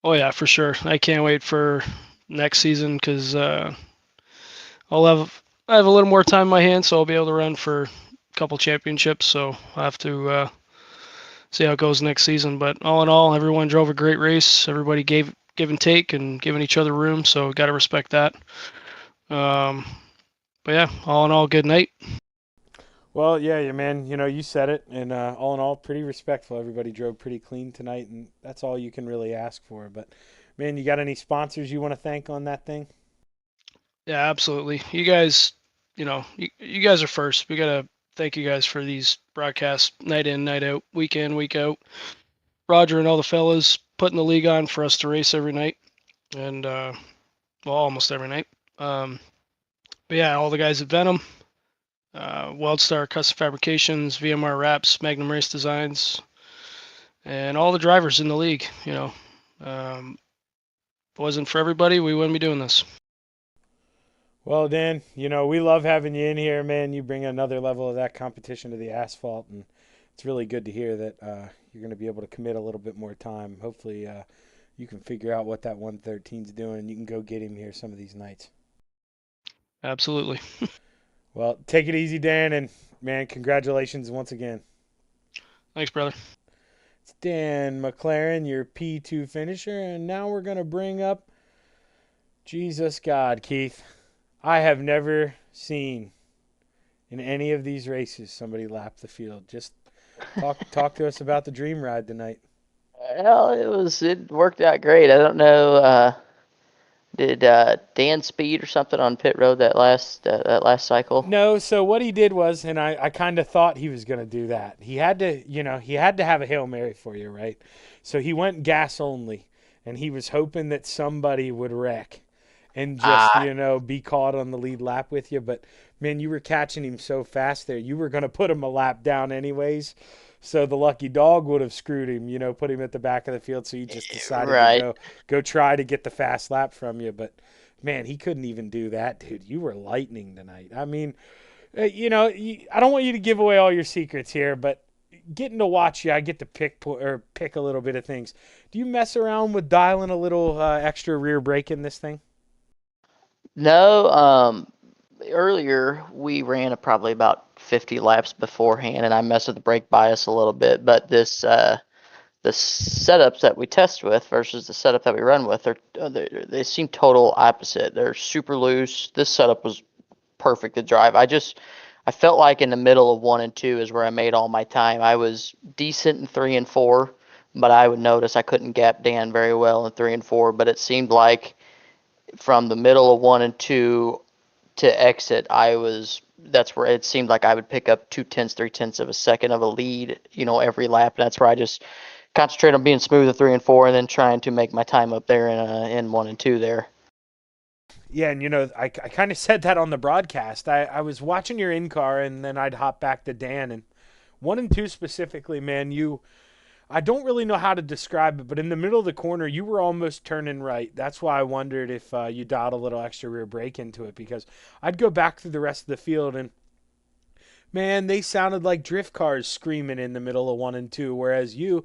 Oh, yeah, for sure. I can't wait for next season because I have a little more time in my hands, so I'll be able to run for a couple championships. So I'll have to see how it goes next season. But all in all, everyone drove a great race. Everybody gave and take and giving each other room, so got to respect that. But yeah, all in all, good night. Well, yeah, man, you said it, and all in all, pretty respectful. Everybody drove pretty clean tonight, and that's all you can really ask for. But, man, you got any sponsors you want to thank on that thing? Yeah, absolutely. You guys, you guys are first. We got to thank you guys for these broadcasts night in, night out, week in, week out. Roger and all the fellas putting the league on for us to race every night, and, almost every night. But yeah, all the guys at Venom, WeldStar Custom Fabrications, VMR Wraps, Magnum Race Designs, and all the drivers in the league. If it wasn't for everybody, we wouldn't be doing this. Well, Dan, we love having you in here, man. You bring another level of that competition to the asphalt, and it's really good to hear that you're going to be able to commit a little bit more time. Hopefully, you can figure out what that 113's doing, and you can go get him here some of these nights. Absolutely. Well, take it easy, Dan, and, man, congratulations once again. Thanks, brother. It's Dan McLaren, your P2 finisher, and now we're going to bring up Jesus God, Keith. I have never seen in any of these races somebody lap the field. Just talk to us about the dream ride tonight. Well, it worked out great. I don't know Did Dan speed or something on pit road that last cycle? No, so what he did was, and I kind of thought he was going to do that. He had to have a Hail Mary for you, right? So he went gas only, and he was hoping that somebody would wreck and just, be caught on the lead lap with you. But, man, you were catching him so fast there. You were going to put him a lap down anyways. So the lucky dog would have screwed him, put him at the back of the field. So he just decided Right. to go try to get the fast lap from you. But, man, he couldn't even do that, dude. You were lightning tonight. I mean, I don't want you to give away all your secrets here, but getting to watch you, I get to pick a little bit of things. Do you mess around with dialing a little extra rear brake in this thing? No, earlier we ran probably about 50 laps beforehand, and I messed with the brake bias a little bit. But the setups that we test with versus the setup that we run with, they seem total opposite. They're super loose. This setup was perfect to drive. I felt like in the middle of 1 and 2 is where I made all my time. I was decent in 3 and 4, but I would notice I couldn't gap Dan very well in 3 and 4. But it seemed like from the middle of 1 and 2 to exit, that's where it seemed like I would pick up 2/10, 3/10 of a second of a lead, every lap. And that's where I just concentrate on being smooth in 3 and 4, and then trying to make my time up there in 1 and 2 there. Yeah, and I kind of said that on the broadcast. I was watching your in-car, and then I'd hop back to Dan. And 1 and 2 specifically, man, I don't really know how to describe it, but in the middle of the corner, you were almost turning right. That's why I wondered if you dialed a little extra rear brake into it, because I'd go back through the rest of the field, and, man, they sounded like drift cars screaming in the middle of 1 and 2, whereas you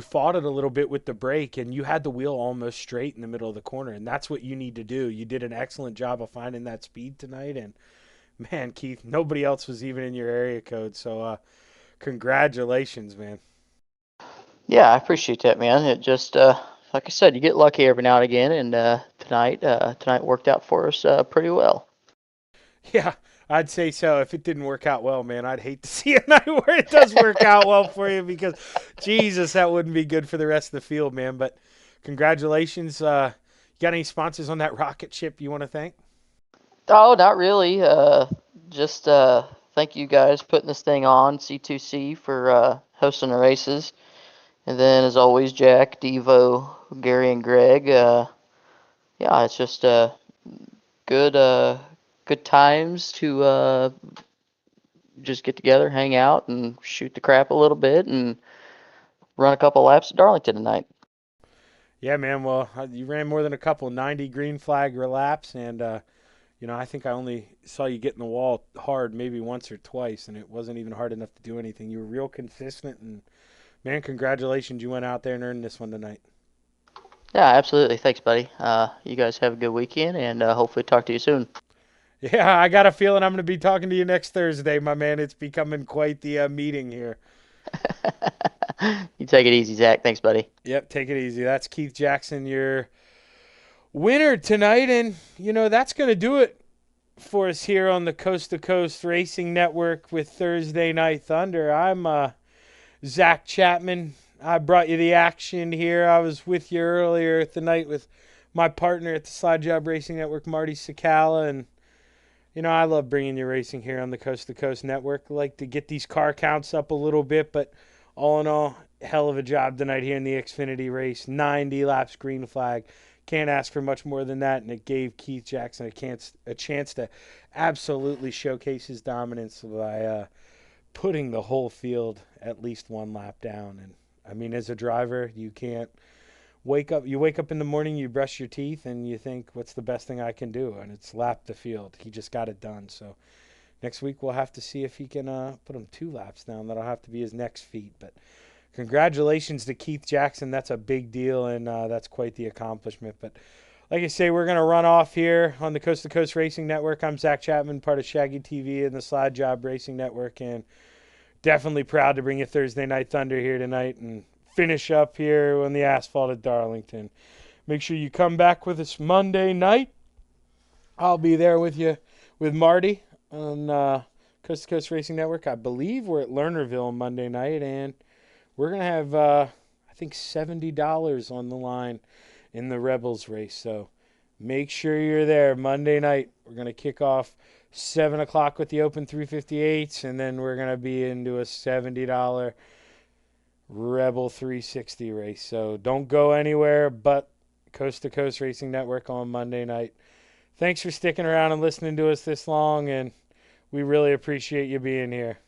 fought it a little bit with the brake, and you had the wheel almost straight in the middle of the corner, and that's what you need to do. You did an excellent job of finding that speed tonight, and, man, Keith, nobody else was even in your area code, so congratulations, man. Yeah, I appreciate that, man. It just like I said, you get lucky every now and again, and tonight worked out for us pretty well. Yeah, I'd say so. If it didn't work out well, man, I'd hate to see a night where it does work out well for you, because, Jesus, that wouldn't be good for the rest of the field, man. But congratulations. You got any sponsors on that rocket ship you want to thank? Oh, not really. Just thank you guys putting this thing on, C2C, for hosting the races. And then, as always, Jack, Devo, Gary, and Greg. Yeah, it's just good times to just get together, hang out, and shoot the crap a little bit, and run a couple laps at Darlington tonight. Yeah, man. Well, you ran more than a couple 90 green flag laps, and I think I only saw you get in the wall hard maybe once or twice, and it wasn't even hard enough to do anything. You were real consistent, and, man, congratulations. You went out there and earned this one tonight. Yeah, absolutely. Thanks, buddy. You guys have a good weekend, and hopefully talk to you soon. Yeah, I got a feeling I'm going to be talking to you next Thursday, my man. It's becoming quite the meeting here. You take it easy, Zach. Thanks, buddy. Yep, take it easy. That's Keith Jackson, your winner tonight. And, that's going to do it for us here on the Coast to Coast Racing Network with Thursday Night Thunder. I'm Zach Chapman. I brought you the action here. I was with you earlier tonight with my partner at the Slide Job Racing Network, Marty Sakala, and I love bringing you racing here on the Coast to Coast Network. I like to get these car counts up a little bit, but all in all, hell of a job tonight here in the Xfinity race. 90 laps, green flag. Can't ask for much more than that, and it gave Keith Jackson a chance to absolutely showcase his dominance by putting the whole field at least one lap down. And, I mean, as a driver, you can't wake up in the morning, you brush your teeth, and you think, what's the best thing I can do? And it's lap the field. He just got it done. So next week we'll have to see if he can put him 2 laps down. That'll have to be his next feat. But congratulations to Keith Jackson. That's a big deal, and that's quite the accomplishment. But like I say, we're going to run off here on the Coast to Coast Racing Network. I'm Zach Chapman, part of Shaggy TV and the Slide Job Racing Network, and definitely proud to bring you Thursday Night Thunder here tonight and finish up here on the asphalt at Darlington. Make sure you come back with us Monday night. I'll be there with you with Marty on Coast to Coast Racing Network. I believe we're at Lernerville Monday night, and we're going to have, I think, $70 on the line in the Rebels race. So make sure you're there Monday night. We're going to kick off 7 o'clock with the Open 358s, and then we're going to be into a $70 Rebel 360 race. So don't go anywhere but Coast to Coast Racing Network on Monday night. Thanks for sticking around and listening to us this long, and we really appreciate you being here.